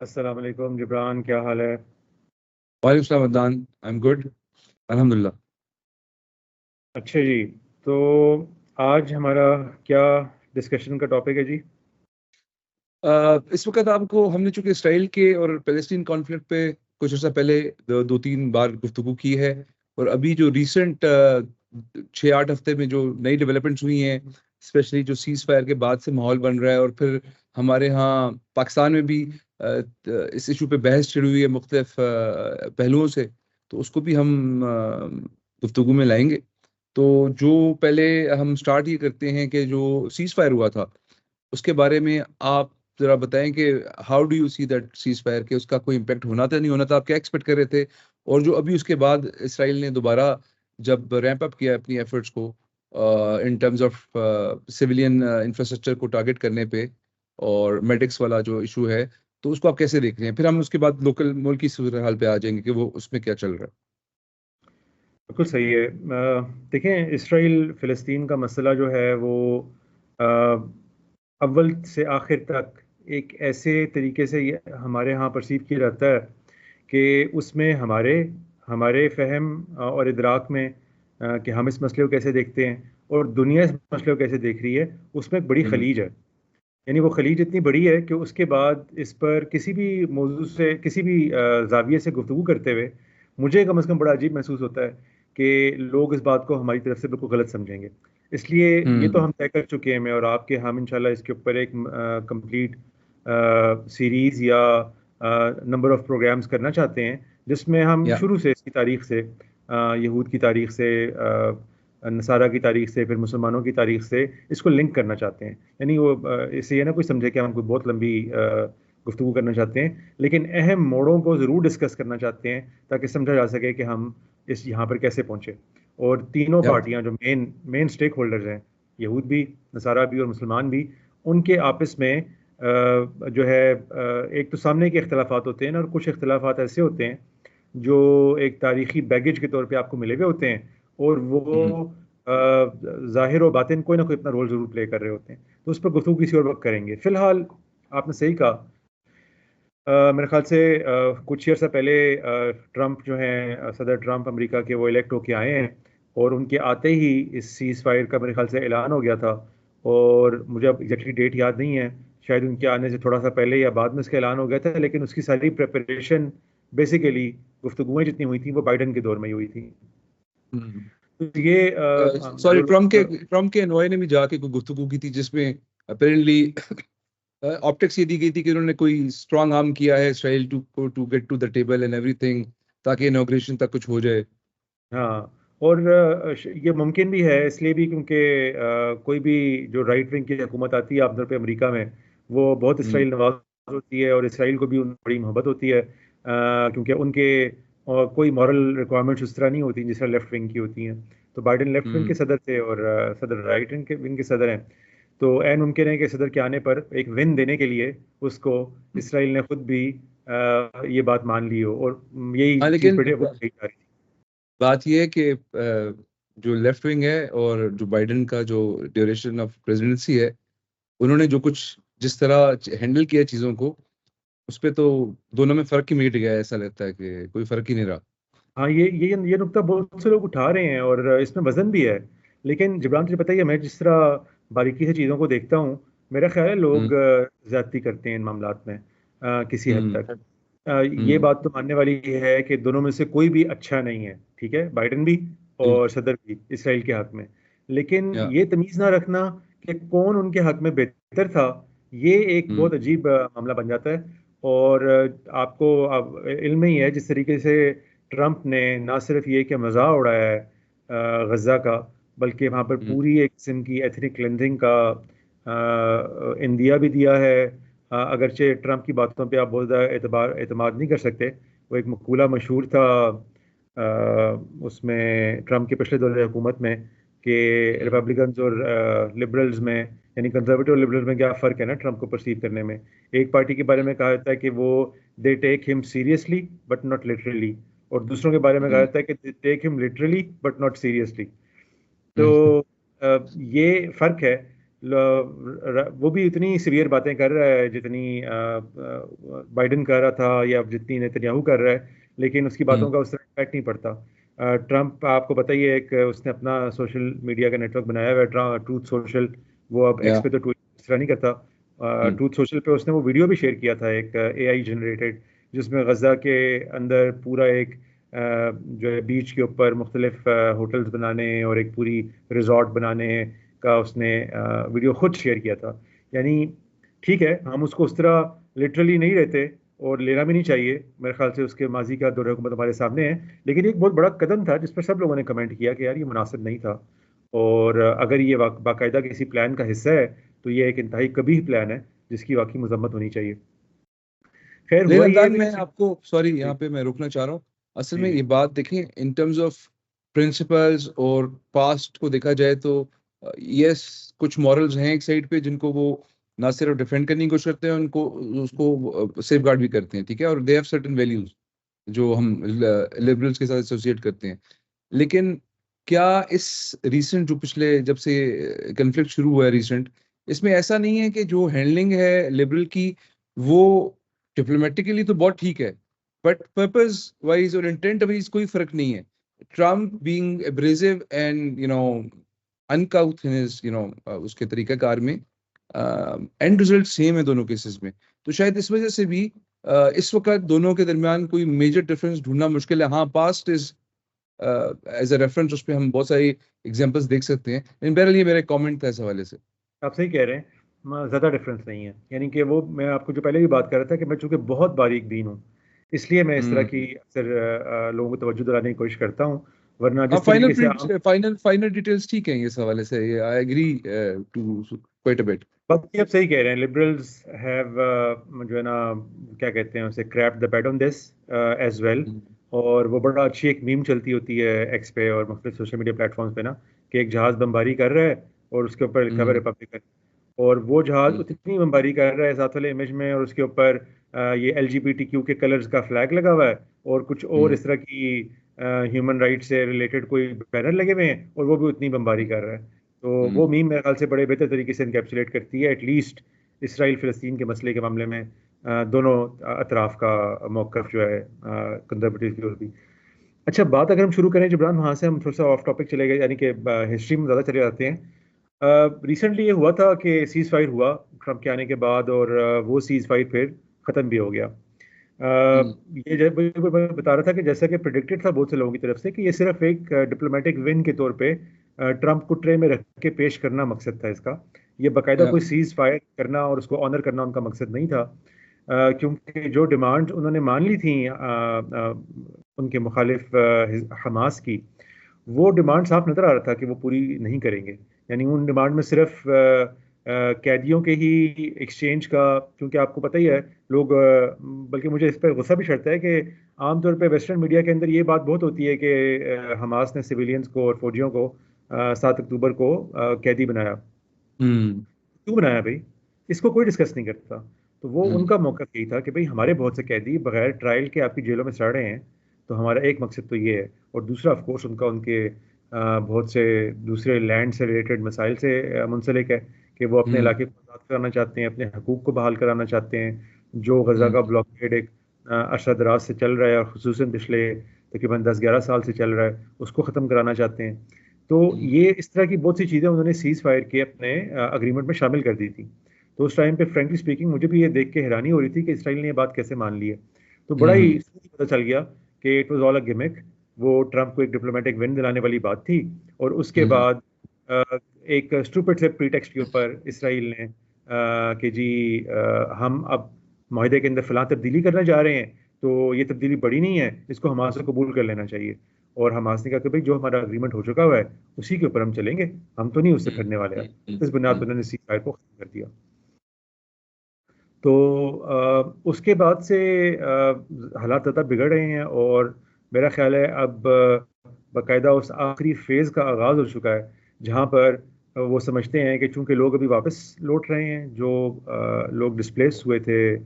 अस्सलाम वालेकुम जिब्रान, क्या हाल है? वालेकुम सलाम अदनान। आई एम गुड, अल्हम्दुलिल्लाह। अच्छा जी। तो आज हमारा क्या डिस्कशन का टॉपिक है जी? इस वक्त आपको हमने चूंकि इसराइल के और पैलेस्टीन कॉन्फ्लिक्ट पे कुछ अर्सा पहले दो तीन बार गुफ्तगू की है, और अभी जो रिसेंट 6-8 हफ्ते में जो नई डेवलपमेंट्स हुई हैं, स्पेशली जो सीज फायर के बाद से माहौल बन रहा है, और फिर हमारे यहाँ पाकिस्तान में भी इस इशू पे बहस छिड़ी हुई है मुख्तलिफ पहलुओं से, तो उसको भी हम गुफ्तगू में लाएंगे। तो जो पहले हम स्टार्ट ये करते हैं कि जो सीज फायर हुआ था उसके बारे में आप जरा बताएं कि how do you see that cease fire, के उसका कोई इम्पैक्ट होना था नहीं होना था, आप क्या एक्सपेक्ट कर रहे थे, और जो अभी उसके बाद इसराइल ने दोबारा जब रैंप अप किया अपनी एफर्ट्स को in terms of civilian infrastructure को टारगेट करने पे, और मेडिक्स वाला जो इशू है, तो उसको आप कैसे देख रहे हैं? फिर हम उसके बाद लोकल मुल्क की सूरत हाल पे आ जाएंगे कि वो उसमें क्या चल रहा है। बिल्कुल सही है। देखें, इसराइल फ़िलिस्तीन का मसला जो है वो अ, अव्वल से आखिर तक एक ऐसे तरीके से हमारे यहाँ परसीव किया जाता है कि उसमें हमारे हमारे फ़हम और इदराक में कि हम इस मसले को कैसे देखते हैं और दुनिया इस मसले को कैसे देख रही है, उसमें एक बड़ी हम्म। खलीज है। यानी वो खलीज इतनी बड़ी है कि उसके बाद इस पर किसी भी मौजू से, किसी भी जाविये से गुफ्तगू करते हुए मुझे कम से कम बड़ा अजीब महसूस होता है कि लोग इस बात को हमारी तरफ से बिल्कुल गलत समझेंगे। इसलिए ये तो हम्म। हम तय कर चुके हैं, मैं और आपके, हम इंशाल्लाह इसके ऊपर एक कंप्लीट सीरीज या नंबर ऑफ प्रोग्राम्स करना चाहते हैं, जिसमें हम या शुरू से इसकी तारीख से, यहूद की तारीख से, नसारा की तारीख से, फिर मुसलमानों की तारीख से इसको लिंक करना चाहते हैं। यानी वो इससे ये ना कोई समझे कि हम कोई बहुत लंबी गुफ्तगू करना चाहते हैं, लेकिन अहम मोड़ों को ज़रूर डिस्कस करना चाहते हैं ताकि समझा जा सके कि हम इस यहाँ पर कैसे पहुँचे। और तीनों या पार्टियां जो मेन मेन स्टेक होल्डर्स हैं, यहूद भी, नसारा भी और मुसलमान भी, उनके आपस में जो है एक तो सामने के इख्तलाफात होते हैं ना, और कुछ इख्तलाफात ऐसे होते हैं जो एक तारीखी बैगेज के तौर पे आपको मिले हुए होते हैं, और वो हम्म। जाहिर और बातिन कोई ना कोई अपना रोल जरूर प्ले कर रहे होते हैं। तो उस पर गुफ्तगू किसी और वक्त करेंगे। फिलहाल आपने सही कहा। मेरे ख्याल से कुछ ही अर्सा पहले ट्रंप जो हैं, सदर ट्रंप अमेरिका के, वो इलेक्ट होके आए हैं, और उनके आते ही इस सीज फायर का मेरे ख्याल से ऐलान हो गया था। और मुझे अब एग्जैक्टली डेट याद नहीं है, शायद उनके आने से थोड़ा सा पहले या बाद में इसका ऐलान हो गया था, लेकिन उसकी सारी प्रिपरेशन बेसिकली गुफ्तगूएं जितनी हुई थी वो बाइडन के दौर में ही हुई थी। हम्म। तो ये सॉरी, जो लोग ट्रम्प के एनवॉय ने भी जाके कोई गुफ्तगू की थी जिसमें अपेरेंटली ऑप्टिक्स ये दी गई थी कि उन्होंने कोई स्ट्रांग आर्म किया है Israel to get to the table and everything, ताकि इनॉग्रेशन तक कुछ हो जाए। हाँ, और ये मुमकिन भी है इसलिए भी क्योंकि कोई भी जो राइट विंग की हुकूमत आती है आमतौर पे अमेरिका में, वो बहुत हम्म। इसराइल नवाज होती है, और इसराइल को भी उन बड़ी मोहब्बत होती है, क्योंकि उनके कोई मॉरल रिक्वायरमेंट्स उस तरह नहीं होती जिस तरह लेफ्ट विंग की होती हैं। तो बाइडन लेफ्ट विंग के हम्म। सदर थे, और सदर राइट विंग के सदर हैं। तो ऐन मुमकिन है कि सदर के आने पर एक विन देने के लिए उसको इसराइल ने खुद भी ये बात मान ली हो, और यही हाँ, चीज़ लेकिन पे वो कही जा रही बात यह है कि जो लेफ्ट विंग है और जो बाइडेन का जो ड्यूरेशन ऑफ प्रेसिडेंसी है, उन्होंने जो कुछ जिस तरह हैंडल किया चीजों को, उस पे तो दोनों में फर्क ही मिट गया है। ऐसा लगता है कि कोई फर्क ही नहीं रहा। हाँ, ये नुकता बहुत से लोग उठा रहे हैं, और इसमें वजन भी है। लेकिन जिब्रान, तुझे पता ही है, मैं जिस तरह बारीकी से चीज़ों को देखता हूँ, मेरा ख्याल है लोग हम्म। ज्यादती करते हैं इन मामलात में किसी हद हम्म। तक। ये हम्म। बात तो मानने वाली है कि दोनों में से कोई भी अच्छा नहीं है, ठीक है, बाइडन भी जी। और सदर भी इसराइल के हक में। लेकिन या। ये तमीज़ ना रखना कि कौन उनके हक में बेहतर था, ये एक हम्म। बहुत अजीब मामला बन जाता है। और आपको अब इल्म ही है जिस तरीके से ट्रंप ने ना सिर्फ ये कि मजाक उड़ाया है गजा का, बल्कि वहाँ पर हम्म। पूरी एक किस्म की एथनिक क्लेंजिंग का इंदिया भी दिया है। अगरचे ट्रंप की बातों पे आप बहुत ज़्यादा एतमाद नहीं कर सकते। वो एक मकूला मशहूर था उसमें, ट्रंप के पिछले दौर हुकूमत में, कि हम्म। रिपब्लिकन्स और लिबरल्स में, यानी कंजर्वेटिव और लिबरल्स में क्या फ़र्क है ना ट्रंप को परसीव करने में। एक पार्टी के बारे में कहा जाता है कि वो they take him seriously but not literally, और दूसरों के बारे में कहा हम्म। जाता है कि they take him literally but not seriously. तो हम्म। ये फ़र्क है। वो भी इतनी सीवियर बातें कर रहा है जितनी बाइडन कर रहा था या जितनी नेतन्याहू कर रहा है, लेकिन उसकी बातों का उस तरह इम्पैक्ट नहीं पड़ता। ट्रम्प आपको पता ही है, एक उसने अपना सोशल मीडिया का नेटवर्क बनाया हुआ है, ट्रूथ सोशल। वो अब एक्स या पे तो ट्वीट इस तरह नहीं करता। ट्रूथ सोशल पे उसने वो वीडियो भी शेयर किया था, एक एआई जनरेटेड, जिसमें गजा के अंदर पूरा एक जो है बीच के ऊपर मुख्तलिफ होटल्स बनाने और एक पूरी रिजॉर्ट बनाने का उसने वीडियो खुद शेयर किया था। यानी ठीक है, हम उसको उस तरह लिटरली नहीं रहते और लेना भी नहीं चाहिए, मेरे ख्याल से उसके माजी का दौर हुकूमत हमारे सामने है, लेकिन एक बहुत बड़ा कदम था जिस पर सब लोगों ने कमेंट किया कि यार ये मुनासिब नहीं था। और अगर ये बाकायदा किसी प्लान का हिस्सा है तो ये एक इंतहाई कबीह प्लान है जिसकी वाकई मजम्मत होनी चाहिए। खैर लेकिन हुआ ये अमदान, भी मैं आपको सॉरी जी यहाँ पे मैं रुकना चाह रहा हूँ। असल जी में जी ये बात देखें इन टर्म्स ऑफ प्रिंसिपल्स और पास्ट को देखा जाए तो यस, कुछ मॉरल्स हैं एक साइड पे जिनको वो ना सिर्फ डिफेंड करने की कोशिश करते हैं, उनको उसको सेफ गार्ड भी करते हैं, ठीक है, और दे हैव सर्टेन वैल्यूज जो हम लिबरल्स के साथ एसोसिएट करते हैं। लेकिन क्या इस रीसेंट जो पिछले जब से कन्फ्लिक्ट शुरू हुआ है रीसेंट, इसमें ऐसा नहीं है कि जो हैंडलिंग है लिबरल की वो डिप्लोमेटिकली तो बहुत ठीक है, बट पर्पस वाइज और इंटेंट वाइज कोई फर्क नहीं है? Trump being abrasive and अनकाउथ in his उसके तरीकाकार में, एंड रिजल्ट सेम है दोनों केसेस में। तो शायद इस वजह से भी इस वक्त दोनों के दरमियान कोई मेजर डिफरेंस ढूंढना मुश्किल है। हाँ, past is as a reference उस पर हम बहुत सारी एग्जांपल्स देख सकते हैं, लेकिन बहरहाल ये मेरा कमेंट था इस हवाले से। आप सही कह रहे हैं, ज़्यादा डिफरेंस नहीं है। यानी कि वो मैं आपको जो पहले भी बात कर रहा था कि मैं चूंकि बहुत बारीक बीन हूँ, इसलिए मैं इस तरह की हम्म। अक्सर लोगों को तवज्जो दिलाने की कोशिश करता हूँ, वरना हाँ, जिस तरीके से आम फाइनल डिटेल्स ठीक है इस हवाले से, I agree to quite a bit. बाकी आप सही कह रहे हैं, लिबरल्स हैव जो है ना, क्या कहते हैं उसे, crap the bed on this as well. और वो बड़ा अच्छी एक मीम चलती होती है एक्स पे और मुख्तलिफ सोशल मीडिया प्लेटफॉर्म्स पे ना, कि एक जहाज बमबारी कर रहा है और उसके ऊपर लिखा हुआ रिपब्लिकन, और वो जहाज उतनी बमबारी कर रहा है साथ वाले इमेज में, और उसके ऊपर ये एलजीबीटीक्यू के कलर्स का फ्लैग लगा हुआ है और कुछ और इस तरह की ह्यूमन राइट से रिलेटेड कोई बैनर लगे हुए हैं, और वो भी उतनी बमबारी कर रहा है। तो वो मीम मेरे ख्याल से बड़े बेहतर तरीके से इनकैप्सुलेट करती है एटलीस्ट इसराइल फ़िलिस्तीन के मसले के मामले में दोनों अतराफ का मौक़िफ़ जो है कंजर्वेटिव की ओर भी। अच्छा, बात अगर हम शुरू करें जबरान, वहाँ से हम थोड़ा सा ऑफ टॉपिक चले गए, यानी कि हिस्ट्री में ज़्यादा चले जाते हैं। रिसेंटली ये हुआ था कि सीज़ फायर हुआ ट्रम्प के आने के बाद, और वो सीज़ फायर फिर ख़त्म भी हो गया। ये जब मैं बता रहा था कि जैसा कि प्रिडिक्टेड था बहुत से लोगों की तरफ से कि ये सिर्फ एक डिप्लोमेटिक विन के तौर पे ट्रम्प को ट्रे में रख के पेश करना मकसद था इसका। ये बाकायदा कोई सीज फायर करना और उसको ऑनर करना उनका मकसद नहीं था, क्योंकि जो डिमांड उन्होंने मान ली थी उनके मुखालिफ हमास की, वो डिमांड साफ नजर आ रहा था कि वो पूरी नहीं करेंगे। यानी उन डिमांड में सिर्फ कैदियों के ही एक्सचेंज का, क्योंकि आपको पता ही है लोग बल्कि मुझे इस पर गुस्सा भी चढ़ता है कि आमतौर पे वेस्टर्न मीडिया के अंदर ये बात बहुत होती है कि हमास ने सिविलियंस को और फौजियों को 7 अक्टूबर को कैदी बनाया। हम्म। क्यों बनाया भाई? इसको कोई डिस्कस नहीं करता। तो वो उनका मौका यही था कि भाई हमारे बहुत से कैदी बगैर ट्रायल के आपकी जेलों में सड़ रहे हैं, तो हमारा एक मकसद तो ये है। और दूसरा ऑफ कोर्स उनका उनके बहुत से दूसरे लैंड से रिलेटेड मसाइल से मुंसलिक है कि वो अपने इलाके को आज़ाद कराना चाहते हैं, अपने हकूक़ को बहाल कराना चाहते हैं। जो गजा का ब्लॉकेड एक अरसा दराज से चल रहा है, और खुसूसन पिछले तकरीबन 10-11 साल से चल रहा है, उसको ख़त्म कराना चाहते हैं। तो ये इस तरह की बहुत सी चीज़ें उन्होंने सीज फायर के अपने अग्रीमेंट में शामिल कर दी थी। तो उस टाइम पे फ्रेंकली स्पीकिंग मुझे भी ये देख के हैरानी हो रही थी कि इसराइल ने ये बात कैसे मान ली है। तो बड़ा ही पता चल गया कि it was all a gimmick. वो ट्रम्प को एक डिप्लोमेटिक विन दिलाने वाली बात थी, और उसके बाद एक स्टूपिड से प्रीटेक्स्ट के ऊपर इसराइल ने कि जी हम अब माहिदे के अंदर फलां तब्दीली करने जा रहे हैं, तो ये तब्दीली बड़ी नहीं है, इसको हमास से कबूल कर लेना चाहिए। और हमास ने कहा कि भाई जो हमारा अग्रीमेंट हो चुका हुआ है उसी के ऊपर हम चलेंगे, हम तो नहीं उससे फिरने वाले हैं। इस बुनियाद पर उन्होंने सीज फायर को खत्म कर दिया। तो उसके बाद से हालात ज़्यादा बिगड़ रहे हैं, और मेरा ख्याल है अब बाकायदा उस आखिरी फेज़ का आगाज़ हो चुका है, जहाँ पर वो समझते हैं कि चूंकि लोग अभी वापस लौट रहे हैं, जो लोग डिस्प्लेस हुए थे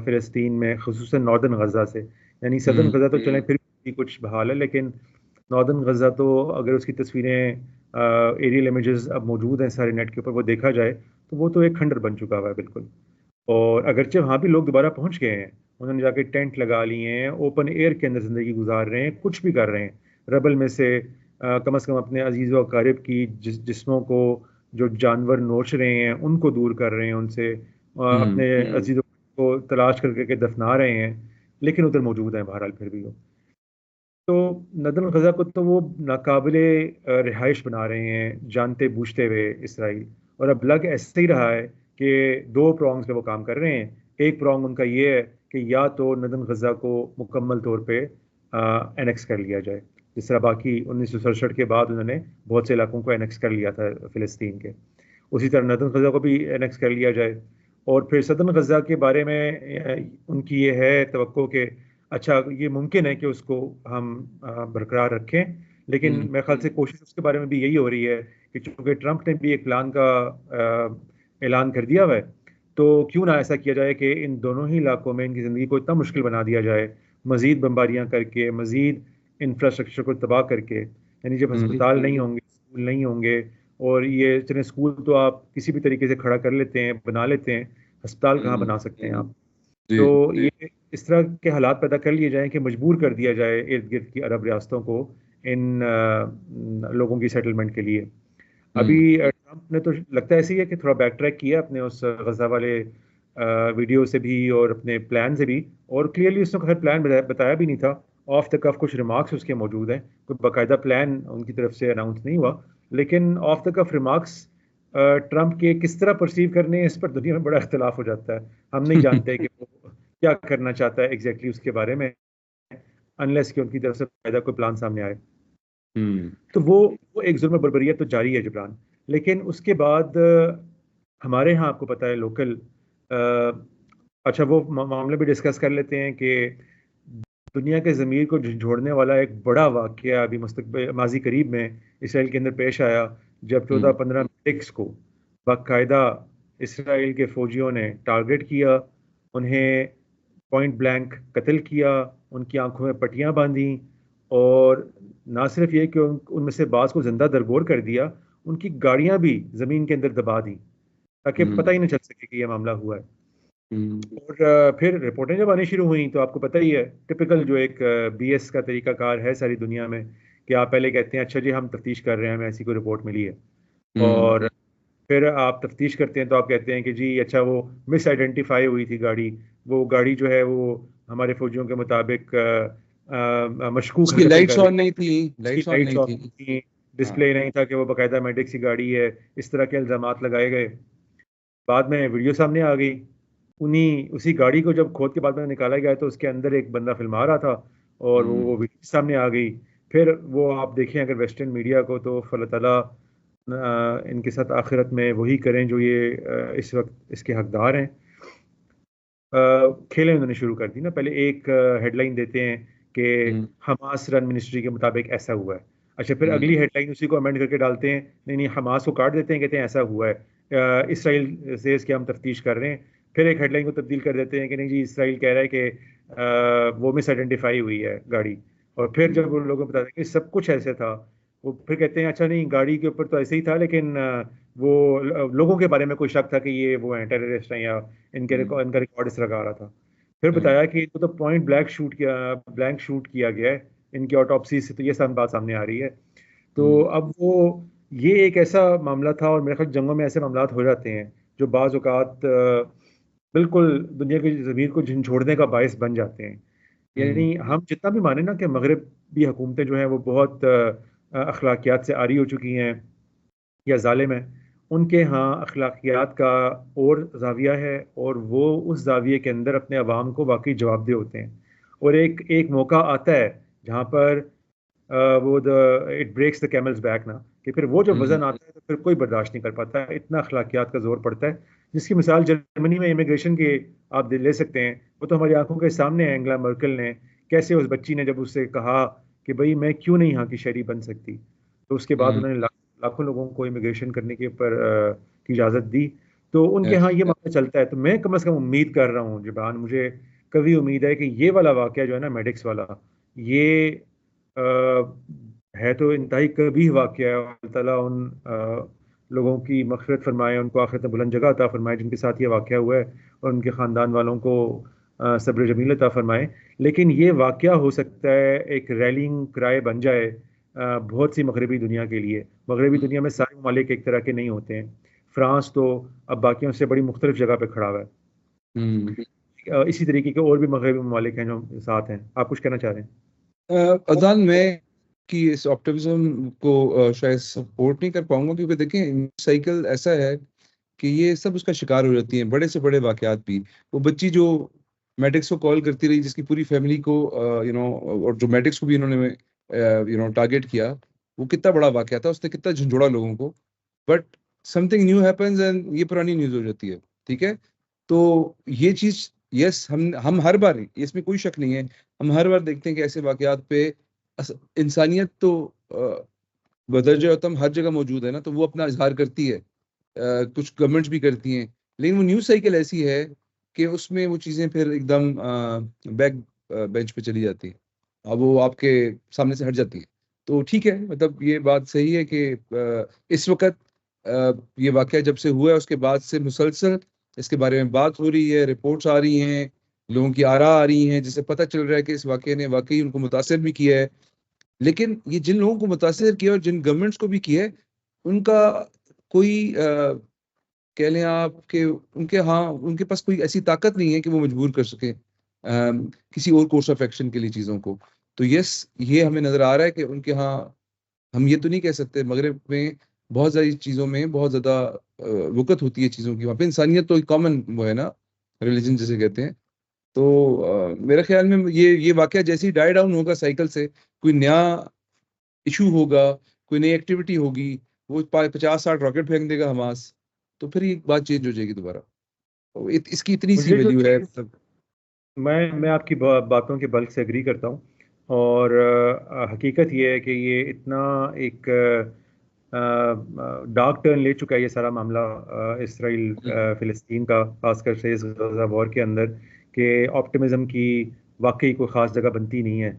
फ़िलिस्तीन में, खुसूसन नॉर्दर्न गज़ा से। यानी सदर्न गज़ा तो चलें फिर भी कुछ बहाल है, लेकिन नॉर्दर्न गज़ा तो अगर उसकी तस्वीरें एरियल इमेजेस अब मौजूद हैं सारे नेट के ऊपर, वो देखा जाए तो वो तो एक खंडर बन चुका हुआ है बिल्कुल। और अगरचे वहाँ भी लोग दोबारा पहुँच गए हैं, उन्होंने जाके टेंट लगा लिए हैं, ओपन एयर के अंदर ज़िंदगी गुजार रहे हैं, कुछ भी कर रहे हैं, रबल में से कम से कम अपने अजीज़ व अकारिब की जिस्मों को जो जानवर नोच रहे हैं उनको दूर कर रहे हैं उनसे, अपने अजीज़ों को तलाश करके दफना रहे हैं, लेकिन उधर मौजूद हैं बहरहाल फिर भी वो। तो नदल गजा को तो वो नाकाबिले रिहाइश बना रहे हैं जानते बूझते हुए इसराइल। और अब लग ऐसे ही रहा है कि दो प्रॉन्ग्स पे वो काम कर रहे हैं। एक प्रॉन्ग उनका ये है कि या तो नदल गजा को मुकम्मल तौर पे एनेक्स कर लिया जाए, जिस तरह बाकी 1967 के बाद उन्होंने बहुत से इलाकों को एनेक्स कर लिया था फिलिस्तीन के, उसी तरह नदल गजा को भी एनेक्स कर लिया जाए। और फिर सदन गजा के बारे में उनकी ये है तवक्को कि अच्छा ये मुमकिन है कि उसको हम बरकरार रखें, लेकिन मेरे ख्याल से कोशिश उसके बारे में भी यही हो रही है कि चूंकि ट्रंप ने भी एक प्लान का ऐलान कर दिया हुआ है, तो क्यों ना ऐसा किया जाए कि इन दोनों ही इलाकों में इनकी ज़िंदगी को इतना मुश्किल बना दिया जाए, मज़ीद बम्बारियाँ करके, मज़ीद इंफ्रास्ट्रक्चर को तबाह करके। यानी जब अस्पताल नहीं होंगे, स्कूल नहीं होंगे, और ये चले स्कूल तो आप किसी भी तरीके से खड़ा कर लेते हैं, बना लेते हैं, अस्पताल कहाँ बना सकते हैं आप? तो ये इस तरह के हालात पैदा कर लिए जाएं कि मजबूर कर दिया जाए इर्द गिर्द की अरब रियासतों को इन लोगों की सेटलमेंट के लिए। अभी ट्रंप ने तो लगता है ऐसे ही है कि थोड़ा बैक ट्रैक किया अपने उस गजा वाले वीडियो से भी और अपने प्लान से भी, और क्लियरली उसने खैर प्लान बताया भी नहीं था। ऑफ द कफ कुछ रिमार्क्स उसके मौजूद हैं, कोई बाकायदा प्लान उनकी तरफ से अनाउंस नहीं हुआ, लेकिन off the cuff remarks Trump के किस तरह परसीव करने हैं इस पर दुनिया में बड़ा इख्तलाफ हो जाता है। हम नहीं जानते कि वो क्या करना चाहता है एग्जैक्टली उसके बारे में, अनलेस कि उनकी तरफ से पैदा कोई प्लान सामने आए। तो वो एक जुल्म बर्बरियत तो जारी है जबरान। लेकिन उसके बाद हमारे यहाँ आपको पता है लोकल, अच्छा वो मामले भी डिस्कस कर लेते हैं कि दुनिया के ज़मीर को झंझोड़ने वाला एक बड़ा वाक़या अभी मुस्तक़बिल माजी करीब में इसराइल के अंदर पेश आया, जब 14-15 मेडिक्स को बाकायदा इसराइल के फौजियों ने टारगेट किया, उन्हें पॉइंट ब्लैंक कत्ल किया, उनकी आंखों में पट्टियां बांधी, और ना सिर्फ ये कि उनमें से बाज़ को जिंदा दरगोर कर दिया, उनकी गाड़ियां भी ज़मीन के अंदर दबा दी ताकि पता ही नहीं चल सके कि यह मामला हुआ है। और फिर रिपोर्टें जब आनी शुरू हुई तो आपको पता ही है, टिपिकल जो एक बीएस का तरीकाकार है सारी दुनिया में, कि आप पहले कहते हैं अच्छा जी हम तफ्तीश कर रहे हैं, हमें ऐसी कोई रिपोर्ट मिली है, और फिर आप तफ्तीश करते हैं तो आप कहते हैं कि जी अच्छा वो मिस आइडेंटिफाई हुई थी गाड़ी, वो गाड़ी जो है वो हमारे फौजियों के मुताबिक मशकूक उसकी लाइट्स ऑन नहीं थी, लाइट्स ऑन नहीं थी, डिस्प्ले नहीं था कि वो बाकायदा मेडिक्स की गाड़ी है, इस तरह के इल्जामात लगाए गए। बाद में वीडियो सामने आ गई, उसी गाड़ी को जब खोद के बाद में निकाला गया तो उसके अंदर एक बंदा फिल्मा रहा था, और वो वीडियो सामने आ गई। फिर वो आप देखें अगर वेस्टर्न मीडिया को, तो अल्लाह ताला इनके साथ आखिरत में वही करें जो ये इस वक्त इसके हकदार हैं। खेलें उन्होंने शुरू कर दी ना, पहले एक हेडलाइन देते हैं कि हमास रन मिनिस्ट्री के मुताबिक ऐसा हुआ है, अच्छा फिर अगली हेडलाइन उसी को अमेंड करके डालते हैं, नहीं नहीं हमास को काट देते हैं, कहते हैं ऐसा हुआ है, इसराइल से इसकी हम तफ्तीश कर रहे हैं। फिर एक हेडलाइन को तब्दील कर देते हैं कि नहीं जी इसराइल कह रहा है कि वो मिस आइडेंटिफाई हुई है गाड़ी, और फिर जब उन लोगों को बताते हैं कि सब कुछ ऐसे था, वो फिर कहते हैं अच्छा नहीं गाड़ी के ऊपर तो ऐसे ही था, लेकिन वो लोगों के बारे में कोई शक था कि ये वो हैं टेररिस्ट हैं, या इनका रिकॉर्ड इस तरह आ रहा था। फिर बताया कि इनको तो पॉइंट ब्लैंक शूट किया गया है, इनकी ऑटोप्सी से तो ये सब बात सामने आ रही है। तो अब वो ये एक ऐसा मामला था, और मेरे ख्याल जंगों में ऐसे मामला हो जाते हैं जो बाज़ औक़ात बिल्कुल दुनिया की ज़मीर को झंझोड़ने का बायस बन जाते हैं। यानी हम जितना भी माने ना कि मगरबी हुकूमतें जो हैं वो बहुत अखलाकियात से आरी हो चुकी हैं या जालिम हैं, उनके यहाँ अखलाकियात का और जाविया है, और वो उस जाविये के अंदर अपने अवाम को वाकई जवाबदेह होते हैं। और एक एक मौका आता है जहाँ पर वो it breaks the camel's back ना, कि फिर वो जब वजन आता है तो फिर कोई बर्दाश्त नहीं कर पाता है, इतना अखलाकियात का जोर पड़ता है। जिसकी मिसाल जर्मनी में इमिग्रेशन की आप ले सकते हैं, वो तो हमारी आंखों के सामने है। एंगला मर्केल ने कैसे उस बच्ची ने जब उससे कहा कि भाई मैं क्यों नहीं यहाँ की शहरी बन सकती, तो उसके बाद उन्होंने लाखों लोगों को इमिग्रेशन करने के ऊपर की इजाज़त दी। तो उनके यहाँ ये मामला चलता है। तो मैं कम से कम उम्मीद कर रहा हूँ जिबान, मुझे कभी उम्मीद है कि ये वाला वाक़या जो है ना मेडिक्स वाला, ये है तो इंतहाई कबीह वाक़या है। अल्लाह ताला उन लोगों की मग़फ़िरत फरमाए, उनको आखिरत में बुलंद जगह अता फरमाए जिनके साथ ये वाक़या हुआ है, और उनके ख़ानदान वालों को सब्र जमील अता फरमाए। लेकिन ये वाक़या हो सकता है एक रैलिंग क्राई बन जाए बहुत सी मगरबी दुनिया के लिए। मगरबी दुनिया में सारे ममालिक एक तरह के नहीं होते हैं। फ्रांस तो अब बाकियों से बड़ी मुख्तलिफ जगह पे खड़ा हुआ है। हम्म। इसी तरीके के और भी मगरबी ममालिक हैं जो साथ हैं। आप कुछ कहना चाह रहे हैं? अदनान, मैं कि इस ऑप्टिमिज्म को शायद सपोर्ट नहीं कर पाऊंगा, क्योंकि देखें साइकिल ऐसा है कि ये सब उसका शिकार हो जाती हैं, बड़े से बड़े वाकयात भी। वो बच्ची जो मैडिक्स को कॉल करती रही, जिसकी पूरी फैमिली को और जो मैडिक्स को भी इन्होंने टारगेट किया, वो कितना बड़ा वाकया था, उसने कितना झंझोड़ा लोगों को। But something new happens and ये पुरानी न्यूज़ हो जाती है। ठीक है, तो ये चीज़, यस, हम हर बार, इसमें कोई शक नहीं है, हम हर बार देखते हैं कि ऐसे वाकयात पे इंसानियत तो बदरजा अतम हर जगह मौजूद है ना, तो वो अपना इजहार करती है। कुछ गवर्नमेंट्स भी करती हैं, लेकिन वो न्यूज़ साइकिल ऐसी है कि उसमें वो चीज़ें फिर एकदम बैक बेंच पे चली जाती हैं, अब वो आपके सामने से हट जाती है। तो ठीक है, मतलब ये बात सही है कि इस वक्त ये वाकया जब से हुआ है उसके बाद से मुसलसल इसके बारे में बात हो रही है, रिपोर्ट्स आ रही हैं, लोगों की आरा आ रही हैं, जिससे पता चल रहा है कि इस वाकये ने वाकई उनको मुतासिर भी किया है। लेकिन ये जिन लोगों को मुतासिर किया और जिन गवर्नमेंट्स को भी किया है, उनका कोई कह लें आप कि उनके पास कोई ऐसी ताकत नहीं है कि वो मजबूर कर सके किसी और कोर्स ऑफ एक्शन के लिए चीज़ों को। तो यस, ये हमें नज़र आ रहा है कि उनके यहाँ, हम ये तो नहीं कह सकते, मगरब में बहुत सारी चीज़ों में बहुत ज़्यादा वक़्त होती है चीज़ों की, वहाँ पे इंसानियत तो एक कॉमन वो है ना, रिलीजन जिसे कहते हैं। तो मेरे ख्याल में ये वाक़या जैसे ही डाई डाउन होगा साइकिल से, कोई नया इश्यू होगा, कोई नई एक्टिविटी होगी, वो 50-60 रॉकेट फेंक देगा हमास, तो फिर ये बात चेंज हो जाएगी दोबारा। तो इसकी इतनी सी मुझे जो वैल्यू है, चीज़, मतलब। मैं आपकी बातों के बल्क से एग्री करता हूँ। और हकीकत ये है कि ये इतना एक डार्क टर्न ले चुका है ये सारा मामला, इसराइल फ़िलिस्तीन का, खासकर से इस गज़ा वॉर के अंदर, कि ऑप्टिमिज़म की वाकई कोई ख़ास जगह बनती नहीं है।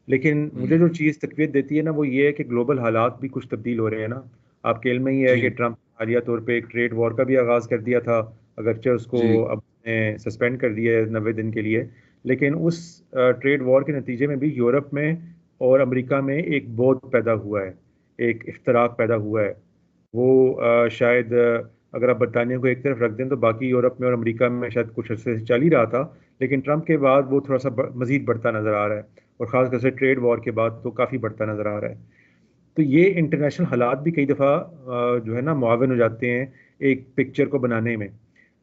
लेकिन मुझे जो चीज़ तकवीत देती है ना, वो ये है कि ग्लोबल हालात भी कुछ तब्दील हो रहे हैं ना। आपके इल्म में ही है कि जी, ट्रंप हालिया तौर पे एक ट्रेड वॉर का भी आगाज़ कर दिया था, अगरचे उसको जी। अब सस्पेंड कर दिया है 90 दिन के लिए। लेकिन उस ट्रेड वॉर के नतीजे में भी यूरोप में और अमेरिका में एक बोध पैदा हुआ है, एक इख्तराक पैदा हुआ है। वो शायद अगर आप बरतानिया को एक तरफ रख दें तो बाकी यूरोप में और अमेरिका में शायद कुछ अर्से से चल ही रहा था, लेकिन ट्रंप के बाद वो थोड़ा सा मजीद बढ़ता नज़र आ रहा है, और ख़ासकर से ट्रेड वॉर के बाद तो काफ़ी बढ़ता नज़र आ रहा है। तो ये इंटरनेशनल हालात भी कई दफ़ा जो है ना मुआवन हो जाते हैं एक पिक्चर को बनाने में।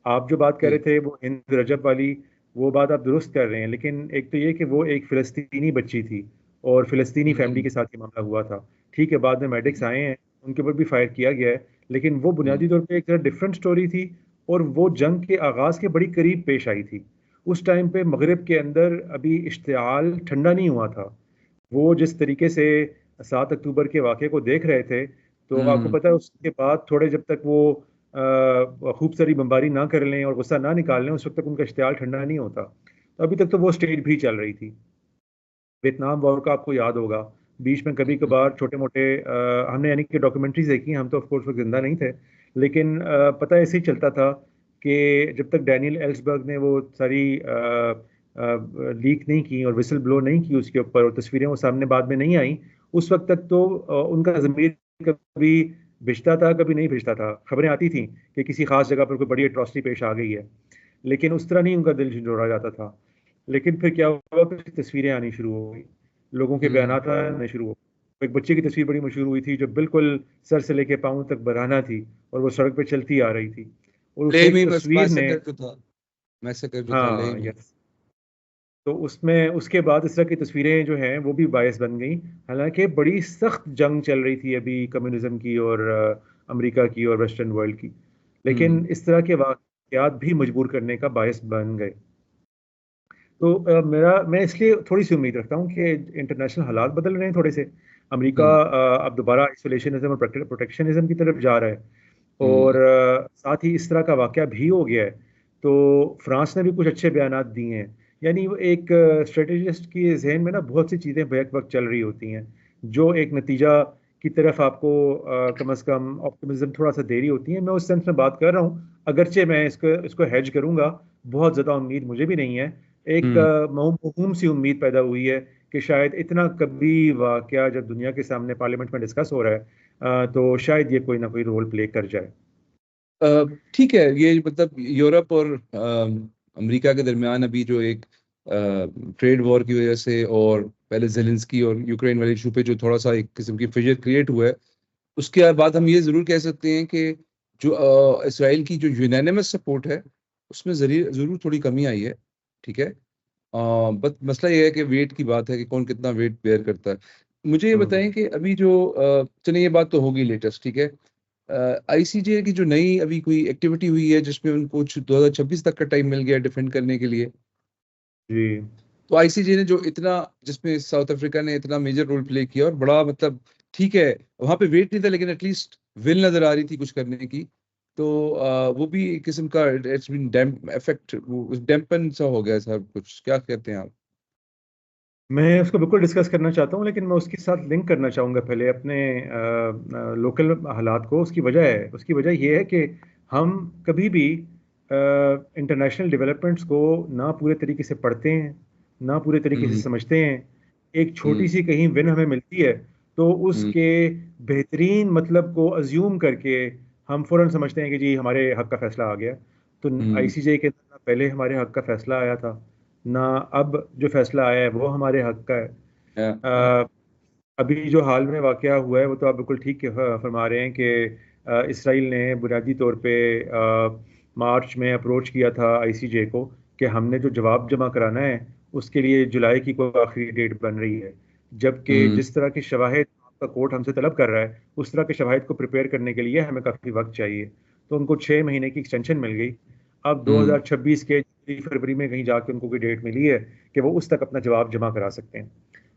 आप जो बात कर रहे जी। थे वो हिंद रजब वाली, वो बात आप दुरुस्त कर रहे हैं, लेकिन एक तो ये कि वो एक फ़िलिस्तीनी बच्ची थी और फ़िलिस्तीनी फैमिली हुँ, के साथ ये मामला हुआ था। ठीक है, बाद में मेडिक्स हुँ, आए हैं, उनके ऊपर भी फायर किया गया है, लेकिन वो बुनियादी हुँ, तौर पे एक तरह डिफरेंट स्टोरी थी, और वो जंग के आगाज़ के बड़ी करीब पेश आई थी। उस टाइम पे मगरिब के अंदर अभी इश्तिआल ठंडा नहीं हुआ था। वो जिस तरीके से 7 अक्टूबर के वाक़े को देख रहे थे, तो आपको हुँ, पता है उसके बाद थोड़े जब तक वो खूब सारी बमबारी ना कर लें और गुस्सा ना निकाल लें, उस वक़्त तक उनका इश्तिआल ठंडा नहीं होता। तो अभी तक तो वो स्टेज भी चल रही थी। वियतनाम वॉर का आपको याद होगा, बीच में हुँ, कभी-कभार छोटे-मोटे हमने यानी कि डॉक्यूमेंटीज़ देखी, हम तो ऑफ कोर्स वो ज़िंदा नहीं थे। लेकिन पता ऐसे ही चलता था कि जब तक डैनियल एल्सबर्ग ने वो सारी लीक नहीं की और व्हिसल ब्लो नहीं की उसके ऊपर, और तस्वीरें वो सामने बाद में नहीं आईं, उस वक़्त तक तो उनका ज़मीर कभी भिजता था, कभी नहीं भिजता था। खबरें आती थीं कि किसी ख़ास जगह पर कोई बड़ी एट्रॉसिटी पेश आ गई है, लेकिन उस तरह नहीं उनका दिल झंझोड़ा जाता था। लेकिन फिर क्या हुआ कि तस्वीरें आनी शुरू हो गई, लोगों के हुँ। बयानात आने शुरू हो। एक बच्चे की तस्वीर बड़ी मशहूर हुई थी जो बिल्कुल सर से लेके पाँव तक बराना थी, और वो सड़क पे चलती आ रही थी, और उस लेह एक में बस तस्वीर ने, मैसेकर जो था लेह हाँ, में। यस, तो उसमें उसके बाद इस तरह की तस्वीरें जो हैं वो भी बायस बन गई। हालांकि बड़ी सख्त जंग चल रही थी अभी कम्युनिज्म की और अमेरिका की और वेस्टर्न वर्ल्ड की, लेकिन हुँ, इस तरह के वाकयात भी मजबूर करने का बायस बन गए। तो मैं इसलिए थोड़ी सी उम्मीद रखता हूँ कि इंटरनेशनल हालात बदल रहे हैं थोड़े से। अमेरिका हुँ, अब दोबारा आइसोलेशनिज्म और प्रोटेक्शनिज्म की तरफ जा रहा है, और हुँ, साथ ही इस तरह का वाकया भी हो गया है। तो फ्रांस ने भी कुछ अच्छे बयानात दिए हैं। यानी वो एक स्ट्रेटेजिस्ट की जहन में ना बहुत सी चीज़ें बैक वक्त चल रही होती हैं, जो एक नतीजा की तरफ आपको कम से कम ऑप्टिमिज्म थोड़ा सा देरी होती है। मैं उस सेंस में बात कर रहा हूँ, अगरचे मैं इसको इसको हेज करूंगा, बहुत ज़्यादा उम्मीद मुझे भी नहीं है। एक हम्म मौहूम सी उम्मीद पैदा हुई है कि शायद इतना कभी वाकया जब दुनिया के सामने पार्लियामेंट में डिस्कस हो रहा है, तो शायद ये कोई ना कोई रोल प्ले कर जाए। ठीक है, ये मतलब यूरोप और अमेरिका के दरमियान अभी जो एक ट्रेड वॉर की वजह से, और पहले जेलेंस्की और यूक्रेन वाले इशू पे जो थोड़ा सा एक किस्म की फिजर क्रिएट हुआ है, उसके बाद हम ये जरूर कह सकते हैं कि जो इसराइल की जो यूनानिमस सपोर्ट है उसमें जरूर थोड़ी कमी आई है। ठीक है, बस मसला ये है कि वेट की बात है कि कौन कितना वेट बेयर करता है। मुझे ये बताएं हम्म। कि अभी जो चलिए ये बात तो होगी लेटेस्ट, ठीक है, आईसीजे की जो नई अभी कोई एक्टिविटी हुई है जिसमें उनको कुछ 2026 तक का टाइम मिल गया डिफेंड करने के लिए। जी। तो आईसीजे ने जो इतना, जिसमें साउथ अफ्रीका ने इतना मेजर रोल प्ले किया और बड़ा मतलब, ठीक है वहां पे वेट नहीं था लेकिन एटलीस्ट विल नजर आ रही थी कुछ करने की। तो वो भी एक किस्म का इट्स बीन डैम्प इफेक्ट, वो डैम्पन सा हो गया सब कुछ, क्या कहते हैं आप? मैं उसको बिल्कुल डिस्कस करना चाहता हूँ, लेकिन मैं उसके साथ लिंक करना चाहूँगा पहले अपने लोकल हालात को। उसकी वजह ये है कि हम कभी भी इंटरनेशनल डेवलपमेंट्स को ना पूरे तरीके से पढ़ते हैं, ना पूरे तरीके से हम्म समझते हैं। एक छोटी हम्म सी कहीं विन हमें मिलती है तो हम्म उसके बेहतरीन मतलब को अज्यूम करके हम फौरन समझते हैं कि जी हमारे हक का फैसला आ गया। तो हम्म आईसीजे के अंदर पहले हमारे हक का फैसला आया था, ना अब जो फैसला आया है वो हमारे हक का है। या या अ, अभी जो हाल में वाकया हुआ है वो तो आप बिल्कुल ठीक फरमा रहे हैं कि इसराइल ने बुनियादी तौर पे मार्च में अप्रोच किया था आईसीजे को कि हमने जो जवाब जमा कराना है उसके लिए जुलाई की कोई आखिरी डेट बन रही है। जबकि हम्म जिस तरह की शवाहिद आपका कोर्ट हमसे तलब कर रहा है, उस तरह के शवाहिद को प्रिपेयर करने के लिए हमें काफ़ी वक्त चाहिए। तो उनको 6 महीने की एक्सटेंशन मिल गई। अब हम्म 2026 के जनवरी फरवरी में कहीं जाके उनको कोई डेट मिली है कि वो उस तक अपना जवाब जमा करा सकते हैं।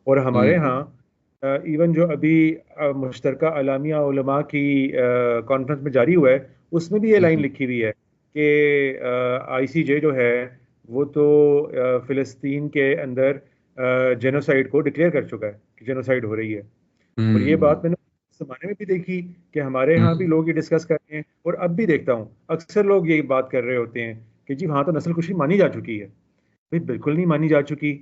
और हमारे हम्म यहाँ इवन जो अभी मुश्तरका अलामिया उलमा की कॉन्फ्रेंस में जारी हुआ है, उसमें भी ये लाइन हम्म लिखी हुई है कि आईसीजे जो है वो तो फिलिस्तीन के अंदर जेनोसाइड को डिक्लेयर कर चुका है कि जेनोसाइड हो रही है। और ये हम्म बात मैंने उस जमाने में भी देखी कि हमारे यहाँ भी हम्म लोग ये डिस्कस कर रहे हैं, और अब भी देखता हूँ अक्सर लोग ये बात कर रहे होते हैं कि जी वहाँ तो नस्लकुशी मानी जा चुकी है। भाई बिल्कुल नहीं मानी जा चुकी।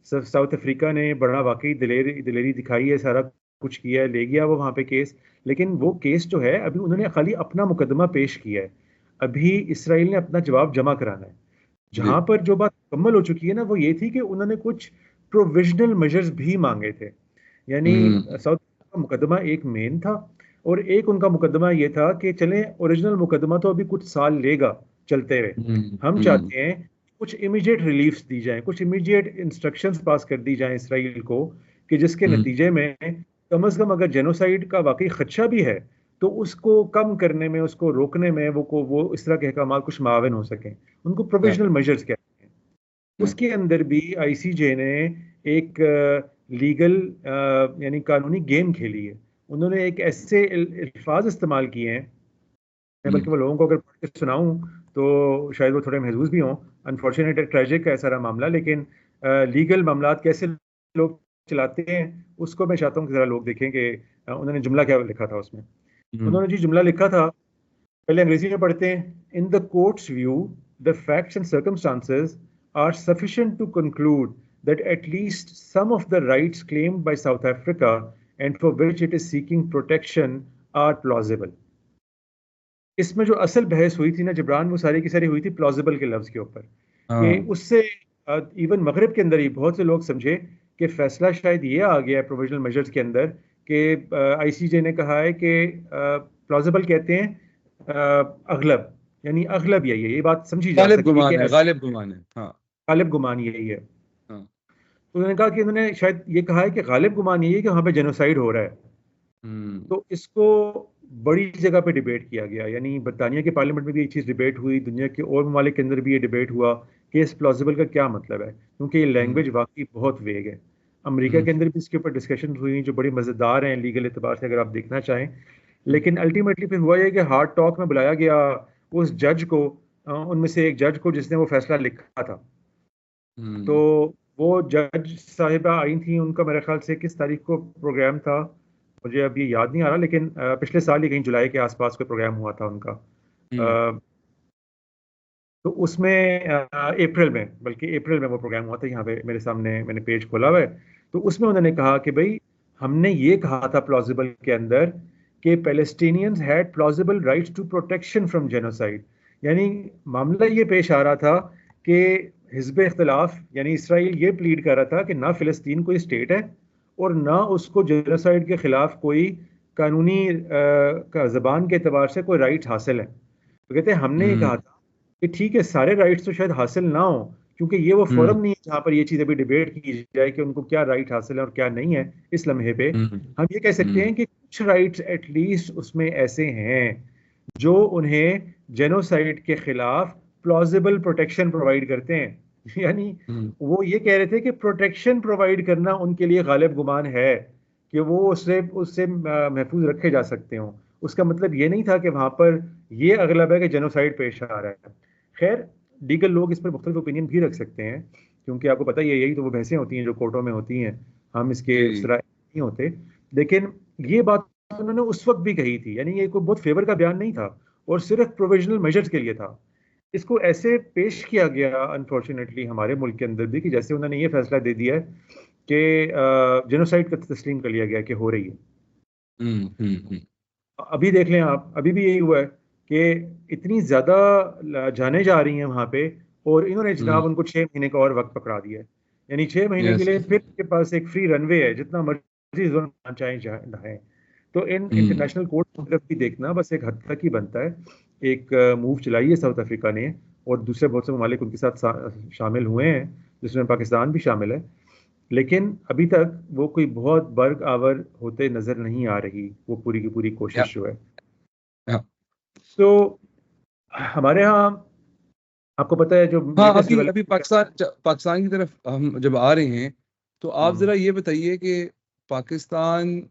साउथ अफ्रीका ने बड़ा वाकई दिलेरी दिलेरी दिखाई है, सारा कुछ किया है, ले गया वो वहाँ पे केस। लेकिन वो केस जो है अभी उन्होंने खाली अपना मुकदमा पेश किया है, अभी इसराइल ने अपना जवाब जमा कराना है। जी जहां पर जो बात मुकम्मल हो चुकी है ना वो ये थी कि उन्होंने कुछ प्रोविजनल मेजर्स भी मांगे थे। यानी हम्म साउथ का मुकदमा एक मेन था, और एक उनका मुकदमा ये था कि चलें ओरिजिनल मुकदमा तो अभी कुछ साल लेगा चलते हुए, हम हम्म चाहते हैं कुछ इमीडिएट रिलीफ्स दी जाएं, कुछ इमीडिएट इंस्ट्रक्शंस पास कर दी जाएं इसराइल को, कि जिसके हम्म नतीजे में कम से कम अगर जेनोसाइड का वाकई खदशा भी है तो उसको कम करने में, उसको रोकने में वो इस तरह के अहकाम कुछ मावन हो सकें। उनको या प्रोविजनल मेजर्स कहते हैं। या उसके अंदर भी आईसीजे ने एक लीगल यानी कानूनी गेम खेली है। उन्होंने एक ऐसे अल्फाज इस्तेमाल किए हैं, मैं बल्कि हम्म वो लोगों को अगर पढ़ के सुनाऊं तो शायद वो थोड़े महजूज भी हों। अनफॉर्चुनेट ट्रेजिक है सारा मामला, लेकिन लीगल मामला कैसे लोग चलाते हैं उसको मैं चाहता हूँ कि जरा लोग देखें कि उन्होंने जुमला क्या लिखा था उसमें। हम्म उन्होंने जी जुमला लिखा था, पहले अंग्रेजी में पढ़ते हैं। In the court's view the facts and circumstances are sufficient to conclude that at least some of the rights claimed by South Africa and for which it is seeking protection are plausible. इसमें जो असल बहस हुई थी ना जबरान, वो सारी की सारी हुई थी प्लॉजिबल के लफ्ज के ऊपर, कि हाँ उससे इवन मगरिब के अंदर ही बहुत से लोग समझे कि फैसला शायद ये आ गया है प्रोविजनल मेजर्स के अंदर कि आईसीजे ने कहा है कि प्लॉजिबल कहते हैं अगलब, यानी अगलब यही है, ये बात समझी जा गालिब सकती है कि गुमान है, गालिब गुमान है, हाँ गालिब गुमान यही है। हाँ। तो उन्होंने कहा कि उन्होंने शायद ये कहा है कि गालिब गुमान यही है कि वहाँ पे जेनोसाइड हो रहा है। हम्म तो इसको बड़ी जगह पे डिबेट किया गया, यानी बरतानिया के पार्लियामेंट में भी ये चीज़ डिबेट हुई, दुनिया के और ममालिक के अंदर भी ये डिबेट हुआ कि इस प्लॉजिबल का क्या मतलब है, क्योंकि ये हम्म लैंग्वेज वाकई बहुत वेग है। अमेरिका हम्म के अंदर भी इसके ऊपर डिस्कशन हुई जो बड़ी मज़ेदार हैं लीगल एतबार से, अगर आप देखना चाहें। हम्म लेकिन अल्टीमेटली फिर हुआ ये कि हार्ड टॉक में बुलाया गया उस जज को, उनमें से एक जज को जिसने वो फैसला लिखा था। तो हम्म वो जज साहिबा आई थी, उनका मेरे ख्याल से किस तारीख को प्रोग्राम था मुझे अब ये याद नहीं आ रहा, लेकिन पिछले साल ही कहीं जुलाई के आसपास कोई प्रोग्राम हुआ था उनका। हम्म तो उसमें अप्रैल में, बल्कि अप्रैल में वो प्रोग्राम हुआ था, यहाँ पे मेरे सामने मैंने पेज खोला हुआ है। तो उसमें उन्होंने कहा कि भाई हमने ये कहा था प्लॉजिबल के अंदर कि Palestinians had plausible rights to protection from genocide. यानी मामला ये पेश आ रहा था कि हिजब इख्तिलाफ यानी इसराइल ये प्लीड कर रहा था कि ना फिलिस्तीन कोई स्टेट है और ना उसको जेनोसाइड के खिलाफ कोई कानूनी का जबान के एतबार से कोई राइट हासिल है। तो कहते हैं हमने ये कहा हम्म था कि ठीक है सारे राइट्स तो शायद हासिल ना हो, क्योंकि ये वो हम्म फोरम नहीं है जहां पर ये चीज़ अभी डिबेट की जाए कि उनको क्या राइट हासिल है और क्या नहीं है इस लम्हे पे। हम्म हम ये कह सकते हम्म हैं कि कुछ राइट्स एटलीस्ट उसमें ऐसे हैं जो उन्हें जेनोसाइड के खिलाफ प्लॉजिबल प्रोटेक्शन प्रोवाइड करते हैं। यानी हम्म वो ये कह रहे थे कि प्रोटेक्शन प्रोवाइड करना उनके लिए गालिब गुमान है कि वो उससे उससे महफूज रखे जा सकते हों। उसका मतलब ये नहीं था कि वहां पर ये अगलब है कि जेनोसाइड पेश आ रहा है। खैर, दीगर लोग इस पर मुख्तलिफ ओपिनियन भी रख सकते हैं, क्योंकि आपको पता ही है यही तो वो बहसें होती हैं जो कोर्टों में होती हैं। हम इसके उस जी तरह नहीं होते। लेकिन ये बात उन्होंने उस वक्त भी कही थी, यानी ये कोई बहुत फेवर का बयान नहीं था और सिर्फ प्रोविजनल मेजर्स के लिए था। इसको ऐसे पेश किया गया अनफॉर्चुनेटली हमारे मुल्क के अंदर भी कि जैसे उन्होंने ये फैसला दे दिया है कि जेनोसाइड का तस्लीम कर लिया गया कि हो रही है। हम्म। अभी देख लें आप, अभी भी यही हुआ है कि इतनी ज्यादा जाने जा रही हैं वहां पे, और इन्होंने जनाब उनको 6 महीने का और वक्त पकड़ा दिया है। यानी 6 महीने के यस लिए फिर इनके पास एक फ्री रनवे है, जितना मर्जी जोन चाहे ढाएं। तो इन हम्म इंटरनेशनल कोर्ट की तरफ भी देखना बस एक हद तक ही बनता है। एक मूव चलाई है साउथ अफ्रीका ने, और दूसरे बहुत से ममालिक उनके साथ शामिल हुए हैं, जिसमें पाकिस्तान भी शामिल है। लेकिन अभी तक वो कोई बहुत बर्ग आवर होते नजर नहीं आ रही, वो पूरी की पूरी या कोशिश जो है। या तो हमारे यहाँ आपको पता है जो हाँ, लेटेस्ट अभी अभी डेवलपमेंट। पाकिस्तान की तरफ हम जब आ रहे हैं, तो आप हम्म जरा ये बताइए कि पाकिस्तान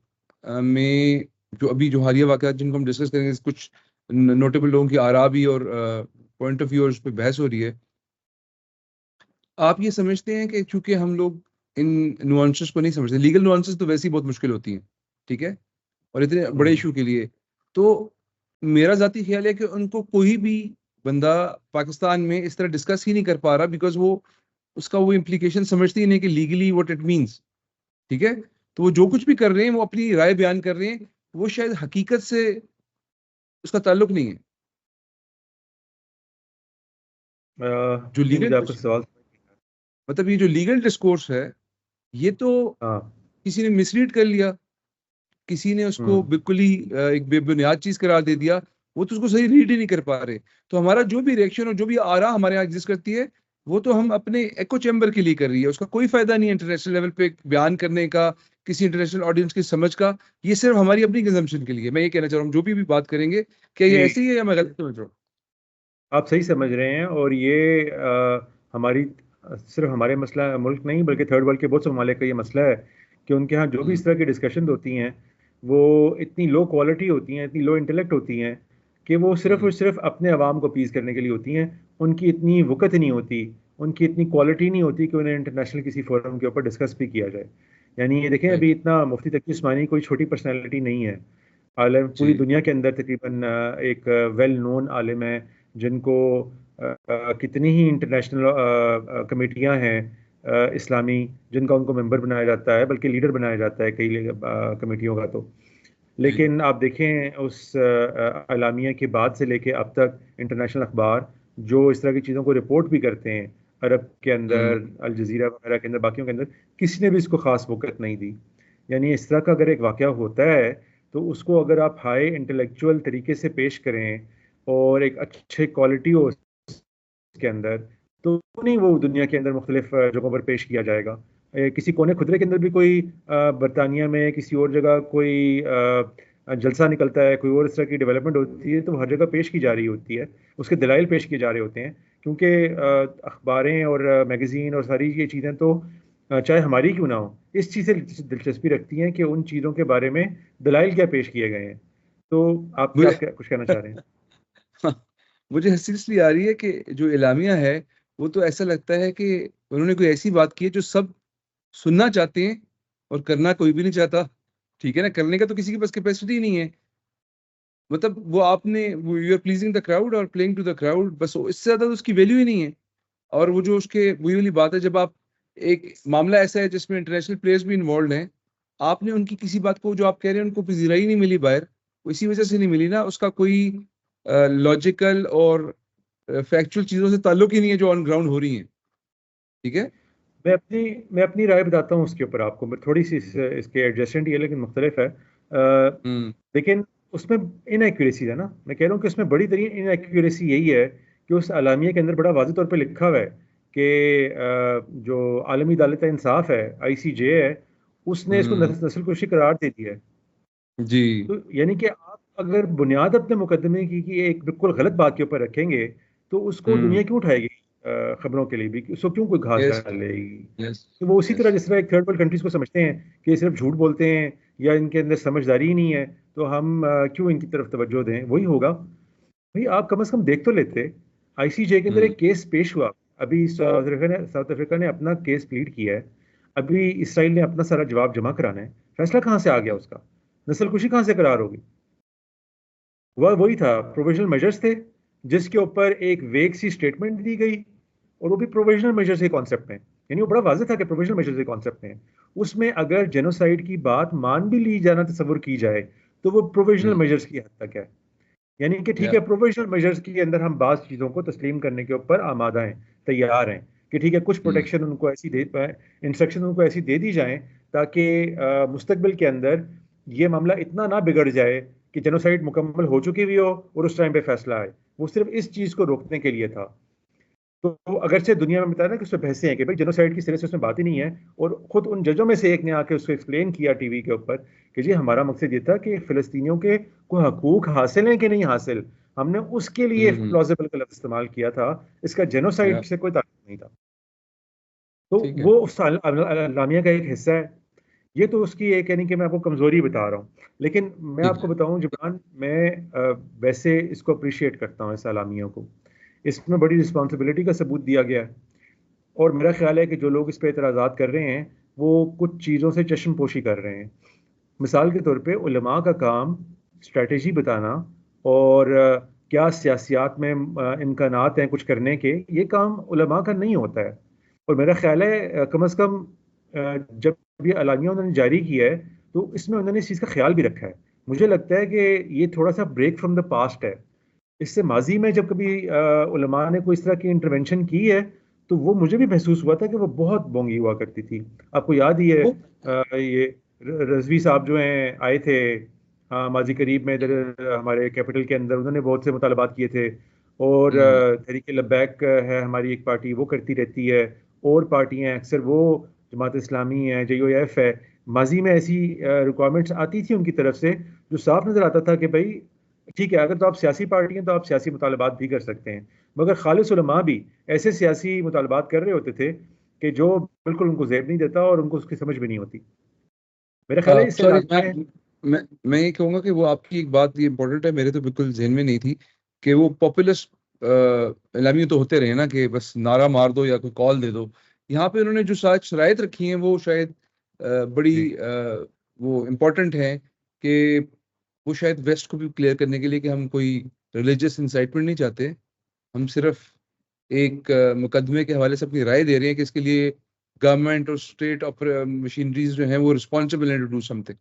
में जो हालिया वाक़यात जिनको हम डिस्कस करेंगे, कुछ नोटेबल लोगों की आरा भी और पॉइंट ऑफ व्यू और उस पर बहस हो रही है। आप ये समझते हैं कि चूंकि हम लोग इन नुआंसेस को नहीं समझते, लीगल नुआंसेस तो वैसे ही बहुत मुश्किल होती हैं, ठीक है, और इतने बड़े हम्म इशू के लिए, तो मेरा जाती ख्याल है कि उनको कोई भी बंदा पाकिस्तान में इस तरह डिस्कस ही नहीं कर पा रहा, बिकॉज वो उसका वो इम्प्लीकेशन समझती ही नहीं कि लीगली व्हाट इट मींस, ठीक है। तो वो जो कुछ भी कर रहे हैं वो अपनी राय बयान कर रहे हैं, वो शायद हकीकत से उसका ताल्लुक नहीं है। जो नहीं, लीगल मुझे आपका सवाल। मतलब ये जो लीगल डिस्कोर्स है, ये तो हाँ। किसी ने मिसरीड कर लिया, किसी ने उसको हम्म बिल्कुल ही एक बेबुनियाद चीज करार दे दिया, वो तो उसको सही रीड ही नहीं कर पा रहे। तो हमारा जो भी रिएक्शन और जो भी आरा हमारे यहाँ एग्जिस्ट करती है, वो तो हम अपने एको चैम्बर के लिए कर रही है, उसका कोई फायदा नहीं है इंटरनेशनल लेवल पे बयान करने का, किसी इंटरनेशनल ऑडियंस की समझ का। ये सिर्फ हमारी अपनी कंजम्पशन के लिए। मैं ये कहना चाह रहा हूँ, जो भी बात करेंगे, क्या ये जी, ऐसे ही है या मैं गलत समझ रहा हूँ? आप सही समझ रहे हैं। और ये हमारी सिर्फ हमारे मसला मुल्क नहीं बल्कि थर्ड वर्ल्ड के बहुत से ममालिक का ये मसला है कि उनके यहाँ जो भी हम्म इस तरह की डिस्कशन होती हैं वो इतनी लो क्वालिटी होती हैं, इतनी लो इंटेलेक्ट होती हैं कि वो सिर्फ और हम्म सिर्फ अपने अवाम को अपीज करने के लिए होती हैं। उनकी इतनी वक़्त नहीं होती, उनकी इतनी क्वालिटी नहीं होती कि उन्हें इंटरनेशनल किसी फोरम के ऊपर डिस्कस भी किया जाए। यानी ये देखें, राइट। अभी इतना मुफ्ती तकी उस्मानी कोई छोटी पर्सनैलिटी नहीं है। आलम पूरी जी। दुनिया के अंदर तकरीबन एक वेल नोन आलिम है, जिनको कितनी ही इंटरनेशनल कमेटियां हैं इस्लामी, जिनका उनको मेंबर बनाया जाता है, बल्कि लीडर बनाया जाता है कई कमेटियों का। तो जी। लेकिन आप देखें उस अलामिया के बाद से लेके अब तक इंटरनेशनल अखबार जो इस तरह की चीज़ों को रिपोर्ट भी करते हैं, अरब के हम्म अंदर अल जजीरा वगैरह के अंदर, बाकियों के अंदर, किसी ने भी इसको खास वक़्त नहीं दी। यानी इस तरह का अगर एक वाक़या होता है तो उसको अगर आप हाई इंटेलेक्चुअल तरीके से पेश करें और एक अच्छे क्वालिटी हो उसके अंदर, तो नहीं वो दुनिया के अंदर मुख्तलिफ जगहों पर पेश किया जाएगा। किसी कोने खुदरे के अंदर भी कोई बरतानिया में किसी और जगह कोई जलसा निकलता है, कोई और इस तरह की डेवलपमेंट होती है, तो हर जगह पेश की जा रही होती है, उसके दलाइल पेश किए जा रहे होते हैं। क्योंकि अखबारें और मैगजीन और सारी ये चीज़ें तो चाहे हमारी क्यों ना हो, इस चीज़ से दिलचस्पी रखती हैं कि उन चीज़ों के बारे में दलाइल क्या पेश किए गए हैं। तो आप मुझे क्या कुछ कहना चाह रहे हैं? मुझे हंसी इसलिए आ रही है कि जो एलामिया है वो तो ऐसा लगता है कि उन्होंने कोई ऐसी बात की है जो सब सुनना चाहते हैं और करना कोई भी नहीं चाहता। ठीक है ना, करने का तो किसी के पास कैपेसिटी नहीं है। मतलब वो आपने वो you are pleasing the crowd और प्लेइंग टू द क्राउड, बस इससे ज्यादा तो उसकी वैल्यू ही नहीं है। और वो जो उसके वही वाली बात है, जब आप एक मामला ऐसा है जिसमें इंटरनेशनल प्लेयर्स भी इन्वॉल्व हैं, आपने उनकी किसी बात को जो आप कह रहे हैं उनको पजीरा ही नहीं मिली बाहर, वो इसी वजह से नहीं मिली ना, उसका कोई लॉजिकल और फैक्चुअल चीजों से ताल्लुक ही नहीं है जो ऑन ग्राउंड हो रही हैं। ठीक है। मैं अपनी राय बताता हूँ उसके ऊपर आपको। मैं थोड़ी सी इसके एडजस्टेंट ये लेकिन मुख्तलिफ है। लेकिन उसमें इनएक्यूरेसी है ना। मैं कह रहा हूँ कि उसमें बड़ी तरीन इनएक्यूरेसी यही है कि उस अलामिया के अंदर बड़ा वाज़ेह तौर पे लिखा हुआ है कि जो आलमी अदालत इंसाफ है, ICJ है, उसने इसको हम्म। नस्ल कुशी करार दे दिया है। जी। तो यानी कि आप अगर बुनियाद अपने मुकदमे की एक बिल्कुल गलत बात के ऊपर रखेंगे तो उसको हम्म। दुनिया क्यों उठाएगी? खबरों के लिए भी उसको क्यों कोई घास यस। डालेगी? यस। तो वो उसी यस। तरह जिस तरह एक थर्ड वर्ल्ड कंट्रीज को समझते हैं कि ये सिर्फ झूठ बोलते हैं या इनके अंदर समझदारी ही नहीं है, तो हम क्यों इनकी तरफ तवज्जो दें? वही होगा। भाई आप कम से कम देख तो लेते। ICJ के अंदर हम्म। एक केस पेश हुआ। अभी साउथ अफ्रीका ने अपना केस प्लीड किया है। अभी इसराइल ने अपना सारा जवाब जमा कराना है। फैसला कहाँ से आ गया उसका? नस्लकुशी कहाँ से करार होगी? वह वही था, प्रोविजनल मेजर्स थे जिसके ऊपर एक वेग सी स्टेटमेंट दी गई, और वो भी प्रोविजनल मेजर्स के कॉन्सेप्ट में। यानी वो बड़ा वाज़ेह था कि प्रोविजनल मेजर्स के कॉन्सेप्ट में उसमें अगर जेनोसाइड की बात मान भी ली जाना तस्वुर की जाए तो वो प्रोविजनल हम्म। मेजर्स की हद तक है। यानी कि ठीक या। है, प्रोविजनल मेजर्स के अंदर हम बाज़ चीज़ों को तस्लीम करने के ऊपर आमादा हैं, तैयार हैं कि ठीक है कुछ हम्म। प्रोटेक्शन उनको ऐसी दे पाए, इंस्ट्रक्शन उनको ऐसी दे दी जाएं ताकि मुस्तकबिल के अंदर ये मामला इतना ना बिगड़ जाए कि जेनोसाइड मुकम्मल हो चुकी भी हो और उस टाइम पे फैसला आए। वो सिर्फ इस चीज़ को रोकने के लिए था। तो अगरचे दुनिया में बताया ना कि उसमें बहसें हैं कि भाई जेनोसाइड की सिरे से उसमें बात ही नहीं है, और खुद उन जजों में से एक ने आके उसको एक्सप्लेन किया टीवी के ऊपर कि जी हमारा मकसद ये था कि फिलिस्तीनियों के कोई हकूक हासिल हैं कि नहीं हासिल, हमने उसके लिए हम्म। प्लॉजिबल का लफ्ज़ इस्तेमाल किया था, इसका या। जेनोसाइड से कोई ताल्लुक नहीं था। तो ठीक है। वो उस अलामिया का एक हिस्सा है। ये तो उसकी एक, यानी कि मैं आपको कमजोरी बता रहा हूँ। लेकिन मैं ठीक आपको है। बताऊं जिब्रान, मैं वैसे इसको अप्रिशिएट करता हूँ इस आलामियों को। इसमें बड़ी रिस्पॉन्सिबिलिटी का सबूत दिया गया है। और मेरा ख्याल है कि जो लोग इस पे एतराज़ात कर रहे हैं वो कुछ चीज़ों से चश्मपोशी कर रहे हैं। मिसाल के तौर पे उलमा का काम स्ट्रेटेजी बताना और क्या सियासियात में इम्कानात हैं कुछ करने के, ये काम उलमा का नहीं होता है। और मेरा ख्याल है कम अज़ कम जब ये अलामिया उन्होंने जारी किया है तो इसमें उन्होंने इस चीज़ का ख्याल भी रखा है। मुझे लगता है कि ये थोड़ा सा ब्रेक फ्रॉम द पास्ट है। इससे माजी में जब कभी उलमा ने कोई इस तरह की इंटरवेंशन की है तो वो मुझे भी महसूस हुआ था कि वो बहुत बोंगी हुआ करती थी। आपको याद ही है वो। ये रजवी साहब जो हैं आए थे माजी करीब में इधर हमारे कैपिटल के अंदर, उन्होंने बहुत से मुतालबात किए थे। और हम्म। तहरीक लब्बैक है हमारी एक पार्टी, वो करती रहती है। और पार्टियां हैं अक्सर, वो जमात इस्लामी है, JOF है। माजी में ऐसी रिक्वायरमेंट्स आती थी उनकी तरफ से जो साफ नजर आता था कि भाई ठीक है, अगर तो आप सियासी पार्टी हैं तो आप सियासी मुतालबात भी कर सकते हैं। मगर खालिस उलमा भी ऐसे सियासी मुतालबात कर रहे होते थे कि जो बिल्कुल उनको जेब नहीं देता और उनको उसकी समझ भी नहीं होती। मेरा ख्याल है इससे सॉरी, लाजमी है। मैं ये कहूंगा कि वो आपकी एक बात ये इंपॉर्टेंट है, मेरे तो बिल्कुल जहन में नहीं थी कि वो पॉपुलिस्ट एलामी तो होते रहे ना कि बस नारा मार दो या कोई कॉल दे दो। यहाँ पे उन्होंने जो शायद शराइत रखी हैं वो शायद जी। बड़ी वो इम्पोर्टेंट है कि वो शायद वेस्ट को भी क्लियर करने के लिए कि हम कोई रिलीजियस इंसाइटमेंट नहीं चाहते। हम सिर्फ एक मुकदमे के हवाले से अपनी राय दे रहे हैं कि इसके लिए गवर्नमेंट और स्टेट मशीनरीज जो हैं वो रिस्पॉन्सिबल हैं टू डू समथिंग।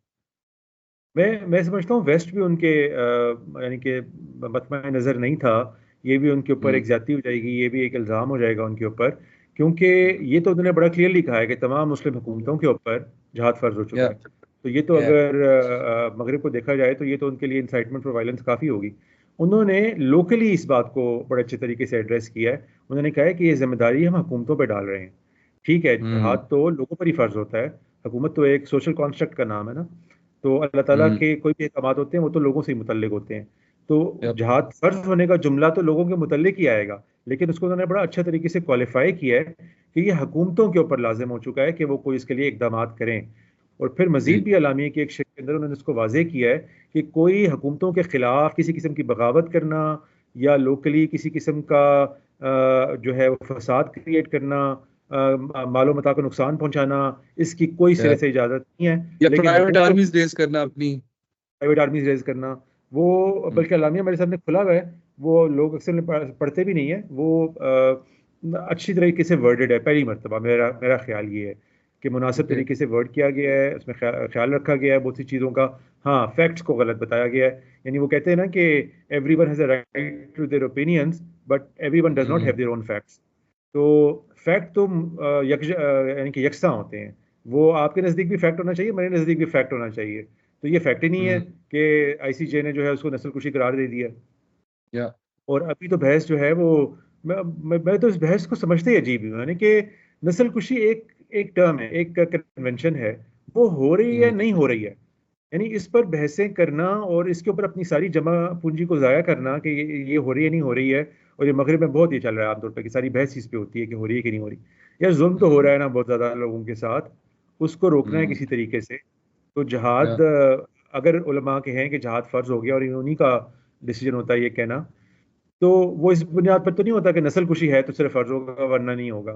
मैं समझता हूँ वेस्ट भी उनके यानी कि मतमा नज़र नहीं था। ये भी उनके ऊपर हम्म। एक ज्यादती हो जाएगी, ये भी एक इल्ज़ाम हो जाएगा उनके ऊपर। क्योंकि ये तो उन्होंने बड़ा क्लियरली कहा है कि तमाम मुस्लिम हुकूमतों के ऊपर जहाद फर्ज हो चुका या। है। तो ये तो या। अगर मगरिब को देखा जाए तो ये तो उनके लिए इंसाइटमेंट फॉर वायलेंस काफ़ी होगी। उन्होंने लोकली इस बात को बड़े अच्छे तरीके से एड्रेस किया है। उन्होंने कहा है कि ये जिम्मेदारी हम हुकूमतों पर डाल रहे हैं। ठीक है, हम्म। जहाद तो लोगों पर ही फर्ज होता है। हुकूमत तो एक सोशल कॉन्स्ट्रक्ट का नाम है ना। तो अल्लाह ताला हम्म। के कोई भी अहकामात होते हैं वो तो लोगों से ही मुतल्लिक होते हैं। तो या। जहाद फर्ज होने का जुमला तो लोगों के मुतल्लिक ही आएगा। लेकिन उसको उन्होंने बड़ा अच्छा तरीके से क्वालिफाई किया है कि ये हुकूमतों के ऊपर लाजिम हो चुका है कि वो कोई इसके लिए इकदाम करें। और फिर मजीद जी। भी अलामिया की एक शेर के अंदर उन्होंने इसको वाजे किया है कि कोई हुकूमतों के खिलाफ किसी किस्म की बगावत करना या लोकली किसी किस्म का जो है वो फसाद क्रिएट करना, मालो मता को नुकसान पहुंचाना, इसकी कोई सिरे से इजाज़त नहीं है। या लेकिन प्राइवेट हुकूमत आर्मीज रेज करना अपनी, प्राइवेट आर्मीज रेज करना, वो बल्कि अलामिया मेरे सामने खुला हुआ है, वो लोग अक्सर पढ़ते भी नहीं है, वो अच्छी तरीके से वर्डेड है। पहली मरतबा मेरा मेरा ख्याल ये है कि मुनासिब ओके, तरीके से वर्ड किया गया है, उसमें ख्याल रखा गया है बहुत सी चीज़ों का। हाँ, फैक्ट्स को गलत बताया गया है। यानी वो कहते हैं ना कि every one has a right to their opinions but every one does not have their own facts. तो फैक्ट तो यानी कि यकसा होते हैं। वो आपके नज़दीक भी फैक्ट होना चाहिए, मेरे नज़दीक भी फैक्ट होना चाहिए। तो ये फैक्ट ही नहीं है कि आईसीजे ने जो है उसको नस्लकुशी करार दे दिया। या और अभी तो बहस जो है वो, मैं तो इस बहस को समझते ही अजीब हूँ, यानी कि नस्लकुशी एक एक टर्म है, एक कन्वेंशन है, वो हो रही है नहीं हो रही है। यानी इस पर बहसें करना और इसके ऊपर अपनी सारी जमा पूंजी को ज़ाया करना कि ये हो रही है नहीं हो रही है। और ये मगरब में बहुत ये चल रहा है आमतौर पर कि सारी बहस इस पे होती है कि हो रही है कि नहीं हो रही। यार जुल्म तो हो रहा है ना बहुत ज़्यादा लोगों के साथ, उसको रोकना है किसी तरीके से। तो या जहाद, अगर उलमा के हैं कि जहाद फ़र्ज हो गया और उन्हीं का डिसीजन होता है ये कहना, तो वो इस बुनियाद पर तो नहीं होता कि नस्ल कुशी है तो सिर्फ फर्ज होगा वरना नहीं होगा।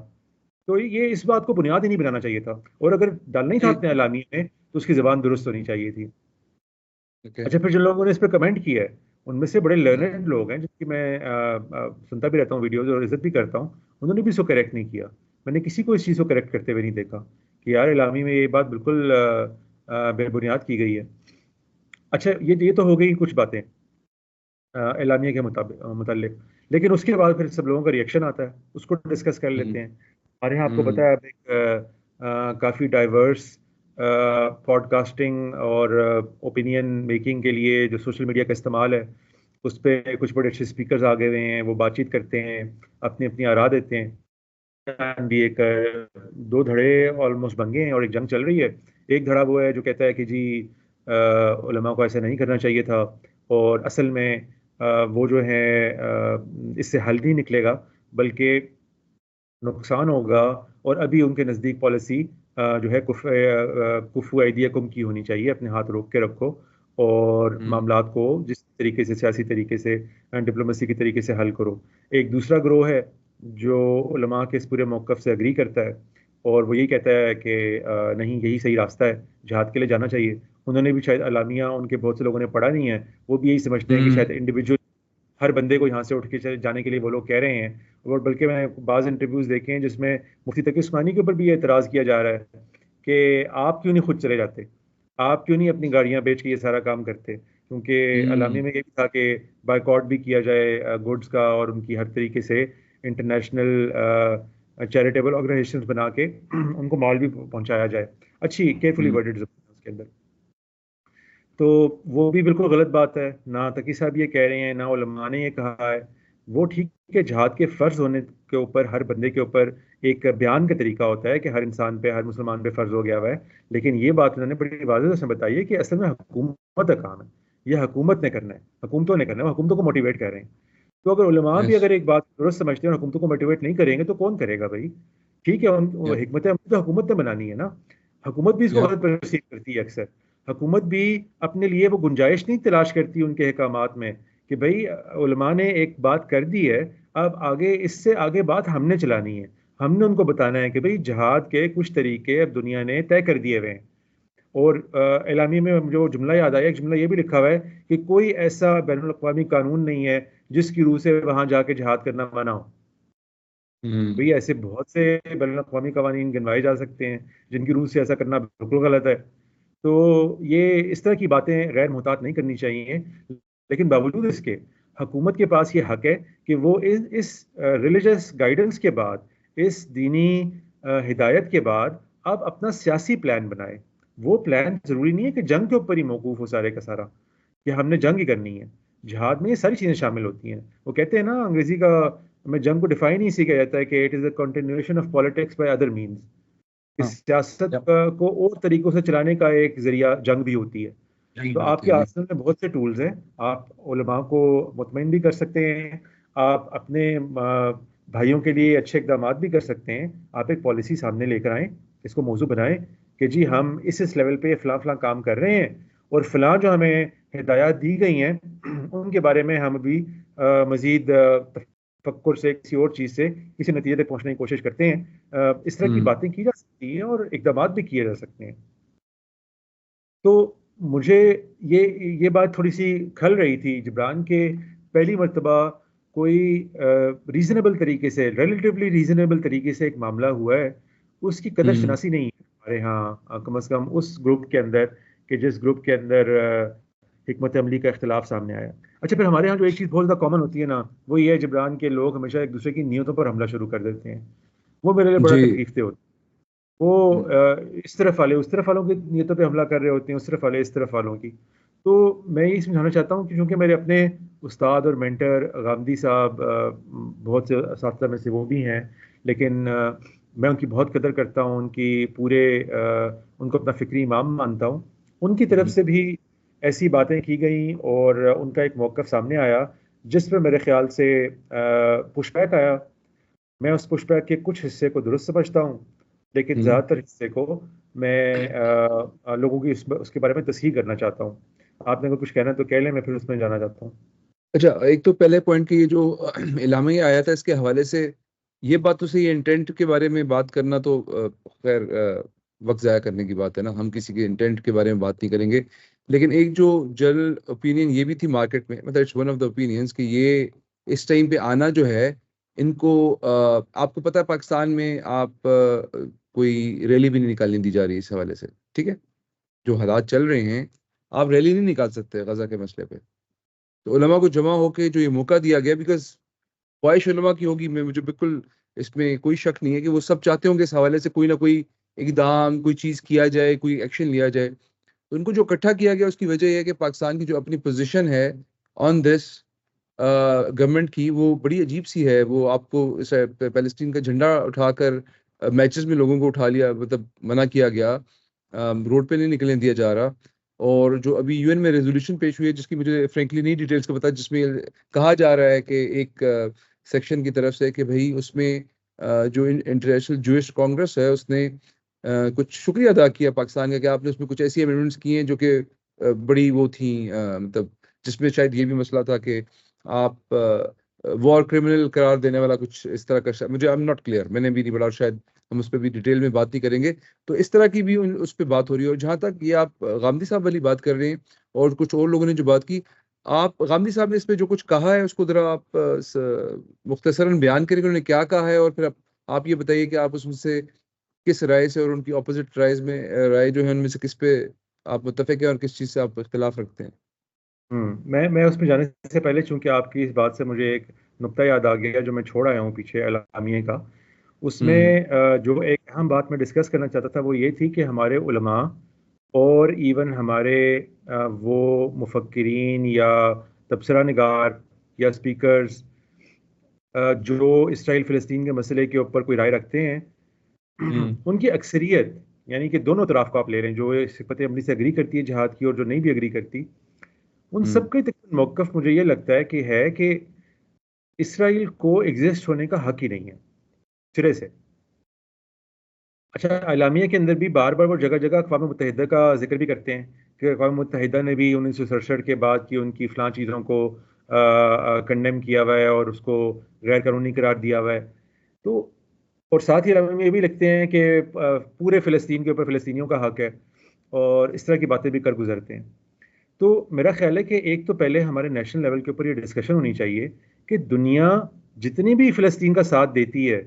तो ये इस बात को बुनियाद ही नहीं बनाना चाहिए था। और अगर डालना ही था अपने एलामिया में तो उसकी जबान दुरुस्त होनी चाहिए थी। ओके, अच्छा, फिर जिन लोगों ने इस पर कमेंट किया है उनमें से बड़े लर्नेड लोग हैं जिनकी मैं सुनता भी रहता हूँ वीडियोज और इज्जत भी करता हूँ, उन्होंने भी इसको करेक्ट नहीं किया। मैंने किसी को इस चीज़ को करेक्ट करते हुए नहीं देखा कि यार इलामी में ये बात बिल्कुल बेबुनियाद की गई है। अच्छा, ये तो हो गई कुछ बातें एलामिया के मुताबिक। लेकिन उसके बाद फिर सब लोगों का रिएक्शन आता है, उसको डिस्कस कर लेते हैं। हमारे यहाँ आपको पता है अब एक काफ़ी डाइवर्स पॉडकास्टिंग और ओपिनियन मेकिंग के लिए जो सोशल मीडिया का इस्तेमाल है, उस पर कुछ बड़े अच्छे स्पीकर्स आ गए हुए हैं, वो बातचीत करते हैं, अपनी अपनी आरा देते हैं। भी एक दो धड़े ऑलमोस्ट बन गए हैं और एक जंग चल रही है। एक धड़ा वो है जो कहता है कि जी उलमा को ऐसा नहीं करना चाहिए था, और असल में वो जो है इससे हल नहीं निकलेगा बल्कि नुकसान होगा। और अभी उनके नज़दीक पॉलिसी जो है कुफू ऐदियकुम की होनी चाहिए, अपने हाथ रोक के रखो और मामलात को जिस तरीके से सियासी तरीके से डिप्लोमेसी के तरीके से हल करो। एक दूसरा ग्रोह है जो उलमा के इस पूरे मौक़िफ़ से एग्री करता है और वो यही कहता है कि नहीं, यही सही रास्ता है, जिहाद के लिए जाना चाहिए। उन्होंने भी शायद अलामिया, उनके बहुत से लोगों ने पढ़ा नहीं है, वो भी यही समझते हैं कि शायद इंडिविजुअल हर बंदे को यहाँ से उठ के जाने के लिए वो लोग कह रहे हैं। और बल्कि मैंने बाज़ इंटरव्यूज़ देखे हैं जिसमें मुफ्ती तकी उस्मानी के ऊपर भी ये एतराज़ किया जा रहा है कि आप क्यों नहीं खुद चले जाते, आप क्यों नहीं अपनी गाड़ियाँ बेच के ये सारा काम करते। क्योंकि अलामी में ये भी था कि बाइकआउट भी किया जाए गुड्स का और उनकी हर तरीके से इंटरनेशनल चैरिटेबल ऑर्गेनाइजेशंस बना के उनको माल भी पहुंचाया जाए। अच्छी केयरफुली वर्डेड उसके अंदर। तो वो भी बिल्कुल गलत बात है, ना तकी साहब ये कह रहे हैं ना उलमा ने ये कहा है। वो ठीक है, जहाद के फ़र्ज होने के ऊपर हर बंदे के ऊपर एक बयान का तरीका होता है कि हर इंसान पे, हर मुसलमान पे फ़र्ज हो गया हुआ है। लेकिन ये बात उन्होंने बड़ी वाज़ेह से बताई है कि असल में हुकूमत का काम है, ये हुकूमत ने करना है, हुकूमतों ने करना है, वो हुकूमतों को मोटिवेट कर रहे हैं। तो अगर उलमा भी यस, अगर एक बात दुरुस्त समझते हैं और हुकूमतों को मोटिवेट नहीं करेंगे तो कौन करेगा भाई। ठीक है, उन या हिकमत अमली तो हुकूमत ने बनानी है ना। हुकूमत भी इसको या गलत परसीव करती है अक्सर। हुकूमत भी अपने लिए वो गुंजाइश नहीं तलाश करती उनके अहकामात में कि भाई उलमा ने एक बात कर दी है, अब आगे इससे आगे बात हमने चलानी है। हमने उनको बताना है कि भाई जहाद के कुछ तरीके अब दुनिया ने तय कर दिए हुए हैं। और एलामी में जो जुमला याद आया, एक जुमला ये भी लिखा हुआ है कि कोई ऐसा बैनुल अक़वामी कानून नहीं है जिसकी रूह से वहां जाके जिहाद करना मना हो। भाई ऐसे बहुत से बैनुल अक़वामी कवानीन गिनवाए जा सकते हैं जिनकी रूह से ऐसा करना बिल्कुल गलत है। तो ये इस तरह की बातें गैर मुहतात नहीं करनी चाहिए। लेकिन बावजूद इसके हुकूमत के पास ये हक है कि वो इस रिलीजियस गाइडेंस के बाद, इस दीनी हिदायत के बाद अब अपना सियासी प्लान बनाए। वो प्लान ज़रूरी नहीं है कि जंग के ऊपर ही मौकूफ हो सारे का सारा, कि हमने जंग ही करनी है। जिहाद में ये सारी चीज़ें शामिल होती हैं। वो कहते हैं ना अंग्रेजी का में जंग को डिफाइन ही इसी किया जाता है कि it is a continuation of politics by other means. इस हाँ, सियासत या को और तरीकों से चलाने का एक जरिया जंग भी होती है। यही तो होती आपके है जी। आर्सेनल में बहुत से टूल्स हैं। आप उलमा को मुतमईन भी कर सकते हैं, आप अपने भाइयों के लिए अच्छे इकदाम भी कर सकते हैं। आप एक पॉलिसी सामने लेकर आएँ, इसको मौजू बनाएं कि जी हम इस लेवल पे फ़लाँ फ़लाँ काम कर रहे हैं और फ़लाँ जो हमें हिदायत दी गई हैं उनके बारे में हम अभी मज़ीद तफक्कुर से, किसी और चीज़ से किसी नतीजे तक पहुंचने की कोशिश करते हैं। इस तरह की बातें की जा सकती हैं और इकदाम भी किए जा सकते हैं। तो मुझे ये बात थोड़ी सी खल रही थी जिब्रान के पहली मर्तबा कोई रीजनेबल तरीके से, रिलेटिवली रीजनेबल तरीके से एक मामला हुआ है, उसकी कदर शनासी नहीं है हमारे यहाँ, कम अज कम उस ग्रुप के अंदर, कि जिस ग्रुप के अंदर हिकमत अमली का इख्तलाफ सामने आया। अच्छा, फिर हमारे यहाँ जो एक चीज़ बहुत ज़्यादा कॉमन होती है ना, वो ये है जिब्रान के लोग हमेशा एक दूसरे की नीयतों पर हमला शुरू कर देते हैं। वो मेरे लिए बड़ा जी। तकलीफ दे होता है। वो इस तरफ वाले उस तरफ वालों की नीयतों पे हमला कर रहे होते हैं, उस तरफ वाले इस तरफ वालों की। तो मैं ये समझाना चाहता हूँ कि क्योंकि मेरे अपने उस्ताद और मेंटर गांधी साहब बहुत से असातिज़ा में से वो भी हैं, लेकिन मैं उनकी बहुत कदर करता हूँ, उनकी पूरे उनको अपना फ़िक्री इमाम मानता हूँ। उनकी तरफ से भी ऐसी बातें की गई और उनका एक मौक़िफ़ सामने आया जिस पर मेरे ख्याल से पुशबैक आया। मैं उस पुशबैक के कुछ हिस्से को दुरुस्त समझता हूँ, लेकिन ज़्यादातर हिस्से को मैं लोगों की उसके बारे में तस्हीह करना चाहता हूँ। आपने अगर कुछ कहना है तो कह लें, मैं फिर उसमें जाना चाहता हूँ। अच्छा, एक तो पहले पॉइंट की ये जो इलामिया आया था इसके हवाले से ये बात तो सही है, इंटेंट के बारे में बात करना तो खैर वक्त ज़ाया करने की बात है ना, हम किसी के इंटेंट के बारे में बात नहीं करेंगे। लेकिन एक जो जनरल ओपिनियन ये भी थी मार्केट में, मतलब it's one of the opinions कि ये इस टाइम पे आना जो है इनको आपको पता है पाकिस्तान में आप कोई रैली भी नहीं निकालने दी जा रही इस हवाले से, ठीक है? जो हालात चल रहे हैं, आप रैली नहीं निकाल सकते गज़ा के मसले पे। तो उलमा को जमा होके जो ये मौका दिया गया, बिकॉज़ ख्वाहिश उलमा की होगी, मैं मुझे बिल्कुल इसमें कोई शक नहीं है कि वो सब चाहते होंगे इस हवाले से कोई ना कोई इक़दाम, कोई चीज़ किया जाए, कोई एक्शन लिया जाए। तो उनको जो इकट्ठा किया गया उसकी वजह ये है कि पाकिस्तान की जो अपनी पोज़ीशन है ऑन दिस गवर्नमेंट की, वो बड़ी अजीब-सी है। वो आपको इस पैलेस्टीन का झंडा उठाकर मैचेज़ में लोगों को उठा लिया, मतलब मना किया गया। रोड पे नहीं निकलने दिया जा रहा। और जो अभी यूएन में रेज़ोल्यूशन पेश हुई है जिसकी मुझे फ्रैंकली नहीं डिटेल्स का पता, जिसमें कहा जा रहा है कि एक सेक्शन की तरफ से कि भई उसमें जो इंटरनेशनल ज्यूइश कांग्रेस है उसने कुछ शुक्रिया अदा किया पाकिस्तान का कि आपने उसमें कुछ ऐसी अमेंडमेंट्स की हैं जो कि बड़ी वो थी, मतलब जिसमें शायद ये भी मसला था कि आप वॉर क्रिमिनल करार देने वाला कुछ इस तरह का, मुझे आई एम नॉट क्लियर, मैंने भी नहीं पढ़ा और शायद हम उस पे भी डिटेल में बात नहीं करेंगे। तो इस तरह की भी उस पे बात हो रही है। और जहाँ तक ये आप गांधी साहब वाली बात कर रहे हैं और कुछ और लोगों ने जो बात की, आप गांधी साहब ने इस पे जो कुछ कहा है उसको ज़रा आप मुख्तसरन बयान करें कि उन्होंने क्या कहा है, और फिर आप ये बताइए कि आप उसमें से किस राय से और उनकी ऑपोजिट राइज में राय जो है उनमें से किस पे आप मुत्तफिक हैं और किस चीज़ से आप इख्तिलाफ रखते हैं? मैं उसमें जाने से पहले, चूंकि आपकी इस बात से मुझे एक नुक्ता याद आ गया जो मैं छोड़ आया हूँ पीछे अलामिया का। हुँ, उसमें जो एक अहम बात मैं डिस्कस करना चाहता था वो ये थी कि हमारे उलमा और इवन हमारे वो मुफक्किरीन या तबसरा निगार या स्पीकर्स जो इसराइल फ़िलिस्तीन के मसले के ऊपर कोई राय रखते हैं, हुँ, उनकी अक्सरियत, यानी कि दोनों तरफ को आप ले रहे हैं, जो सिफत अमली से एग्री करती है जिहाद की और जो नहीं भी एग्री करती, उन हुँ, सब का तकरीबन मौक़िफ़ मुझे ये लगता है कि इसराइल को एग्जिस्ट होने का हक ही नहीं है सिरे से। अच्छा, एलामिया के अंदर भी बार बार वो जगह जगह अक़वाम मुत्तहिदा का जिक्र भी करते हैं कि अक़वाम मुत्तहिदा ने भी 1967 के बाद की उनकी फ़लाँ चीज़ों को कंडेम किया हुआ है और उसको गैर कानूनी करार दिया हुआ है। तो और साथ ही एलामिया में ये भी लिखते हैं कि पूरे फ़िलिस्तीन के ऊपर फ़िलिस्तीनियों का हक है, और इस तरह की बातें भी कर गुजरते हैं। तो मेरा ख्याल है कि एक तो पहले हमारे नेशनल लेवल के ऊपर ये डिस्कशन होनी चाहिए कि दुनिया जितनी भी फ़िलिस्तीन का साथ देती है,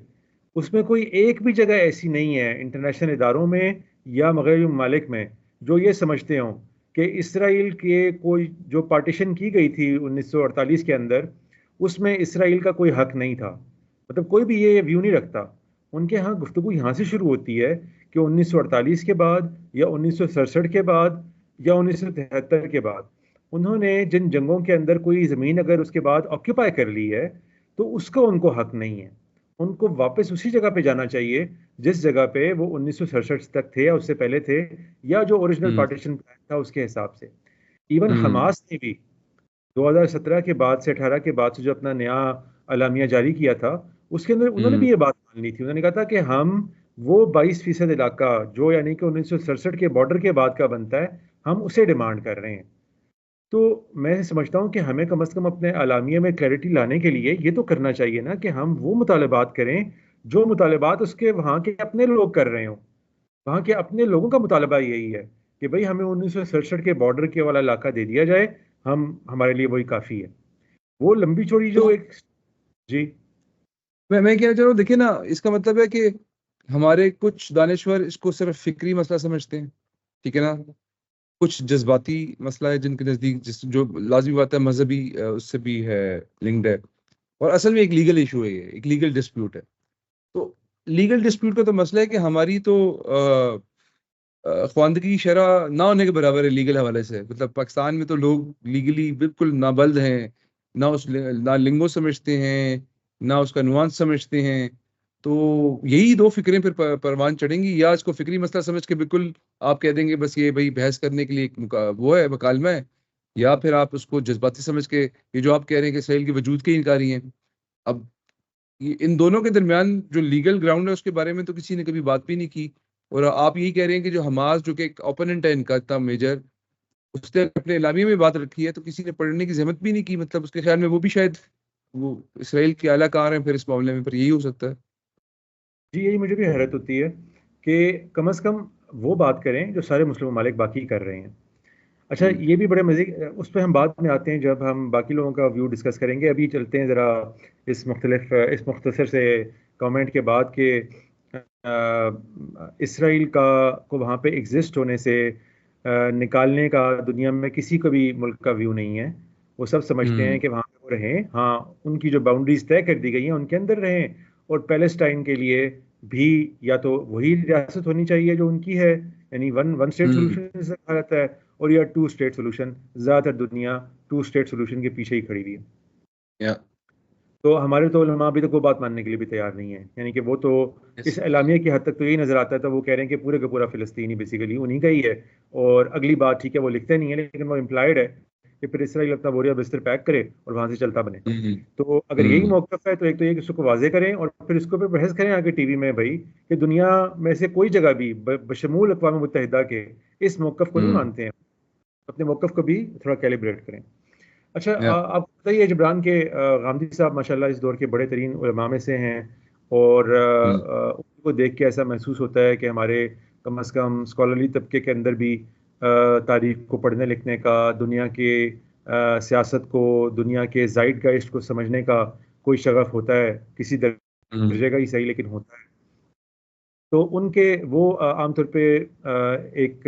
उसमें कोई एक भी जगह ऐसी नहीं है इंटरनेशनल इदारों में या मगरबी ममालिक में जो ये समझते हों कि इसराइल के कोई जो पार्टीशन की गई थी 1948 के अंदर, उसमें इसराइल का कोई हक नहीं था। मतलब कोई भी ये व्यू नहीं रखता। उनके यहाँ गुफ्तगू यहाँ से शुरू होती है कि 1948 के बाद या 1967 के बाद या 1973 के बाद उन्होंने जिन जंगों के अंदर कोई ज़मीन अगर उसके बाद ऑक्यूपाई कर ली है, तो उसका उनको हक नहीं है। उनको वापस उसी जगह पे जाना चाहिए जिस जगह पे वो 1967 तक थे या उससे पहले थे, या जो ओरिजिनल हुँ, पार्टीशन प्लान था उसके हिसाब से। इवन हुँ, हमास ने भी 2017 के बाद से 18 के बाद से जो अपना नया अलामिया जारी किया था, उसके अंदर उन्होंने हुँ, भी ये बात मान ली थी। उन्होंने कहा था कि हम वो 22% इलाका जो यानी कि 1967 के बॉर्डर के बाद का बनता है, हम उसे डिमांड कर रहे हैं। तो मैं समझता हूँ कि हमें कम से कम अपने आलामिया में क्लैरिटी लाने के लिए ये तो करना चाहिए ना कि हम वो मुतालबात करें जो मुतालबात उसके वहाँ के अपने लोग कर रहे हों। वहाँ के अपने लोगों का मुतालबा यही है कि भाई हमें 1967 के बॉर्डर के वाला इलाका दे दिया जाए, हम हमारे लिए वही काफ़ी है। वो लंबी चौड़ी जो तो एक। जी। मैं क्या चाह रहा हूँ, देखिए ना, इसका मतलब है कि हमारे कुछ दानिश्वर इसको सिर्फ फिक्री मसला समझते हैं, ठीक है ना। कुछ जज्बाती मसला है जिनके नज़दीक, जिस जो लाजमी बात है मजहबी उससे भी है, लिंक्ड है। और असल में एक लीगल इशू है, ये एक लीगल डिस्प्यूट है। तो लीगल डिस्प्यूट का तो मसला है कि हमारी तो ख्वानदगी शरह ना होने के बराबर है लीगल हवाले से। मतलब पाकिस्तान में तो लोग लीगली बिल्कुल नाबल्द हैं, ना लिंगो समझते हैं, ना उसका नुआंस समझते हैं। तो यही दो फिक्रें फिर परवान चढ़ेंगी, या इसको फिक्री मसला समझ के बिल्कुल आप कह देंगे बस ये भाई बहस करने के लिए एक वो है, मकालमा है, या फिर आप उसको जज्बाती समझ के ये जो आप कह रहे हैं कि इसराइल के वजूद के इनकारी हैं। अब ये इन दोनों के दरमियान जो लीगल ग्राउंड है उसके बारे में तो किसी ने कभी बात भी नहीं की। और आप यही कह रहे हैं कि जो हमास, जो कि एक ओपोनेंट है इनका इतना मेजर, उसने अपने इलामिया में बात रखी है, तो किसी ने पढ़ने की जहमत भी नहीं की। मतलब उसके ख्याल में वो भी शायद वो इसराइल के आला कार हैं फिर इस मामले में, पर यही हो सकता है। जी, यही मुझे भी हैरत होती है कि कम से कम वो बात करें जो सारे मुस्लिम ममालिक बाकी कर रहे हैं। अच्छा, हम्म। ये भी बड़े मजे, उस पर हम बाद में आते हैं जब हम बाकी लोगों का व्यू डिस्कस करेंगे। अभी चलते हैं ज़रा इस मुख्तसर से कमेंट के बाद कि इसराइल का को वहाँ पे एग्जिस्ट होने से निकालने का दुनिया में किसी को भी मुल्क का व्यू नहीं है। वो सब समझते हैं हम्म। कि वहाँ पे वो रहें, हाँ उनकी जो बाउंड्रीज तय कर दी गई हैं उनके अंदर रहें। और पैलेस्टाइन के लिए भी या तो वही रियासत होनी चाहिए जो उनकी है, यानी वन वन स्टेट हम्म। सोल्यूशन रखा रहता है, और या टू स्टेट सोल्यूशन। ज़्यादातर दुनिया टू स्टेट सोल्यूशन के पीछे ही खड़ी हुई है। या तो हमारे तो उलमा अभी तक वो बात मानने के लिए भी तैयार नहीं है, यानी कि वो तो यस। इस एलामिया की हद तक तो यही नजर आता है। तो वो कह रहे हैं कि पूरे का पूरा फिलिस्तीनी बेसिकली उन्हीं का ही है। और अगली बात, ठीक है वो लिखते नहीं है लेकिन वो इम्प्लाइड है कि फिर इसराइल अपना बोरिया बिस्तर पैक करे और वहां से चलता बने। हम्म। तो अगर यही हम्म। मौकफ है तो एक तो ये कि उसको वाजे करें और फिर इसको पे बहस करें आके टीवी में भाई कि दुनिया में से कोई जगह भी बशमूल अक़वाम मुत्तहिदा के इस मौकफ को नहीं हम्म। मानते हैं। अपने मौकफ को भी थोड़ा कैलिब्रेट करें। अच्छा, या आप बताइए, जबरान के गांधी साहब माशाल्लाह इस दौर के बड़े तरीन उलमा में से हैं। और हम्म। उनको देख के ऐसा महसूस होता है कि हमारे कम से कम स्कॉलरली तबके के अंदर भी तारीख को पढ़ने लिखने का, दुनिया के सियासत को, दुनिया के ज़ाइटगाइस्ट को समझने का कोई शगफ होता है, किसी हम्म। दर्जे का ही सही लेकिन होता है। तो उनके वो आमतौर पे एक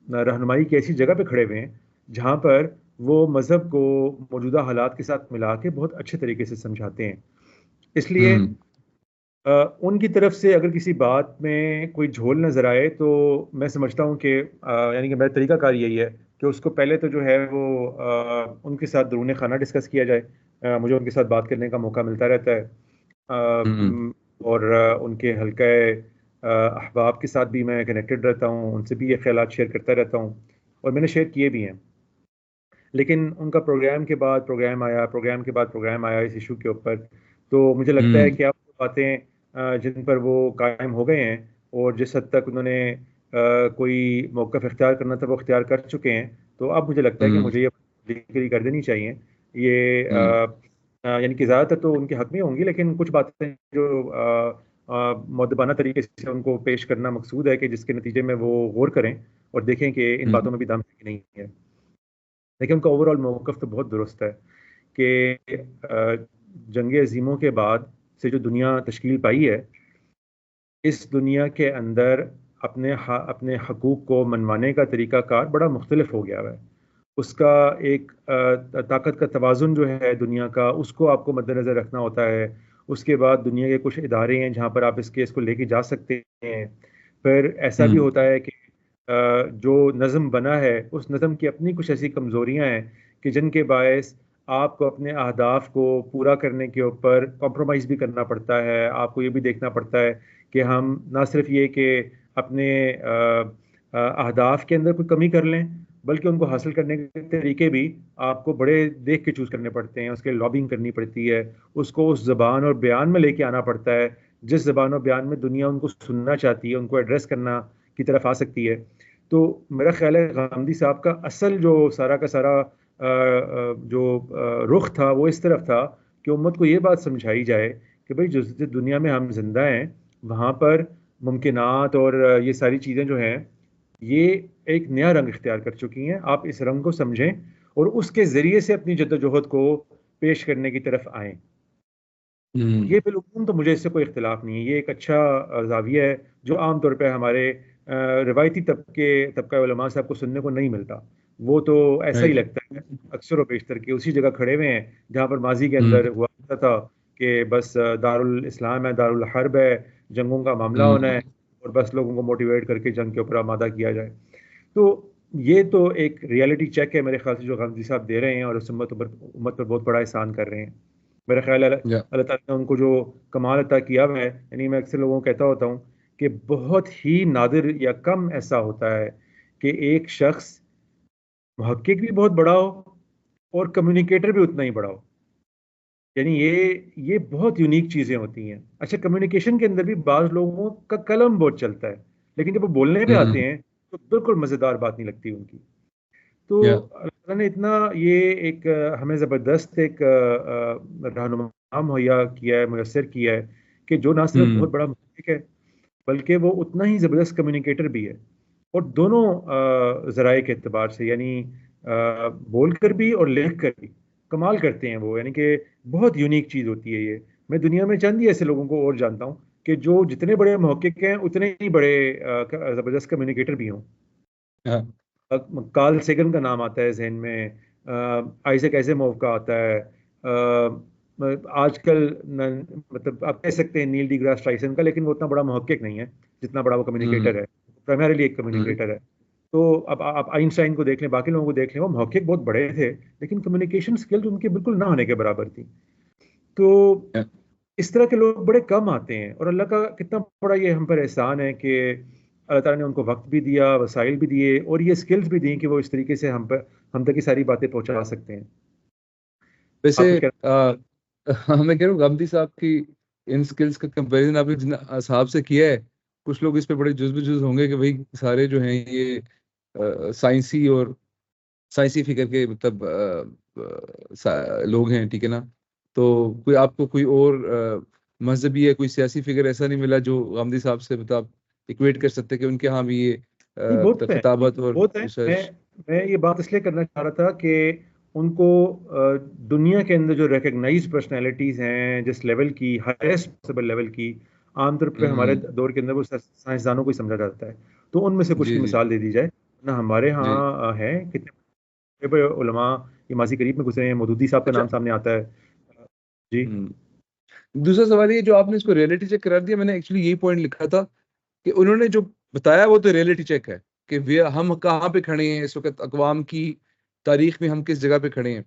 रहनुमाई की ऐसी जगह पे खड़े हुए हैं जहाँ पर वो मज़हब को मौजूदा हालात के साथ मिला के बहुत अच्छे तरीके से समझाते हैं। इसलिए हम्म। अ, उनकी तरफ से अगर किसी बात में कोई झोल नजर आए तो मैं समझता हूँ कि यानी कि मेरा तरीकाकार यही है कि उसको पहले तो जो है वो उनके साथ दरूने खाना डिस्कस किया जाए। मुझे उनके साथ बात करने का मौका मिलता रहता है। हम्म। और उनके हल्के अहबाब के साथ भी मैं कनेक्टेड रहता हूँ, उनसे भी ये ख्यालात शेयर करता रहता हूँ और मैंने शेयर किए भी हैं। लेकिन उनका प्रोग्राम के बाद प्रोग्राम आया, प्रोग्राम के बाद प्रोग्राम आया इस इशू के ऊपर। तो मुझे लगता है हम्म। कि अब वो बातें जिन पर वो कायम हो गए हैं और जिस हद तक उन्होंने कोई मौक़िफ़ इख्तियार करना था वो इख्तियार कर चुके हैं। तो अब मुझे लगता है कि हम्म। मुझे ये डिग्री कर देनी चाहिए। ये हम्म। यानी कि ज़्यादातर तो उनके हक में होंगी, लेकिन कुछ बातें जो मुअद्दबाना तरीके से उनको पेश करना मकसूद है कि जिसके नतीजे में वो गौर करें और देखें कि इन हम्म। बातों में भी दम है कि नहीं है। लेकिन उनका ओवरऑल मौक़िफ़ तो बहुत दुरुस्त है कि जंग अज़ीमों के बाद से जो दुनिया तश्कील पाई है, इस दुनिया के अंदर अपने हकूक़ को मनवाने का तरीक़ाकार बड़ा मुख्तलिफ हो गया है। उसका एक ताकत का तवाज़ुन जो है दुनिया का, उसको आपको मद्देनज़र रखना होता है। उसके बाद दुनिया के कुछ इदारे हैं जहाँ पर आप इस केस को लेके जा सकते हैं। फिर ऐसा भी हम्म। होता है कि जो नज़म बना है उस नज़म की अपनी कुछ ऐसी कमज़ोरियाँ हैं कि जिनके बायस आपको अपने अहदाफ को पूरा करने के ऊपर कॉम्प्रोमाइज़ भी करना पड़ता है। आपको ये भी देखना पड़ता है कि हम ना सिर्फ ये कि अपने अहदाफ के अंदर कोई कमी कर लें, बल्कि उनको हासिल करने के तरीके भी आपको बड़े देख के चूज़ करने पड़ते हैं। उसके लिए लॉबिंग करनी पड़ती है, उसको उस ज़बान और बयान में लेके आना पड़ता है जिस ज़बान और बयान में दुनिया उनको सुनना चाहती है, उनको एड्रेस करना की तरफ आ सकती है। तो मेरा ख्याल है गांधी साहब का असल जो सारा का सारा जो रुख था वो इस तरफ था कि उम्मत को ये बात समझाई जाए कि भाई जिस जिस दुनिया में हम जिंदा हैं वहाँ पर मुमकिनात और ये सारी चीज़ें जो हैं ये एक नया रंग इख्तियार कर चुकी हैं। आप इस रंग को समझें और उसके ज़रिए से अपनी जद्दोजहद को पेश करने की तरफ आएं। ये बिल्कुल, तो मुझे इससे कोई इख्तिलाफ नहीं है। ये एक अच्छा जाविया है जो आमतौर पर हमारे रिवायती तबका उलमा साहब को सुनने को नहीं मिलता। वो तो ऐसा ही राइट। लगता है अक्सर व बेशतर कि उसी जगह खड़े हुए हैं जहाँ पर माजी के अंदर हम्म। हुआ करता था कि बस दारुल इस्लाम है, दारुल हर्ब है, जंगों का मामला होना है हम्म। और बस लोगों को मोटिवेट करके जंग के ऊपर आमादा किया जाए। तो ये तो एक रियलिटी चेक है मेरे ख्याल से जो गांधी साहब दे रहे हैं और उस उम्मत पर बहुत बड़ा एहसान कर रहे हैं। मेरा ख्याल है या अल्लाह ताला ने उनको जो कमाल अता किया हुआ है, यानी मैं अक्सर लोगों को कहता होता हूँ कि बहुत ही नादिर या कम ऐसा होता है कि एक शख्स मुहक्किक भी बहुत बड़ा हो और कम्युनिकेटर भी उतना ही बड़ा हो। यानी ये बहुत यूनिक चीजें होती हैं। अच्छा, कम्युनिकेशन के अंदर भी बाज लोगों का कलम बहुत चलता है, लेकिन जब वो बोलने पे आते हम्म। हैं तो बिल्कुल मजेदार बात नहीं लगती उनकी। तो या अल्लाह ताला ने इतना ये एक हमें ज़बरदस्त एक रहनुमा मुहैया किया है, मुयस्सर किया है कि जो ना सिर्फ हम्म। बहुत बड़ा मुहक्किक है बल्कि वो उतना ही ज़बरदस्त कम्युनिकेटर भी है। और दोनों ज़राए के एतबार से, यानी बोल कर भी और लिख कर भी कमाल करते हैं वो। यानी कि बहुत यूनिक चीज़ होती है ये। मैं दुनिया में चंद ही ऐसे लोगों को और जानता हूँ कि जो जितने बड़े मुहक्किक हैं उतने ही बड़े ज़बरदस्त कम्युनिकेटर भी हों। हाँ। कार्ल सेगन का नाम आता है जहन में, आइजैक एसिमोव का आता है, आजकल मतलब आप कह सकते हैं नील डिग्रास टाइसन का, लेकिन वो उतना बड़ा मुहक्किक नहीं है जितना बड़ा वो हम्म। कम्युनिकेटर है। प्राइमरीली एक हम्म। कम्युनिकेटर है। तो अब आप आइंस्टाइन को देख लें, बाकी लोगों को देख लें, वो मुहक्किक बहुत बड़े थे लेकिन कम्युनिकेशन स्किल्स उनके बिल्कुल ना होने के बराबर थी। तो या इस तरह के लोग बड़े कम आते हैं और अल्लाह का कितना बड़ा ये हम पर एहसान है कि अल्लाह ताला ने उनको वक्त भी दिया, वसाइल भी दिए और ये स्किल्स भी दी कि वो इस तरीके से हम तक ये सारी बातें पहुंचा सकते हैं। वैसे आपको क्या? मैं कह रहा हूँ गांधी साहब की इन स्किल्स का कंपैरिजन आपने जिन साहब से किया है, कुछ लोग इस पे बड़े जुज़ होंगे कि भाई सारे जो हैं ये साइंसी और साइंसी फिगर के मतलब लोग हैं, ठीक है ना। तो कोई आपको कोई और मजहबी या कोई सियासी फिगर ऐसा नहीं मिला जो गांधी साहब से मतलब इक्वेट कर सकते कि उनके यहाँ भी ये नहीं, बहुत है, खिताबत और बहुत है। रिसर्च। मैं ये बात इसलिए करना चाह रहा था कि उनको दुनिया के अंदर जो रिकग्नाइज पर्सनैलिटीज हैं जिस लेवल की, हाईएस्ट पॉसिबल लेवल की, आमतौर पे हमारे हम्म। दौर के अंदर वो साइंसदानों को ही समझा जाता है। तो उनमें से कुछ जी की जी मिसाल दे दी जाए ना। हमारे जी। यहाँ है कितने बड़े बड़े उलमा ये माजी करीब में गुजरे हैं। मौदूदी साहब का अच्छा। नाम सामने आता है। जी। हम्म। दूसरा सवाल ये जो आपने इसको रियलिटी चेक करार दिया, मैंने एक्चुअली यही पॉइंट लिखा था कि उन्होंने जो बताया वो तो रियलिटी चेक है कि वे हम कहाँ पे खड़े हैं इस वक्त अकवाम की तारीख में, हम किस जगह पे खड़े हैं।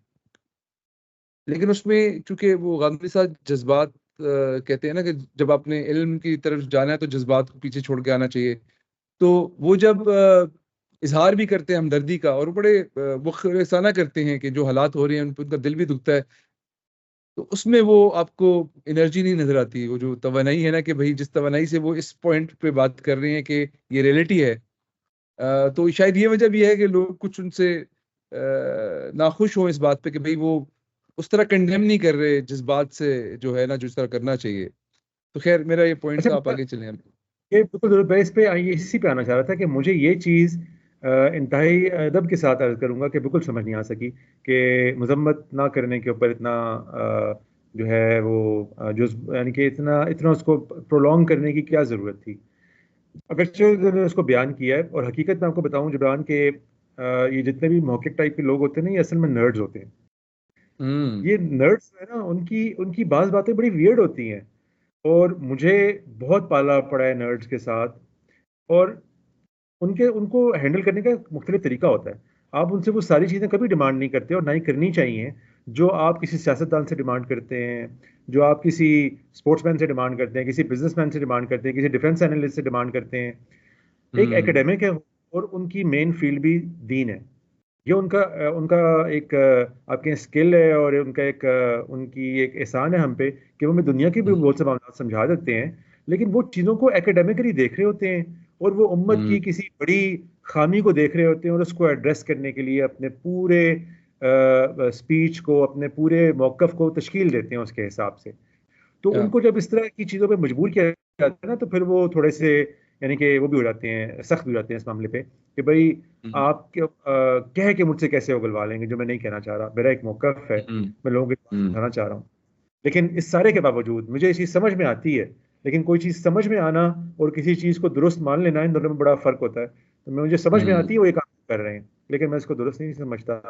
लेकिन उसमें चूंकि वो गांधी साहब जज्बात कहते हैं ना कि जब आपने इल्म की तरफ जाना है तो जज्बात को पीछे छोड़ के आना चाहिए। तो वो जब इजहार भी करते हैं हमदर्दी का और बड़े मुखलिसाना करते हैं कि जो हालात हो रहे हैं उन पर उनका दिल भी दुखता है, तो उसमें वो आपको एनर्जी नहीं नजर आती। वो जो तवानाई है ना कि भाई जिस तवानाई से वो इस पॉइंट पे बात कर रहे हैं कि ये रियलिटी है, तो शायद ये वजह भी है कि लोग कुछ उनसे नाखुश हों इस बात पे कि भाई वो उस तरह कंडेम नहीं कर रहे जिस बात से जो है ना जिस तरह करना चाहिए। तो खैर मेरा ये पॉइंट अच्छा, था, आप आगे चलें अब। ये बिल्कुल जरूर, मैं इस पे इसी पे आना चाह रहा था कि मुझे ये चीज़ इंतहाई अदब के साथ अर्ज करूंगा कि बिल्कुल समझ नहीं आ सकी कि मजम्मत ना करने के ऊपर इतना जो है वो जो यानी कि इतना इतना उसको प्रोलॉन्ग करने की क्या ज़रूरत थी। अगर मैंने उसको बयान किया है और हकीकत मैं आपको बताऊं जबान के ये जितने भी मौखिक टाइप के लोग होते हैं ना, ये असल में नर्ड्स होते हैं। हम्म। ये नर्ड्स है ना, उनकी उनकी बात बातें बड़ी वियर्ड होती हैं और मुझे बहुत पाला पड़ा है नर्ड्स के साथ। और उनके उनको हैंडल करने का मुख्तलिफ तरीका होता है। आप उनसे वो सारी चीज़ें कभी डिमांड नहीं करते और ना ही करनी चाहिए जो आप किसी सियासतदान से डिमांड करते हैं, जो आप किसी स्पोर्ट्समैन से डिमांड करते हैं, किसी बिजनेसमैन से डिमांड करते हैं, किसी डिफेंस एनालिस्ट से डिमांड करते हैं। एक हम्म। एकेडमिक है और उनकी मेन फील्ड भी दीन है। ये उनका उनका एक आपके स्किल है और उनका एक उनकी एक एहसान है हम पे कि वो हमें दुनिया के भी हम्म। बहुत से मामला समझा देते हैं, लेकिन वो चीज़ों को एकेडमिकली देख रहे होते हैं और वो उम्मत की किसी बड़ी खामी को देख रहे होते हैं और उसको एड्रेस करने के लिए अपने पूरे स्पीच को, अपने पूरे मौक़िफ़ को तश्कील देते हैं उसके हिसाब से। तो उनको जब इस तरह की चीज़ों पे मजबूर किया जाता है ना, तो फिर वो थोड़े से यानी कि वो भी हो जाते हैं, सख्त हो जाते हैं इस मामले पे कि भाई आप कह के मुझसे कैसे उगलवा लेंगे जो मैं नहीं कहना चाह रहा, मेरा एक मौक़िफ़ है, मैं लोगों के समझाना चाह रहा हूँ। लेकिन इस सारे के बावजूद मुझे ये चीज़ समझ में आती है, लेकिन कोई चीज़ समझ में आना और किसी चीज़ को दुरुस्त मान लेना, इन दोनों में बड़ा फ़र्क होता है। तो मुझे समझ में आती है वो ये काम कर रहे हैं, लेकिन मैं इसको दुरुस्त नहीं समझता।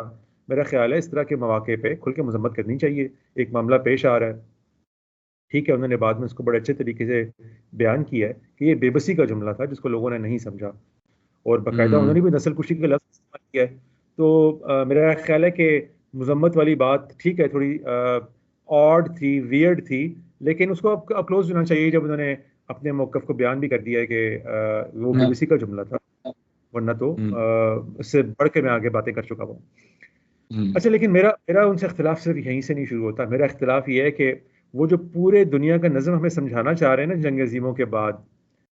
मेरा ख्याल है इस तरह के मौके पे खुल के मज़म्मत करनी चाहिए। एक मामला पेश आ रहा है, ठीक है, उन्होंने बाद में उसको बड़े अच्छे तरीके से बयान किया है कि ये बेबसी का जुमला था जिसको लोगों ने नहीं समझा, और बाकायदा उन्होंने भी नस्ल कुशी का लफ्ज़ इस्तेमाल किया है। तो मेरा ख्याल है कि मज़म्मत वाली बात ठीक है, थोड़ी ऑड थी, वियर्ड थी, लेकिन उसको अब क्लोज होना चाहिए जब उन्होंने अपने मौक़िफ़ को बयान भी कर दिया है कि वो बीबीसी का जुमला था, वरना तो इससे बढ़ के मैं आगे बातें कर चुका हूँ। अच्छा, लेकिन मेरा मेरा उनसे इख्तिलाफ सिर्फ यहीं से नहीं शुरू होता। मेरा इख्तिलाफ ये है कि वो जो पूरे दुनिया का नज़म हमें समझाना चाह रहे हैं ना जंग अज़ीमों के बाद,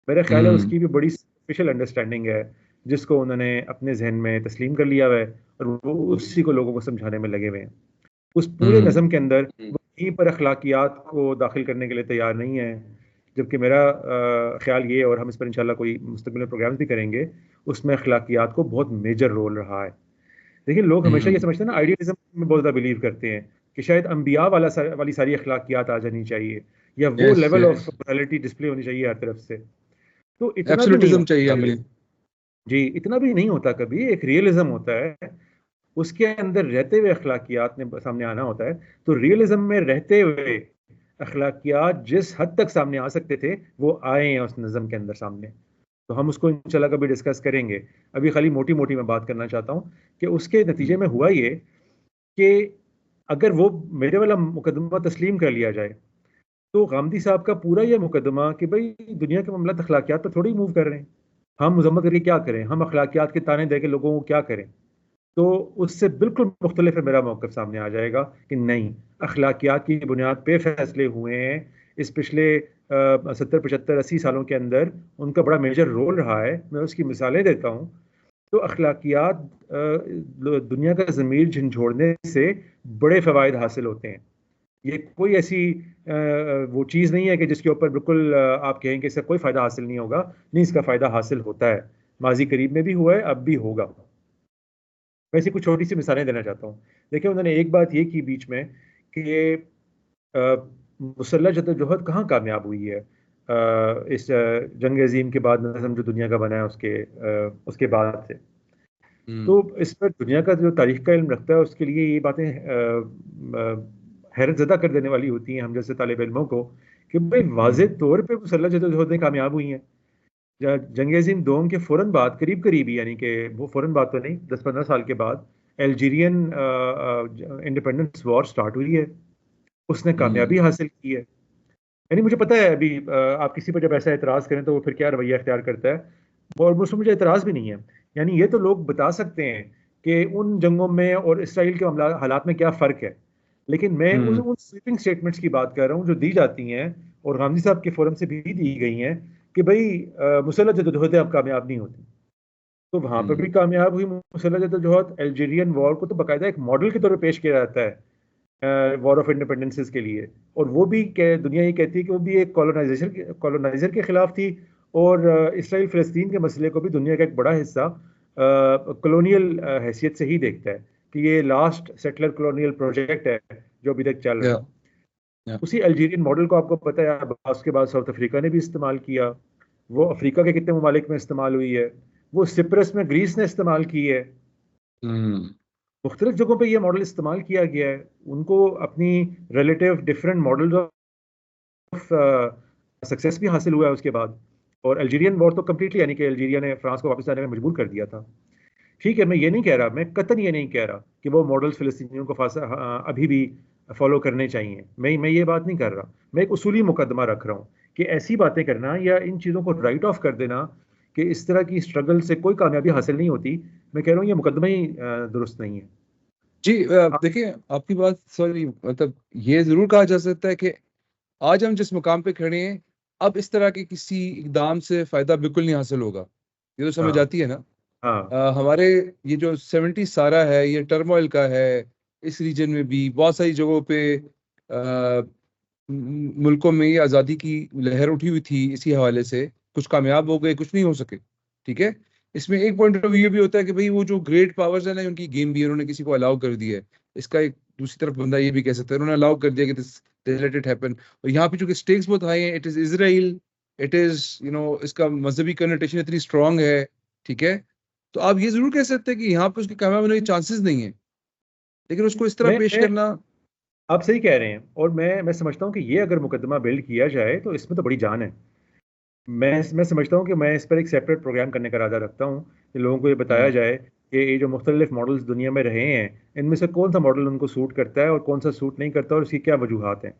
मेरा ख्याल है उसकी भी बड़ी स्पेशल अंडरस्टैंडिंग है, जिसको उन्होंने अपने जहन में तस्लीम कर लिया हुआ है और वो उसी को लोगों को समझाने में लगे हुए हैं। उस पूरे नज़म के अंदर वो कहीं पर अखलाकियात को दाखिल करने के लिए तैयार नहीं है, जबकि मेरा ख्याल ये, और हम इस पर इंशाल्लाह कोई मुस्तक़बिल में प्रोग्राम्स भी करेंगे, उसमें अखलाकियात को बहुत मेजर रोल रहा है। देखिए, लोग हमेशा ये समझते हैं ना, आइडियलिज्म में बहुत ज़्यादा बिलीव करते हैं कि शायद अंबिया वाली सारी अखलाकियात आ जानी चाहिए, या वो लेवल ऑफ मोरालिटी डिस्प्ले होनी चाहिए हर तरफ से। तो इतना भी नहीं एब्सोल्यूटिज्म चाहिए होता हमें। जी, इतना भी नहीं होता कभी। एक रियलिज्म होता है, उसके अंदर रहते हुए अखलाकियात ने सामने आना होता है। तो रियलिज्म में रहते हुए अखलाकियात जिस हद तक सामने आ सकते थे, वो आए हैं उस नज़म के अंदर सामने। तो हम उसको इंशाल्लाह कभी डिस्कस करेंगे। अभी खाली मोटी-मोटी मैं बात करना चाहता हूँ कि उसके नतीजे में हुआ ये कि अगर वो मेरे वाला मुकदमा तस्लीम कर लिया जाए, तो गामदी साहब का पूरा ये मुकदमा कि भाई दुनिया के मामला अखलाकियात पर थोड़ी मूव कर रहे हैं, हम मजम्मत करके क्या करें, हम अखलाकियात के ताने दे के लोगों को क्या करें, तो उससे बिल्कुल मुख्तलिफ है मेरा मौक़िफ़ सामने आ जाएगा कि नहीं, अखलाकियात की बुनियाद पे फैसले हुए हैं। इस पिछले 70, 75, 80 सालों के अंदर उनका बड़ा मेजर रोल रहा है। मैं उसकी मिसालें देता हूँ। तो अखलाकियात दुनिया का ज़मीर झंझोड़ने से बड़े फ़वाइद हासिल होते हैं। ये कोई ऐसी वो चीज़ नहीं है कि जिसके ऊपर बिल्कुल आप कहें कि इसका कोई फ़ायदा हासिल नहीं होगा। नहीं, इसका फ़ायदा हासिल होता है। माज़ी करीब में भी हुआ है, अब भी होगा। वैसे कुछ छोटी सी मिसालें देना चाहता हूँ। देखिए, उन्होंने एक बात ये की बीच में कि मुसल्लह जद्दोजहद कहाँ कामयाब हुई है इस जंग अज़ीम के बाद, नज़म जो दुनिया का बना है उसके बाद से। तो इस पर दुनिया का जो तारीख का इल्म रखता है उसके लिए ये बातें हैरत ज़दा कर देने वाली होती हैं हम जैसे तालिब इल्मों को, कि भाई वाज़ेह तौर पे मुसल्लह जद्दोजहदें कामयाब हुई हैं। जंग अज़ीम दोम के फ़ौरन बाद, करीब ही, यानी कि वो फ़ौरन बाद तो नहीं, 10-15 साल के बाद अल्जीरियन इंडिपेंडेंस वॉर स्टार्ट हुई है। उसने कामयाबी हासिल की है। यानी मुझे पता है अभी आप किसी पर जब ऐसा एतराज़ करें तो वो फिर क्या रवैया इख्तियार करता है, और उसमें मुझे एतराज़ भी नहीं है। यानी ये तो लोग बता सकते हैं कि उन जंगों में और इसराइल के मामला हालात में क्या फ़र्क है। लेकिन मैं उन स्वीपिंग स्टेटमेंट्स की बात कर रहा हूँ जो दी जाती हैं और गांधी साहब के फोरम से भी दी गई हैं कि भाई मुसल्लह जद्दोजहदें अब कामयाब नहीं होती। तो वहां पर भी कामयाब हुई मुसल्लह जद्दोजहद। अल्जीरियन वॉर को तो बाकायदा एक मॉडल के तौर पर पेश किया जाता है वॉर ऑफ इंडिपेंडेंसेस के लिए, और वो भी दुनिया ये कहती है कि वो भी एक कॉलोनाइजर के खिलाफ थी, और इसराइल फ़लस्तीन के मसले को भी दुनिया का एक बड़ा हिस्सा कॉलोनियल हैसियत से ही देखता है कि ये लास्ट सेटलर कॉलोनियल प्रोजेक्ट है जो अभी तक चल रहा है। उसी अल्जीरियन मॉडल को आपको पता है उसके बाद साउथ अफ्रीका ने भी इस्तेमाल किया, वो अफ्रीका के कितने ममालिक में इस्तेमाल हुई है, वो सिप्रस में ग्रीस ने इस्तेमाल की है। मुख्तलिफ जगहों पे ये मॉडल इस्तेमाल किया गया है। उनको अपनी relative different models of success भी हासिल हुआ है उसके बाद। और अल्जीरियन वॉर तो कम्प्लीटली, यानी कि अल्जीरिया ने फ्रांस को वापस आने में मजबूर कर दिया था। ठीक है, मैं ये नहीं कह रहा, मैं कतई ये नहीं कह रहा कि वो मॉडल्स फ़िलिस्तीनियों को अभी भी फॉलो करने चाहिए। मैं ये बात नहीं कर रहा। मैं एक उसूली मुकदमा रख रहा हूँ कि ऐसी बातें करना या इन चीज़ों को राइट ऑफ कर देना कि इस तरह की स्ट्रगल से कोई कामयाबी हासिल नहीं होती, मैं कह रहा हूँ ये मुकदमा ही दुरुस्त नहीं है। जी, देखिए आपकी बात, सॉरी, मतलब ये ज़रूर कहा जा सकता है कि आज हम जिस मुकाम पे खड़े हैं, अब इस तरह के किसी इकदाम से फायदा बिल्कुल नहीं हासिल होगा, ये तो समझ हाँ आती है ना। हाँ हमारे ये जो 70 सारा है, ये टर्मोइल का है। इस रीजन में भी बहुत सारी जगहों पे मुल्कों में ये आज़ादी की लहर उठी हुई थी, इसी हवाले से कुछ कामयाब हो गए, कुछ नहीं हो सके। ठीक है, इसमें एक पॉइंट ऑफ व्यू भी होता है कि भाई वो जो ग्रेट पावर्स है ना, उनकी गेम भी उन्होंने किसी को अलाउ कर दिया है। इसका एक दूसरी तरफ बंदा ये भी कह सकता है, उन्होंने अलाउ कर दिया कि दिस लेट इट हैपन। और यहाँ पे चूंकि स्टेक्स बहुत हाई हैं, it is Israel, it is इसका मजहबी कनोटेशन इतनी स्ट्रांग है। ठीक है, तो आप ये जरूर कह सकते हैं कि यहाँ पे उसके कामयाब होने के चांसेस नहीं है, लेकिन उसको इस तरह पेश मैं करना। आप सही कह रहे हैं, और मैं समझता हूँ कि ये अगर मुकदमा बिल्ड किया जाए तो इसमें तो बड़ी जान है। मैं समझता हूँ कि मैं इस पर एक सेपरेट प्रोग्राम करने का इरादा रखता हूँ कि लोगों को ये बताया हम्म, जाए कि ये जो मुख्तलिफ मॉडल्स दुनिया में रहे हैं, इनमें से कौन सा मॉडल उनको सूट करता है और कौन सा सूट नहीं करता, और उसकी क्या वजूहात हैं।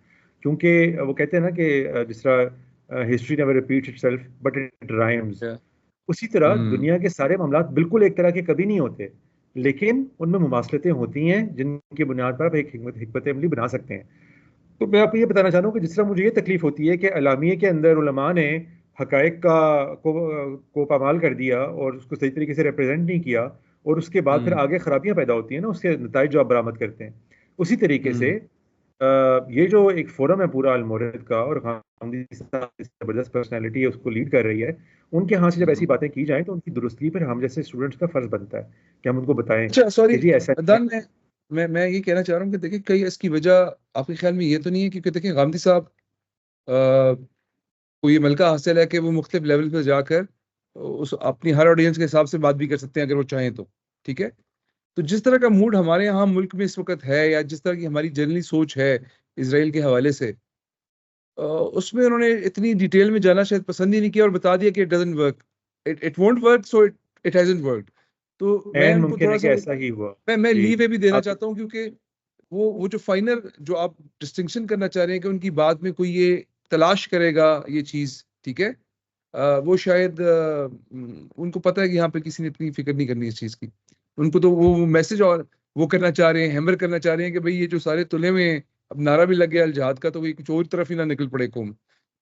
क्योंकि वो कहते हैं ना कि जिस तरह history never repeats itself but it rhymes, yeah, उसी तरह हम्म, दुनिया के सारे मामलात बिल्कुल एक तरह के कभी नहीं होते, लेकिन उनमें मुमासलतें होती हैं जिनकी बुनियाद पर आप एक हिकमत अमली बना सकते हैं। तो मैं आपको ये बताना चाह रहा हूँ कि जिस तरह मुझे ये तकलीफ होती है कि अलामिये के अंदर उलमा ने हकायक को पामाल कर दिया और उसको सही तरीके से रिप्रेजेंट नहीं किया, और उसके बाद फिर हम्म, आगे खराबियां पैदा होती हैं ना, उसके नताइज जो आप बरामद करते हैं। उसी तरीके से हम्म, ये जो एक फोरम है पूरा अलमोरद का, और गांधी साहब इस जबरदस्त पर्सनैलिटी है उसको लीड कर रही है, उनके यहाँ से जब ऐसी हम्म। बातें की जाएं तो उनकी दुरुस्ती पर हम जैसे स्टूडेंट्स का फर्ज बनता है कि हम उनको बताएं अच्छा, सॉरी कि जी ऐसा नहीं है। अदनान, मैं ये कहना चाह रहा हूँ कि देखिए, कई इसकी वजह आपके ख्याल में ये तो नहीं है, क्योंकि देखिए गांधी साहब को ये मलका हासिल है कि वो मुख्तलिफ लेवल पर जाकर उस अपनी हर ऑडियंस के हिसाब से बात भी कर सकते हैं अगर वो चाहें तो। ठीक है, तो जिस तरह का मूड हमारे यहाँ मुल्क में इस वक्त है, या जिस तरह की हमारी जनरली सोच है इसराइल के हवाले से, उसमें उन्होंने इतनी डिटेल में जाना शायद पसंद ही नहीं किया और बता दिया कि it doesn't work, it won't work, so it hasn't work. तो मैं एन उनको मुमकिन थोड़ा है कि सा, ऐसा ही हुआ। मैं जी लीव भी देना आप। चाहता हूँ, क्योंकि वो जो फाइनल जो आप डिस्टिंक्शन करना चाह रहे हैं कि उनकी बात में कोई ये तलाश करेगा ये चीज। ठीक है, वो शायद उनको पता है कि यहाँ पे किसी ने इतनी फिक्र नहीं करनी इस चीज की। उनको तो वो मैसेज और वो करना चाह रहे हैं, हैमर करना चाह रहे हैं कि भाई ये जो सारे तुले में हैं, अब नारा भी लग गया अल जिहाद का, तो वही कुछ और तरफ ही ना निकल पड़े कौम।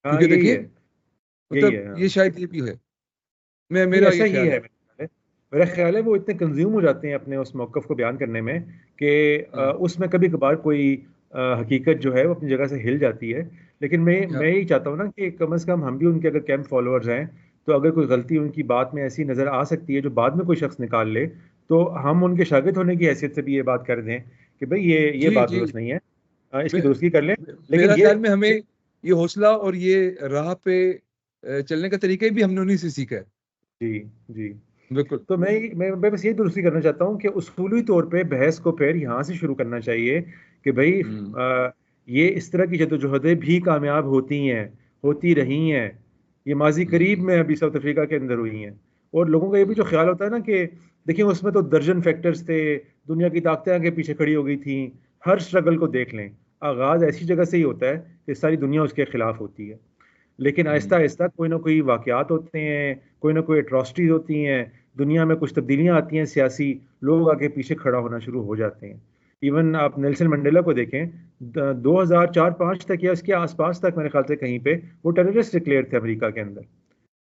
हाँ क्योंकि यही देखिए, है, यही मतलब है, ये हाँ। शायद ये भी है, मैं नहीं मेरा ऐसा ये ही ख्याल है, है। मेरा ख्याल है वो इतने कंज्यूम हो जाते हैं अपने उस मौक़िफ़ को बयान करने में कि हम्म, उसमें कभी कभार कोई हकीकत जो है वो अपनी जगह से हिल जाती है। लेकिन मैं या, यही चाहता हूँ ना कि कम से कम हम भी उनके अगर कैंप फॉलोअर्स हैं, तो अगर कोई गलती उनकी बात में ऐसी नज़र आ सकती है जो बाद में कोई शख्स निकाल ले, तो हम उनके शागिर्द होने की हैसियत से भी ये बात कर दें कि भाई ये जी बात जी, दुरुस्त नहीं है, इसकी मे- दुरुस्ती कर लें। लेकिन मेरा ये ख्याल में हमें ये हौसला और ये राह पे चलने का तरीका भी हमने उन्हीं से सीखा है। जी जी। बिल्कुल। तो मैं बस ये दुरुस्ती करना चाहता हूँ कि उसूली तौर पे बहस को फिर यहाँ से शुरू करना चाहिए कि भाई हम्म, ये इस तरह की जद्दोजहदें भी कामयाब होती हैं, होती रही हैं। ये माजी करीब हम्म, में अभी साउथ अफ्रीका के अंदर हुई हैं। और लोगों का ये भी जो ख्याल होता है ना कि देखिए उसमें तो दर्जन फैक्टर्स थे, दुनिया की ताकतें आगे पीछे खड़ी हो गई थी, हर स्ट्रगल को देख लें, आगाज़ ऐसी जगह से ही होता है कि सारी दुनिया उसके खिलाफ होती है। लेकिन आहिस्ता हम्म, आहिस्ता कोई ना कोई वाकयात होते हैं, कोई ना कोई एट्रॉसिटीज होती हैं, दुनिया में कुछ तब्दीलियां आती हैं सियासी, लोग आगे पीछे खड़ा होना शुरू हो जाते हैं। इवन आप नेल्सन मंडेला को देखें, 2004-5 तक या उसके आसपास तक मेरे ख्याल से कहीं पे वो टेररिस्ट डिक्लेयर थे अमेरिका के अंदर।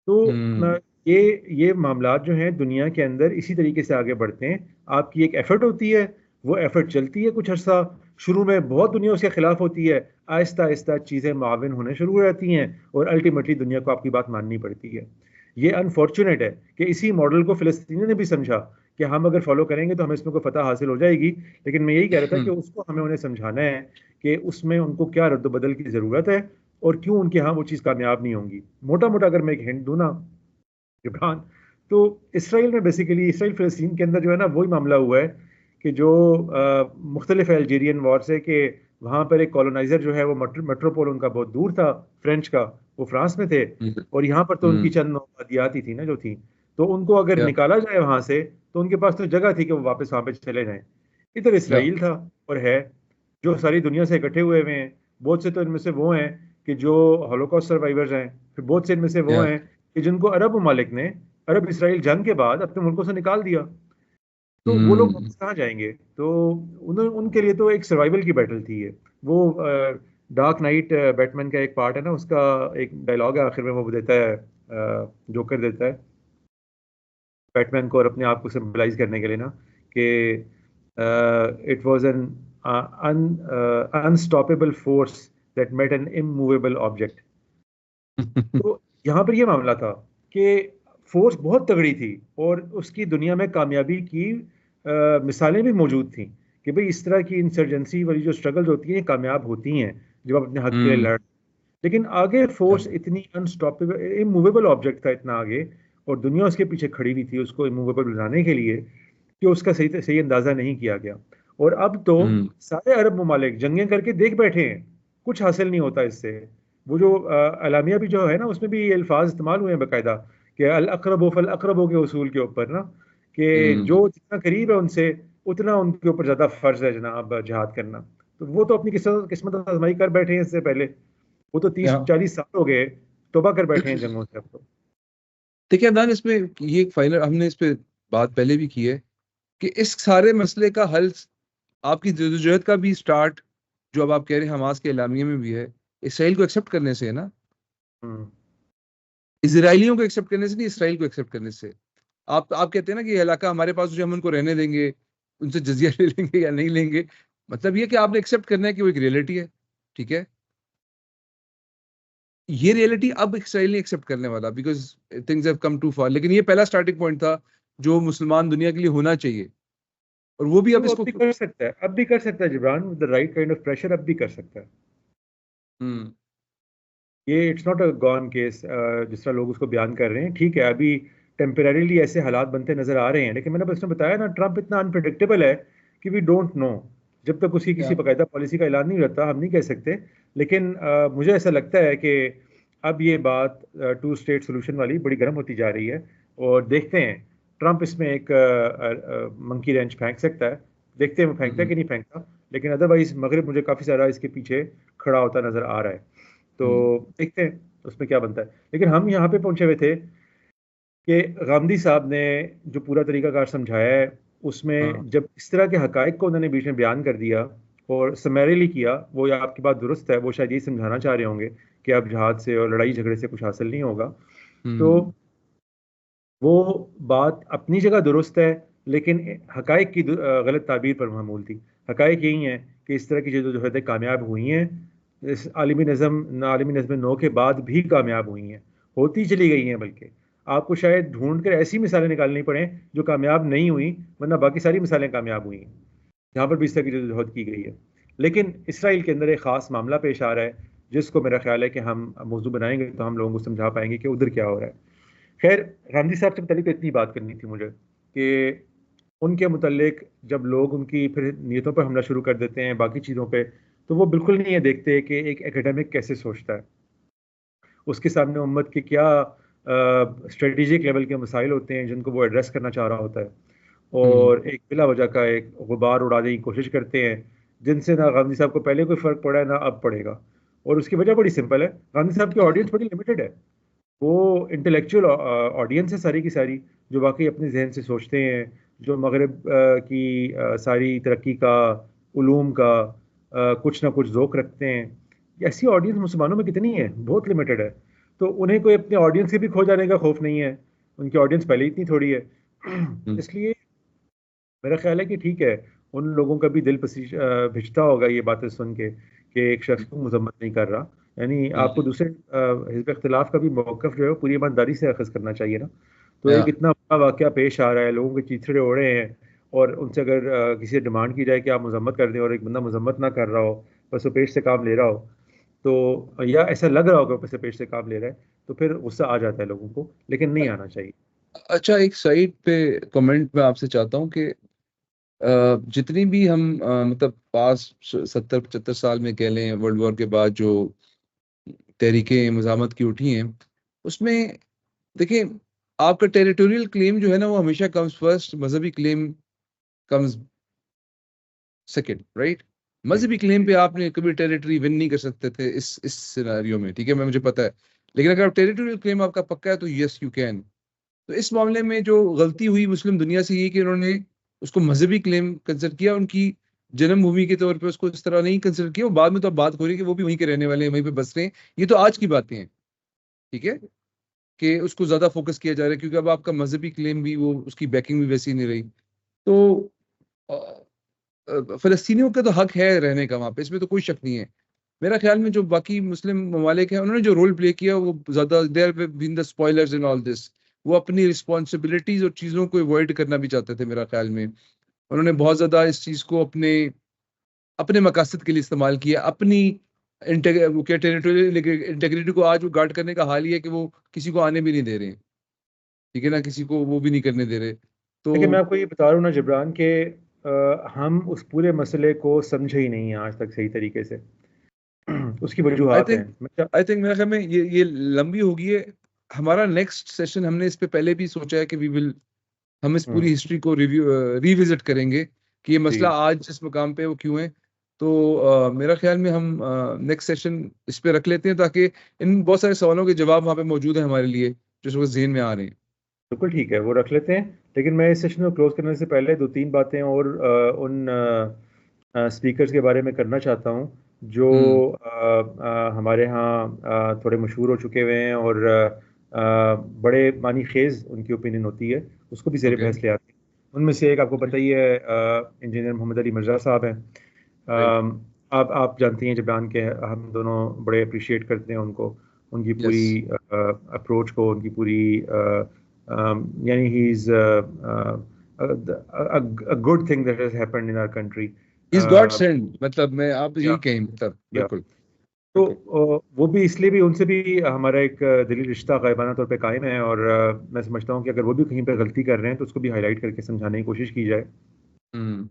तो हम्म, ये मामलात जो हैं दुनिया के अंदर इसी तरीके से आगे बढ़ते हैं। आपकी एक एफर्ट होती है, वो एफर्ट चलती है कुछ अर्सा, शुरू में बहुत दुनिया उसके खिलाफ होती है, आहिस्ता आहिस्ता चीज़ें माविन होने शुरू हो जाती हैं, और अल्टीमेटली दुनिया को आपकी बात माननी पड़ती है। ये अनफॉर्चुनेट है कि इसी मॉडल को फ़िलिस्तीनियों ने भी समझा कि हम अगर फॉलो करेंगे तो हमें इसमें को फतह हासिल हो जाएगी। लेकिन मैं यही कह रहा था कि हम्म, उसको हमें उन्हें समझाना है कि उसमें उनको क्या रद्द-बदल की ज़रूरत है, और क्यों उनके यहाँ वो चीज़ कामयाब नहीं होंगी। मोटा मोटा अगर मैं एक हिंट दूँ ना इमरान, तो इसराइल में बेसिकली इसराइल फ़लस्तीन के अंदर जो है ना वही मामला हुआ है कि जो मुख्तलिफ अल्जीरियन वॉर से कि वहाँ पर एक कॉलोनाइज़र जो है वो मेट्रोपोल उनका बहुत दूर था, फ्रेंच का, वो फ्रांस में थे, हम्म, और यहाँ पर तो उनकी हम्म, चंद आबादियात ही थी ना जो थी। तो उनको अगर या, निकाला जाए वहाँ से तो उनके पास तो जगह थी कि वो वापस वहाँ पे चले जाएं। इधर या, इसराइल था और है जो सारी दुनिया से इकट्ठे हुए हुए हैं। बहुत से तो इनमें से वो हैं कि जो हॉलोकॉस्ट सर्वाइवर्स हैं, फिर बहुत से इनमें से वो या, हैं कि जिनको अरब ममालिक ने अरब इसराइल जंग के बाद अपने मुल्कों से निकाल दिया। तो वो लोग हम्म, वापस कहाँ जाएंगे? तो उनके लिए तो एक सर्वाइवल की बैटल थी ये। वो डार्क नाइट बैटमैन का एक पार्ट है ना, उसका एक डायलॉग है आखिर में, वो देता है, जोकर देता है बैटमैन को और अपने आप को सिंबलाइज करने के लिए ना, कि it was an unstoppable force that met an immovable object. तो यहाँ पर ये मामला था कि फोर्स बहुत तगड़ी थी और उसकी दुनिया में कामयाबी की मिसालें भी मौजूद थी कि भाई इस तरह की इंसर्जेंसी वाली जो स्ट्रगल्स होती हैं कामयाब होती हैं जब आप अपने हक के लिए लड़। लेकिन आगे फोर्स इतनी अनस्टॉपेबल इमूवेबल ऑब्जेक्ट था इतना आगे, और दुनिया उसके पीछे खड़ी हुई थी उसको इमूवेबल बनाने के लिए, कि उसका सही सही अंदाजा नहीं किया गया। और अब तो सारे अरब ममालिक जंगें करके देख बैठे हैं, कुछ हासिल नहीं होता इससे। वो जो अलामिया भी जो है ना, उसमें भी ये अल्फाज इस्तेमाल हुए हैं बाकायदा, कि अल अक़रबु फल अक़रबु के उसूल के ऊपर ना, कि जो जितना करीब है उनसे उतना उनके ऊपर ज्यादा फर्ज है जनाब जिहाद करना। तो वो तो अपनी किस्मत आजमाई कर बैठे हैं इससे पहले, वो तो 30-40 साल हो गए तौबा कर बैठे हैं जंगों से अब तो। देखिए अदनान, इसमें ये एक फाइनल, हमने इस पे बात पहले भी की है कि इस सारे मसले का हल आपकी जदोजहद का भी स्टार्ट, जो अब आप कह रहे हैं हमास के एलामिया में भी है, इसराइल को एक्सेप्ट करने से है ना। इजराइलियों को एक्सेप्ट करने से नहीं, इसराइल को एक्सेप्ट करने से। आप कहते हैं ना कि ये इलाका हमारे पास जो हम उनको रहने देंगे, उनसे जजिया ले लेंगे या नहीं लेंगे, मतलब ये कि आपने एक्सेप्ट करना है कि वो एक रियलिटी है, ठीक है। ये रियलिटी अब इसराइल नहीं एक्सेप्ट करने वाला, because things have come too far. लेकिन ये पहला स्टार्टिंग पॉइंट था जो मुसलमान दुनिया के लिए होना चाहिए, और वो भी अब वो अब इसको भी कर सकता है, अब भी कर सकता है Jibran, with the right kind of pressure अब भी कर सकता है। ये it's not a gone case जिस तरह लोग उसको बयान कर रहे हैं। ठीक है, अभी टेम्परेरीली ऐसे हालात बनते नजर आ रहे हैं, लेकिन मैंने बस बताया ना, ट्रंप इतना अनप्रिडिक्टेबल है कि वी डोंट नो। जब तक उसकी किसी बाकायदा पॉलिसी का ऐलान नहीं रहता हम नहीं कह सकते। लेकिन मुझे ऐसा लगता है कि अब ये बात टू स्टेट सोल्यूशन वाली बड़ी गर्म होती जा रही है, और देखते हैं ट्रंप इसमें एक मंकी रेंच फेंक सकता है। देखते हैं वो फेंकता है कि नहीं फेंकता, लेकिन अदरवाइज मगरब मुझे काफी सारा इसके पीछे खड़ा होता नजर आ रहा है। तो देखते हैं उसमें क्या बनता है। लेकिन हम यहाँ पे पहुंचे हुए थे कि गांधी साहब ने जो पूरा तरीकाकार समझाया है, उसमें जब इस तरह के हकायक को उन्होंने बीच में बयान कर दिया और समैरिली किया, वो या आपकी बात दुरुस्त है, वो शायद यही समझाना चाह रहे होंगे कि अब जहाद से और लड़ाई झगड़े से कुछ हासिल नहीं होगा। तो वो बात अपनी जगह दुरुस्त है, लेकिन हकायक की गलत ताबीर पर महमूल थी। हकायक यही है कि इस तरह की जदोजहदें कामयाब हुई हैं, इस आलमी नज़्म नौ के बाद भी कामयाब हुई हैं, होती चली गई हैं। बल्कि आपको शायद ढूंढ कर ऐसी मिसालें निकालनी पड़े जो कामयाब नहीं हुई, वरना बाकी सारी मिसालें कामयाब हुई हैं जहाँ पर भी इस तरह की जदोजहद की गई है। लेकिन इसराइल के अंदर एक ख़ास मामला पेश आ रहा है, जिसको मेरा ख्याल है कि हम मौजू बनाएंगे तो हम लोगों को समझा पाएंगे कि उधर क्या हो रहा है। खैर, गांधी साहब से मुतल्लिक इतनी बात करनी थी मुझे कि उनके मुतल्लिक जब लोग उनकी फिर नीयतों पर हमला शुरू कर देते हैं, बाकी चीज़ों पे, तो वो बिल्कुल नहीं ये देखते कि एक एकेडमिक कैसे सोचता है, उसके सामने उम्मत के क्या स्ट्रेटेजिक लेवल के मसाइल होते हैं जिनको वो एड्रेस करना चाह रहा होता है, और एक बिला वजह का एक गुबार उड़ाने की कोशिश करते हैं, जिनसे ना गांधी साहब को पहले कोई फ़र्क पड़ा है ना अब पड़ेगा। और उसकी वजह बड़ी सिंपल है, गांधी साहब की ऑडियंस बड़ी लिमिटेड है। वो इंटेलेक्चुअल ऑडियंस है सारी की सारी, जो वाकई अपने जहन से सोचते हैं, जो मगरब की सारी तरक्की का, उलूम का कुछ ना कुछ ज़ोक रखते हैं। ऐसी ऑडियंस मुसलमानों में कितनी है, बहुत लिमिटेड है। तो उन्हें कोई अपने ऑडियंस से भी खो जाने का खौफ नहीं है, उनकी ऑडियंस पहले ही इतनी थोड़ी है। इसलिए मेरा ख्याल है कि ठीक है, उन लोगों का भी दिल भिजता होगा ये बातें सुन के कि एक शख्स को मजम्मत नहीं कर रहा। यानी आपको दूसरे हिज़्ब इख्तिलाफ का भी मौक़िफ़ जो है पूरी ईमानदारी से अखज़ करना चाहिए ना। तो एक इतना बड़ा वाक़या पेश आ रहा है, लोगों के चीथड़े ओढ़े हैं, और उनसे अगर किसी से डिमांड की जाए कि आप मजम्मत कर दें और एक बंदा मजम्मत ना कर रहा हो, बस वो पेश से काम ले रहा हो, तो या ऐसा लग रहा हो कि पैसे पेश से काम ले रहा है, तो फिर गुस्सा आ जाता है लोगों को, लेकिन नहीं आना चाहिए। अच्छा, एक साइड पे कमेंट मैं आपसे चाहता हूँ कि जितनी भी हम मतलब पास 70-75 साल में कह लें, वर्ल्ड वॉर के बाद जो तहरीकें मज़ामत की उठी हैं, उसमें देखिए आपका टेरिटोरियल क्लेम जो है ना, वो हमेशा कम्स फर्स्ट, मजहबी क्लेम कम्स सेकंड, राइट। मजहबी क्लेम पे आपने कभी टेरिटरी विन नहीं कर सकते थे इस सिनेरियो में, ठीक है, मैं मुझे पता है। लेकिन अगर आप टेरिटोरियल क्लेम आपका पक्का है तो यस यू कैन। तो इस मामले में जो गलती हुई मुस्लिम दुनिया से ये कि उन्होंने उसको मजहबी क्लेम कंसिडर किया। उनकी जन्मभूमि के तौर पे उसको इस तरह नहीं कंसिडर किया। बाद में तो अब बात हो रही है कि वो भी वहीं के रहने वाले हैं, वहीं पे बस रहे हैं। ये तो आज की बातें हैं, ठीक है, कि उसको ज्यादा फोकस किया जा रहा है क्योंकि अब आपका मजहबी क्लेम भी, वो उसकी बैकिंग भी वैसी नहीं रही। तो फलस्तीनियों का तो हक है रहने का वहां पे, इसमें तो कोई शक नहीं है। मेरा ख्याल में जो बाकी मुस्लिम ममालिक हैं उन्होंने जो रोल प्ले किया वो ज्यादा, they have been the spoilers in all this. वो अपनी रिस्पॉन्सिबिलिटीज और चीजों को अवॉइड करना भी चाहते थे मेरा ख्याल में। उन्होंने बहुत ज्यादा इस चीज को अपने अपने मकासद के लिए इस्तेमाल किया। अपनी टेरिटोरियल इंटेग्रिटी को आज वो गार्ड करने का हाल ही है कि वो किसी को आने भी नहीं दे रहे हैं, ठीक है ना, किसी को वो भी नहीं करने दे रहे। तो लेकिन मैं आपको ये बता रहा हूँ ना जबरान के हम उस पूरे मसले को समझे ही नहीं हैं आज तक सही तरीके से। उसकी आई वजूहात हैं। थिंक मेरे ख्याल में ये लंबी होगी है। हमारा नेक्स्ट सेशन, हमने इस पे पहले भी सोचा है कि हम इस पूरी हम्म, हिस्ट्री को रिविजिट करेंगे कि ये मसला जी आज जिस मुकाम पे है वो क्यों है। तो मेरा ख्याल में हम नेक्स्ट सेशन इस पे रख लेते हैं, ताकि इन बहुत सारे सवालों के जवाब वहाँ पे मौजूद है हमारे लिए, जो इस वक्त जहन में आ रहे हैं। बिल्कुल ठीक है, वो रख लेते हैं। लेकिन मैं इस सेशन को क्लोज करने से पहले दो तीन बातें और उन स्पीकर्स के बारे में करना चाहता हूँ जो हम्म। हमारे यहाँ थोड़े मशहूर हो चुके हुए हैं और बड़े मानी खेज उनकी ओपिनियन होती है, उसको भी ज़ेर ओके। बहस ले आते हैं। उनमें से एक आपको पता ही है, इंजीनियर मोहम्मद अली मिर्ज़ा साहब हैं। राइट। आप जानती हैं जबान के, हम दोनों बड़े अप्रिशिएट करते हैं उनको, उनकी यस। पूरी अप्रोच को, उनकी पूरी यानी he is a good thing that has happened in our country. Is God send, मतलब मैं आप या यही कहें, मतलब या बिल्कुल। तो ओके। वो भी इसलिए भी उनसे भी हमारा एक दिली रिश्ता गायबाना तौर पे कायम है, और मैं समझता हूँ कि अगर वो भी कहीं पर गलती कर रहे हैं तो उसको भी हाईलाइट करके समझाने की कोशिश की जाए। हम्म।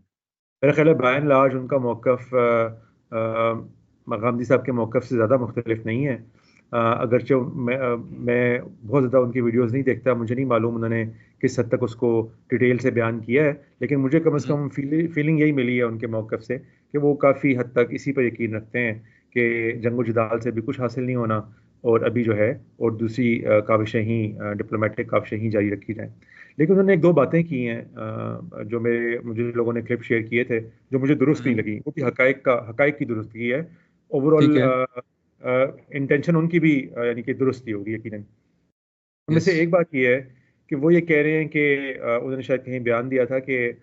मेरा ख्याल है बाय एंड लार्ज उनका मौक़िफ़ गांधी साहब के मौक़िफ़ से ज़्यादा मुख्तलिफ नहीं है। अगरचे मैं बहुत ज़्यादा उनकी वीडियोस नहीं देखता, मुझे नहीं मालूम उन्होंने किस हद तक उसको डिटेल से बयान किया है, लेकिन मुझे कम से कम फीलिंग यही मिली है उनके मौक़िफ़ से कि वो काफ़ी हद तक इसी पर यकीन रखते हैं कि जंग जदाल से भी कुछ हासिल नहीं होना, और अभी जो है और दूसरी काविशें ही, डिप्लोमेटिक काविशें ही जारी रखी जाएँ। लेकिन उन्होंने एक दो बातें की हैं जो मुझे लोगों ने क्लिप शेयर किए थे, जो मुझे दुरुस्त नहीं लगी, वो भी हकायक की दुरुस्ती है। ठीक ओवरऑल है। इंटेंशन उनकी भी यानी कि दुरुस्ती होगी यकीनन। उनमें यस। से एक बात यह है कि वो ये कह रहे हैं कि उन्होंने शायद कहीं बयान दिया था कि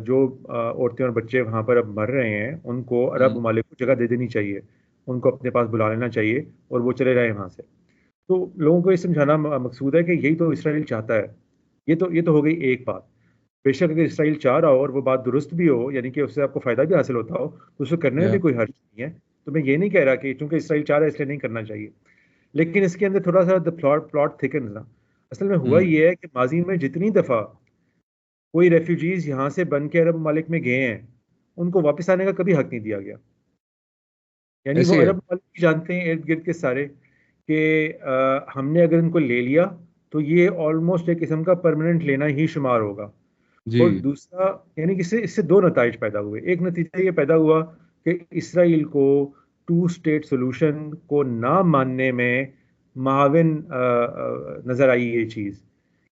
जो औरतें और बच्चे वहाँ पर अब मर रहे हैं उनको अरब हम्म। ममालिक को जगह दे देनी चाहिए, उनको अपने पास बुला लेना चाहिए और वो चले जाएं वहाँ से। तो लोगों को ये समझाना मकसूद है कि यही तो इसराइल चाहता है। ये तो हो गई एक बात। बेशक अगर इसराइल चाह रहा हो और वो बात दुरुस्त भी हो, यानी कि उससे आपको फायदा भी हासिल होता हो, तो उसको करने में या। भी कोई हर्ज नहीं है। तो मैं ये नहीं कह रहा कि चूंकि इसराइल चाह रहा है इसलिए नहीं करना चाहिए, लेकिन इसके अंदर थोड़ा सा द प्लॉट प्लॉट थिकन ना। असल में हुआ हम्म। ये है कि माजी में जितनी दफा कोई रेफ्यूजीज यहाँ से बन के अरब ममालिक में गए हैं, उनको वापस आने का कभी हक नहीं दिया गया। यानी वो ऐसे ही है। अरब ममालिक भी जानते हैं इर्द गिर्द के सारे कि हमने अगर इनको ले लिया तो ये ऑलमोस्ट एक किस्म का परमानेंट लेना ही शुमार होगा। जी। और दूसरा, यानी कि इससे इससे दो नताइज पैदा हुए। एक नतीजा ये पैदा हुआ कि इसराइल को टू स्टेट सोल्यूशन को ना मानने में माविन नजर आई ये चीज़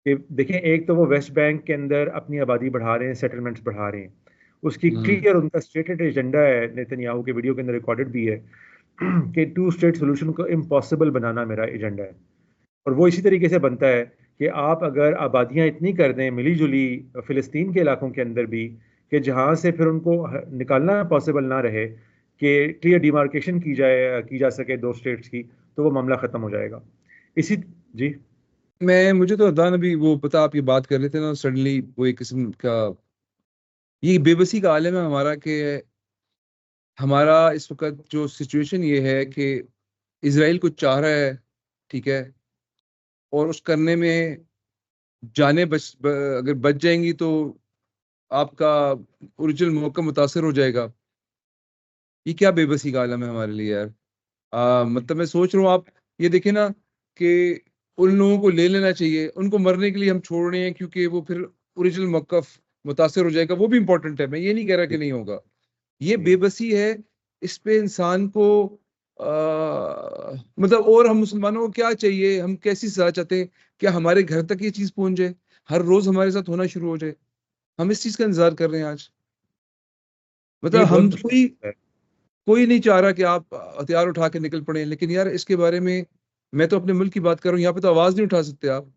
कि देखें, एक तो वो वेस्ट बैंक के अंदर अपनी आबादी बढ़ा रहे हैं, सेटलमेंट्स बढ़ा रहे हैं, उसकी हम्म। क्लियर उनका स्टेटेड एजेंडा है, नेतन्याहू के वीडियो के अंदर रिकॉर्डेड भी है कि टू स्टेट सोल्यूशन को इम्पॉसिबल बनाना मेरा एजेंडा है। और वो इसी तरीके से बनता है कि आप अगर आबादियां इतनी कर दें मिली जुली फिलिस्तीन के इलाकों के अंदर भी, कि जहां से फिर उनको निकालना पॉसिबल ना रहे, कि क्लियर डिमार्केशन की जा सके दो स्टेट्स की, तो वो मामला खत्म हो जाएगा। इसी जी मुझे तो अदान अभी वो पता, आप ये बात कर रहे थे ना, सडनली वो एक किस्म का ये बेबसी का आलम है हमारा, कि हमारा इस वक्त जो सिचुएशन ये है कि इसराइल कुछ चाह रहा है, ठीक है, और उस करने में अगर बच जाएंगी तो आपका ओरिजिनल मौका मुतासर हो जाएगा। ये क्या बेबसी का आलम है हमारे लिए यार। मतलब मैं सोच रहा हूँ, आप ये देखें ना कि उन लोगों को ले लेना चाहिए, उनको मरने के लिए हम छोड़ रहे हैं क्योंकि वो फिर ओरिजिनल मौकफ मुतासर हो जाएगा। वो भी इंपॉर्टेंट है, मैं ये नहीं कह रहा कि जी नहीं होगा। ये जी बेबसी है। इस पे इंसान को मतलब, और हम मुसलमानों को क्या चाहिए, हम कैसी सजा चाहते हैं? क्या हमारे घर तक ये चीज पहुंच जाए, हर रोज हमारे साथ होना शुरू हो जाए? हम इस चीज का इंतजार कर रहे हैं आज। मतलब ये बहुत हम मुश्किल है। कोई नहीं चाह रहा कि आप हथियार उठा के निकल पड़े, लेकिन यार इसके बारे में, मैं तो अपने मुल्क की बात कर रहा हूँ, यहाँ पे तो आवाज नहीं उठा सकते आप।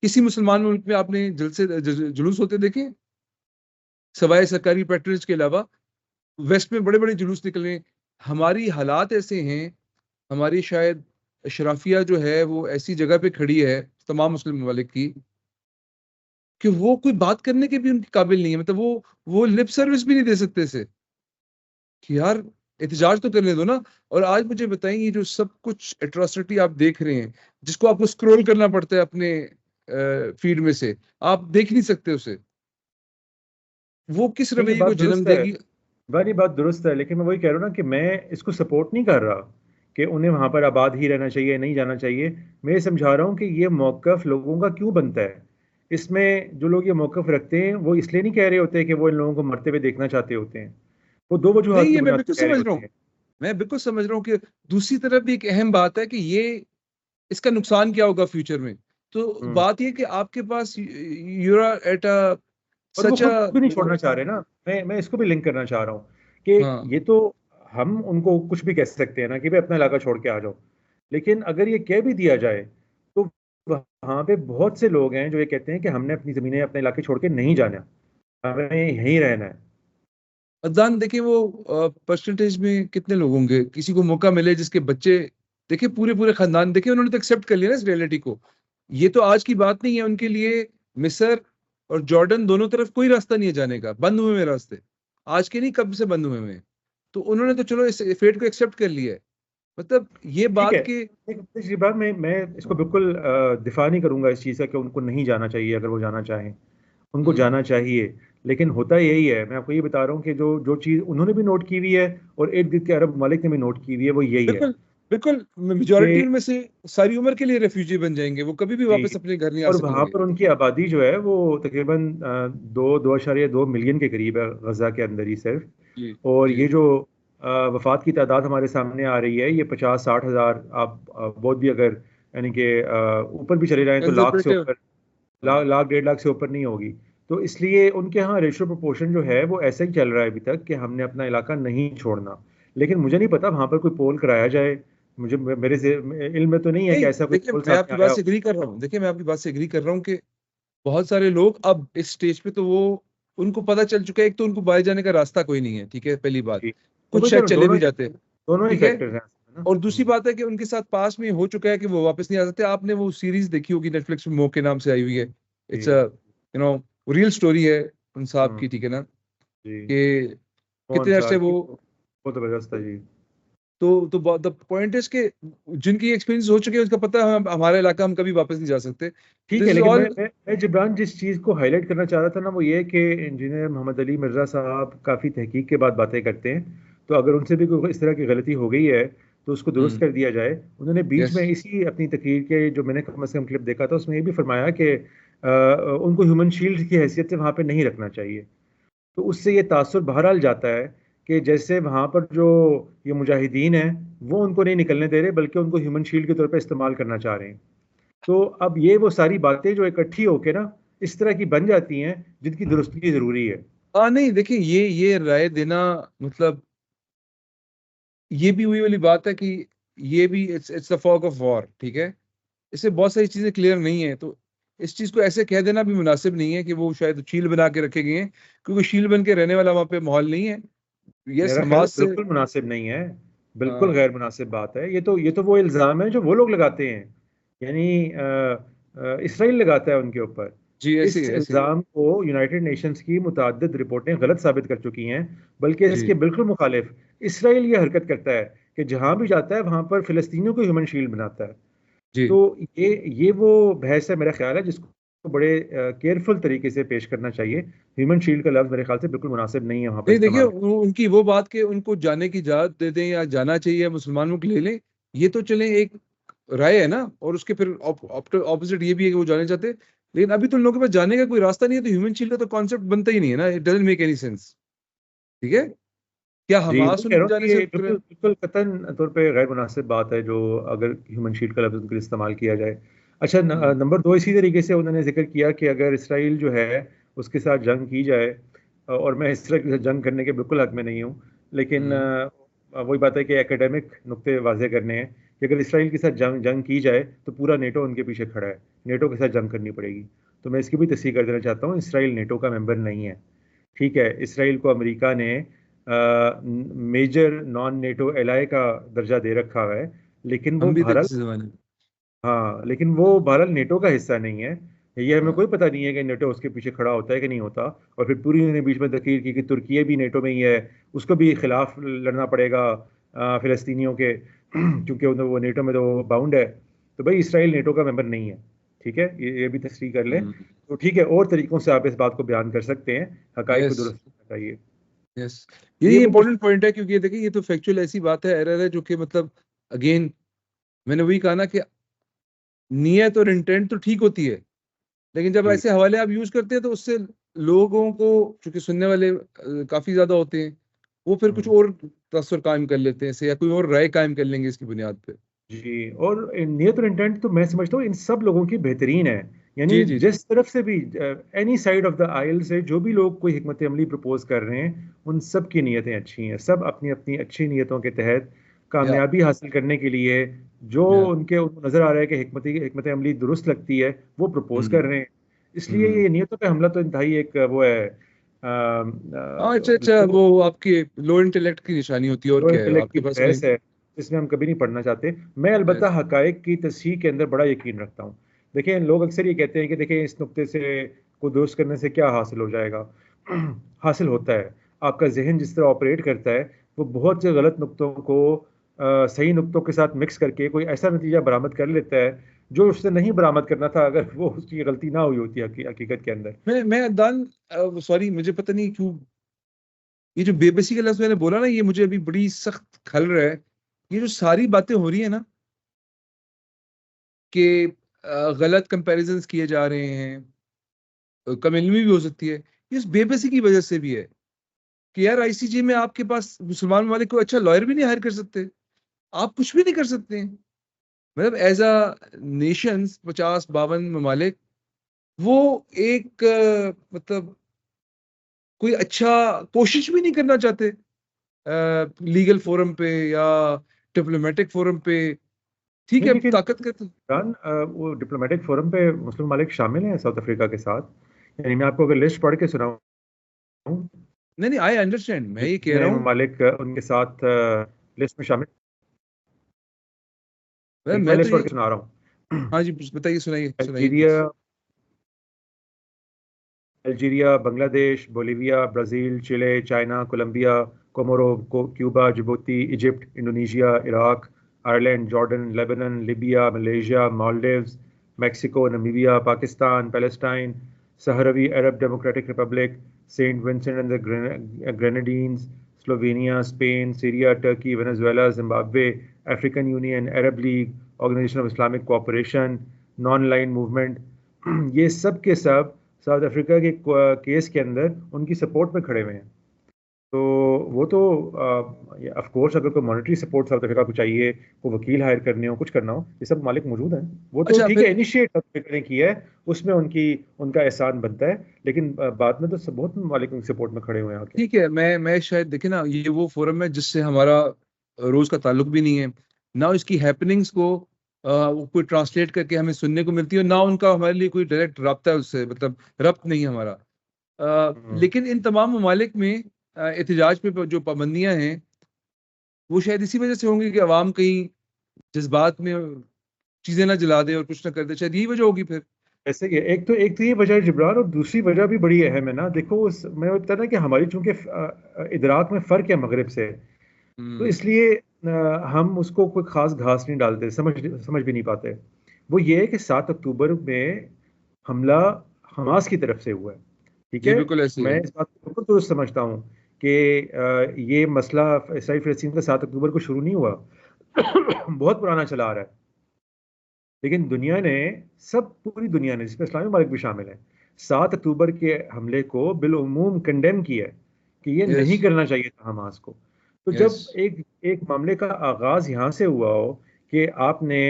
किसी मुसलमान मुल्क में आपने जुलूस होते देखे सवाए सरकारी पैट्रोज के अलावा? वेस्ट में बड़े बड़े जुलूस निकले। हमारी हालात ऐसे हैं, हमारी शायद अशराफिया जो है वो ऐसी जगह पे खड़ी है तमाम मुस्लिम ममालिक की, कि वो कोई बात करने के भी उनके काबिल नहीं है। मतलब वो लिप सर्विस भी नहीं दे सकते इसे कि यार एहतजाज तो करने दो ना। और आज मुझे बताएं, ये जो सब कुछ एट्रोसिटी आप देख रहे हैं, जिसको आपको स्क्रॉल करना पड़ता है अपने फीड में से, आप देख नहीं सकते उसे, वो किस नहीं, ये रवैये बात को जन्म दुरुस्त है, देगी? वाली बात दुरुस्त है, लेकिन मैं वही कह रहा हूँ ना कि मैं इसको सपोर्ट नहीं कर रहा कि उन्हें वहां पर आबाद ही रहना चाहिए, नहीं जाना चाहिए। मैं ये समझा रहा हूँ कि ये मौकफ लोगों का क्यों बनता है। इसमें जो लोग ये मौकफ रखते हैं वो इसलिए नहीं कह रहे होते कि वो इन लोगों को मरते हुए देखना चाहते होते हैं। वो दो वजूहत नहीं, की ये मैं बुनियाद बिल्कुल पर कह रहे समझ रहा होते हूँ, हैं। मैं बिल्कुल समझ रहा हूँ कि दूसरी तरफ भी एक अहम बात है कि ये, इसका नुकसान क्या होगा फ्यूचर में। तो हम्म। बात ये कि आपके पास यू आर एट अ और वो सच खुद भी नहीं अ, छोड़ना चाह रहे ना। मैं इसको भी लिंक करना चाह रहा हूँ कि हाँ ये तो हम उनको कुछ भी कह सकते हैं ना कि भाई अपना इलाका छोड़ के आ जाओ, लेकिन अगर ये कह भी दिया जाए तो वहां पे बहुत से लोग हैं जो ये कहते हैं कि हमने अपनी जमीनें अपने इलाके छोड़ के नहीं जाना, हमें यहीं रहना है। अदनान देखिए, वो परसेंटेज में कितने लोग होंगे, किसी को मौका मिले जिसके बच्चे, देखिए पूरे पूरे खानदान, देखिए उन्होंने तो एक्सेप्ट कर लिया ना इस रियलिटी को। ये तो आज की बात नहीं है उनके लिए। मिस्र और जॉर्डन दोनों तरफ कोई रास्ता नहीं है जाने का, बंद हुए हुए रास्ते, आज के नहीं कब से बंद हुए हुए हैं। तो उन्होंने तो चलो इस फेट को एक्सेप्ट कर लिया है। मतलब ये ठीक है। बात के, इस बात में मैं इसको बिल्कुल दिफा नहीं करूंगा इस चीज़ का कि उनको नहीं जाना चाहिए, अगर वो जाना चाहें उनको हम्म, जाना चाहिए। लेकिन होता यही है, मैं आपको ये बता रहा हूँ कि जो जो चीज़ उन्होंने भी नोट की हुई है और इर्द गिर्द के अरब ममालिक ने भी नोट की हुई है वो यही है बिल्कुल बिल्कुल, मेजोरिटी कि उनमें से सारी उम्र के लिए रेफ्यूजी बन जाएंगे, वो कभी भी वापस जी, अपने घर नहीं आ और वहाँ सकेंगे। पर उनकी आबादी जो है वो तकरीबन 2.2 मिलियन के करीब है गजा के अंदर ही सिर्फ। जी और जी। ये जो वफात की तादाद हमारे सामने आ रही है ये 50-60 हज़ार, आप बहुत भी अगर यानी कि ऊपर भी चले जाएं तो लाख से कंजर्वेटिव। ऊपर, हाँ। लाख 1.5 लाख से ऊपर नहीं होगी। तो इसलिए उनके यहाँ रेशो प्रोपोर्शन जो है वो ऐसा ही चल रहा है अभी तक कि हमने अपना इलाका नहीं छोड़ना। लेकिन मुझे नहीं पता वहां पर कोई पोल कराया जाए, मुझे मेरे से इल्म में तो नहीं है कि नहीं ऐसा कोई देखिए, पोल मैं सामने आपकी बात आया से हो। एग्री कर रहा हूँ, देखिए मैं आपकी बात से एग्री कर रहा हूँ कि बहुत सारे लोग अब इस स्टेज पे तो वो, उनको पता चल चुका है, एक तो उनको बाहर जाने का रास्ता कोई नहीं है, ठीक है, पहली बात। जी, तो कुछ वही कह शायद रहा हूँ, चले भी जाते हैं, दोनों ही ठीक है। फैक्टर्स हैं इसमें ना। और दूसरी बात है कि उनके साथ पास में हो चुका है कि वो वापस नहीं आ सकते। आपने वो सीरीज देखी होगी नेटफ्लिक्स में, मो के नाम से आई हुई है। It's ji. रियल स्टोरी है उन साहब हम्म। की, ठीक है ना, जी। कि कौन कितने सा अर्से वो, जी, वो तो जबरदस्त था जी। तो द पॉइंट इज के जिनकी एक्सपीरियंस हो चुके हैं उसका पता है, हमारा इलाका हम कभी वापस नहीं जा सकते। ठीक दिस है, इज लेकिन ऑल। मैं जिब्रान जिस चीज़ को हाईलाइट करना चाह रहा था ना वो ये है कि इंजीनियर मोहम्मद अली मिर्ज़ा साहब काफ़ी तहकीक के बाद बातें करते हैं। तो अगर उनसे भी कोई इस तरह की गलती हो गई है तो उसको दुरुस्त कर दिया जाए। उन्होंने बीच यस। में इसी अपनी तकरीर के जो मैंने कम से कम क्लिप देखा था उसमें ये भी फरमाया कि उनको ह्यूमन शील्ड की हैसियत से वहाँ पे नहीं रखना चाहिए। तो उससे ये तासुर बहरहाल जाता है कि जैसे वहाँ पर जो ये मुजाहिदीन हैं वो उनको नहीं निकलने दे रहे बल्कि उनको ह्यूमन शील्ड के तौर पे इस्तेमाल करना चाह रहे हैं। तो अब ये वो सारी बातें जो इकट्ठी होके ना इस तरह की बन जाती हैं जिनकी दुरुस्ती जरूरी है। हाँ नहीं देखिए, ये राय देना, मतलब ये भी वही वाली बात है कि ये भी it's the fog of war, ठीक है। इससे बहुत सारी चीजें क्लियर नहीं है, तो इस चीज को ऐसे कह देना भी मुनासिब नहीं है कि वो शायद शील बना के रखे गए हैं, क्योंकि शील बन के रहने वाला वहाँ पे माहौल नहीं है। यस, मेरा ख्याल है हमास से। बिल्कुल मुनासिब नहीं है, बिल्कुल हाँ गैर मुनासिब बात है। ये तो वो इल्ज़ाम है जो वो लोग लगाते हैं, यानी इसराइल लगाता है उनके ऊपर। जी, ऐसे इस ही ऐसे ही। इल्ज़ाम को यूनाइटेड नेशंस की मुतअद्दिद रिपोर्टें गलत साबित कर चुकी हैं, बल्कि जी इसके बिल्कुल मुखालिफ इसराइल ये हरकत करता है कि जहां भी जाता है वहां पर फिलिस्तीनियों को ह्यूमन शील्ड बनाता है। जी। तो ये वो बहस है मेरा ख्याल है जिसको बड़े केयरफुल तरीके से पेश करना चाहिए। ह्यूमन शील्ड का लफ्ज मेरे ख्याल से बिल्कुल मुनासिब नहीं है वहां पर नहीं देखिए, इस्तेमाल। उनकी वो बात के उनको जाने की इजाजत दे दें या जाना चाहिए मुसलमानों को ले लें, ये तो चले एक राय है ना। और उसके फिर ऑपोजिट ये भी है कि वो जाने चाहते हैं, लेकिन अभी तो उन लोगों के पास जाने का कोई रास्ता नहीं है, तो ह्यूमन शील्ड का तो कॉन्सेप्ट बनता ही नहीं है ना, it doesn't make any sense, ठीक है। क्या जी, वो हमास कह रहा उनके हूँ जाने कि से ये बिल्कुल बिल्कुल कतन तौर पे गैर मुनासिब बात है जो अगर ह्यूमन शील्ड का लफ्ज उनके लिए इस्तेमाल किया जाए। अच्छा, नंबर 2, इसी तरीके से उन्होंने जिक्र किया कि अगर इसराइल जो है उसके साथ जंग की जाए और मैं इसराइल के साथ जंग करने के बिल्कुल हक में नहीं हूँ, लेकिन वही बात है कि एकेडमिक नुक्ते वाजे करने हैं कि अगर इसराइल के साथ जंग की जाए तो पूरा नेटो उनके पीछे खड़ा है, नेटो के साथ जंग करनी पड़ेगी। तो मैं इसकी भी तस्दीक कर देना चाहता हूँ, इसराइल नेटो का मेंबर नहीं है। ठीक है, इसराइल को अमेरिका ने मेजर नॉन नेटो एलाय का दर्जा दे रखा हुआ है, लेकिन वो हम भी थे बहरहाल, किसी जमाने में। हाँ लेकिन वो बहरहाल नेटो का हिस्सा नहीं है। ये हमें हाँ कोई पता नहीं है कि नेटो उसके पीछे खड़ा होता है कि नहीं होता। और फिर पूरी उन्होंने बीच में तकरीर की कि तुर्की भी नेटो में ही है, उसको भी खिलाफ लड़ना पड़ेगा फिलिस्तीनियों के क्योंकि वो नेटो में तो बाउंड है। तो भाई इसराइल नेटो का मेंबर नहीं है। ठीक है, ये भी तस्दीक कर लें। तो ठीक है, और तरीकों से आप इस बात को बयान कर सकते हैं, हकाइक को यस दुरुस्त करना चाहिए। यस, ये यही वो इंपॉर्टेंट पॉइंट है, क्योंकि ये देखिए ये तो फैक्चुअल ऐसी बात है, एरर है जो कि मतलब अगेन मैंने वही कहा ना कि नियत और इंटेंट तो ठीक होती है, लेकिन जब जी ऐसे हवाले आप यूज करते हैं तो उससे लोगों को, चूंकि सुनने वाले काफी ज्यादा होते हैं, वो फिर कुछ हम्म। और तस्वर कायम कर लेते हैं या कोई और राय कायम कर लेंगे इसकी बुनियाद पे। जी, और नियत और इंटेंट तो मैं समझता हूँ इन सब लोगों की बेहतरीन है। यानी जी जी जी। जिस तरफ से भी, any side of the aisle से जो भी लोग कोई हिकमत अमली प्रपोज कर रहे हैं, उन सब की नीयतें अच्छी हैं। सब अपनी अपनी अच्छी नीयतों के तहत या कामयाबी हासिल करने के लिए जो या उनको नजर आ रहा है कि हिकमत अमली दुरुस्त लगती है, वो प्रपोज कर हम्म रहे हैं। इसलिए हम्म। ये नीयतों पे हमला तो इंतहाई एक वो है, हाँ अच्छा अच्छा, वो आपके लो इंटेलेक्ट की निशानी होती है, और लो क्या है इंटेलेक्ट की आपके पास बहस है, जिसमें हम कभी नहीं पढ़ना चाहते। मैं अलबत्ता यस हकायक की तस्हीह के अंदर बड़ा यकीन रखता हूँ। देखिए, लोग अक्सर ये कहते हैं कि देखिए इस नुक्ते से को दुरुस्त करने से क्या हासिल हो जाएगा। हासिल होता है। आपका जहन जिस तरह ऑपरेट करता है, वो बहुत से गलत नुक्तों को सही नुक्तों के साथ मिक्स करके कोई ऐसा नतीजा बरामद कर लेता है जो उससे नहीं बरामद करना था, अगर वो उसकी गलती ना हुई होती हकीकत के अंदर। मैं अदनान, सॉरी मुझे पता नहीं क्यों ये जो बेबसी का लफ्ज मैंने बोला ना, ये मुझे अभी बड़ी सख्त खल रहा है। ये जो सारी बातें हो रही है ना कि गलत कंपैरिजंस किए जा रहे हैं, कम इल्मी भी हो सकती है, ये इस बेबसी की वजह से भी है कि यार आईसीजे में आपके पास मुसलमान ममालिक कोई अच्छा लॉयर भी नहीं हायर कर सकते, आप कुछ भी नहीं कर सकते हैं। मतलब एज अ नेशंस 50-52 ममालिक, वो एक मतलब कोई अच्छा कोशिश भी नहीं करना चाहते लीगल फोरम पे या डिप्लोमेटिक फोरम पे। ठीक नहीं है लेकिन ताकत का इमरान, वो डिप्लोमेटिक फोरम पे मुस्लिम ममालिक शामिल हैं साउथ अफ्रीका के साथ। यानी मैं आपको अगर लिस्ट पढ़ के सुनाऊं, नहीं नहीं, आई अंडरस्टैंड, मैं ये कह रहा जितने हूँ। ममालिक उनके साथ लिस्ट में शामिल, एक मैं मैं तो लिस्ट पढ़ ये, के सुना रहा हूँ। हाँ जी बताइए, सुनाइए सुनाइए Algeria, please. Bangladesh, Bolivia, Brazil, Chile, China, Colombia, Comoros, Cuba, Djibouti, Egypt, Indonesia, Iraq, Ireland, Jordan, Lebanon, Libya, Malaysia, Maldives, Mexico, Namibia, Pakistan, Palestine, Sahrawi Arab Democratic Republic, Saint Vincent and the Grenadines, Slovenia, Spain, Syria, Turkey, Venezuela, Zimbabwe, African Union, Arab League, organisation of Islamic cooperation, non aligned movement, ये सब के सब south Africa के case के अंदर उनकी support में खड़े हुए हैं। तो वो तो ऑफ कोर्स अगर कोई मॉनेटरी सपोर्ट साउथ अफ्रीका को चाहिए, को वकील हायर करने हो, कुछ करना हो, ये सब मालिक मौजूद हैं। वो तो अच्छा ठीक है, फिर इनिशिएट साउथ अफ्रीका ने किया है, उसमें उनका एहसान बनता है। लेकिन बाद में तो बहुत मालिक उनकी सपोर्ट में खड़े हुए हैं आके। ठीक है, मैं शायद देखे ना, ये वो फोरम है जिससे हमारा रोज का ताल्लुक भी नहीं है ना, इसकी हैपनिंग्स को वो कोई ट्रांसलेट करके हमें सुनने को मिलती है, ना उनका हमारे लिए कोई डायरेक्ट राब्ता है उससे, मतलब रब्त नहीं है हमारा। हम्म। लेकिन इन तमाम ममालिक में एहतजाज पे जो पाबंदियां हैं, वो शायद इसी वजह से होंगी कि अवाम कहीं जज्बात में चीजें ना जला दे और कुछ ना कर दे, शायद यही वजह होगी फिर। ऐसे ही है। एक तो ये वजह है जिब्रान, और दूसरी वजह भी बड़ी अहम है ना। देखो मैं बता ना कि हमारी चूंकि इदराक में फर्क है मगरिब से, तो हम्म। इसलिए हम उसको कोई खास घास नहीं डालते, समझ भी नहीं पाते। वो ये है कि 7 अक्टूबर में हमला हमास की तरफ से हुआ है। ठीक जी है, बिल्कुल ऐसे ही मैं है। इस बात को बिल्कुल दुरुस्त समझता हूँ कि ये मसला इसराइल फिलिस्तीन का 7 अक्टूबर को शुरू नहीं हुआ। बहुत पुराना चला आ रहा है। लेकिन दुनिया ने, सब पूरी दुनिया ने जिसमें इस्लामी मुल्क भी शामिल है, 7 अक्टूबर के हमले को बिलउमूम कंडेम किया है कि ये यस नहीं करना चाहिए था हमास को। तो यस। जब एक एक मामले का आगाज यहाँ से हुआ हो कि आपने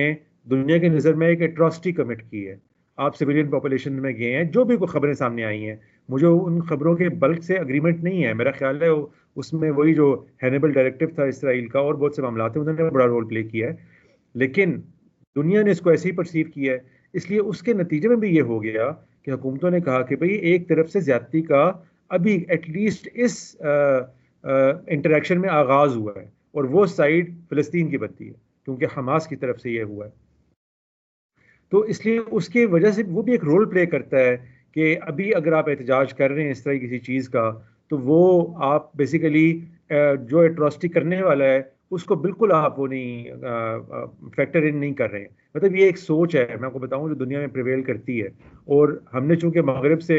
दुनिया की नज़र में एक एट्रॉसिटी कमिट की है, आप सिविलियन पॉपुलेशन में गए हैं, जो भी कोई खबरें सामने आई हैं, मुझे उन खबरों के बल्क से अग्रीमेंट नहीं है। मेरा ख्याल है उसमें वही जो हैनिबल डायरेक्टिव था इसराइल का और बहुत से मामला थे, उन्होंने बड़ा रोल प्ले किया है, लेकिन दुनिया ने इसको ऐसे ही परसीव किया है। इसलिए उसके नतीजे में भी ये हो गया कि हुकूमतों ने कहा कि भाई एक तरफ से ज्यादती का अभी एटलीस्ट इस इंटरेक्शन में आगाज हुआ है, और वो साइड फिलिस्तीन की बनती है क्योंकि हमास की तरफ से ये हुआ है। तो इसलिए उसके वजह से वो भी एक रोल प्ले करता है कि अभी अगर आप एहतजाज कर रहे हैं इस तरह किसी चीज़ का, तो वो आप बेसिकली जो एट्रॉसिटी करने वाला है उसको बिल्कुल आप वो नहीं फैक्टर इन नहीं कर रहे हैं। मतलब ये एक सोच है, मैं आपको बताऊं, जो दुनिया में प्रिवेल करती है। और हमने चूंकि मगरब से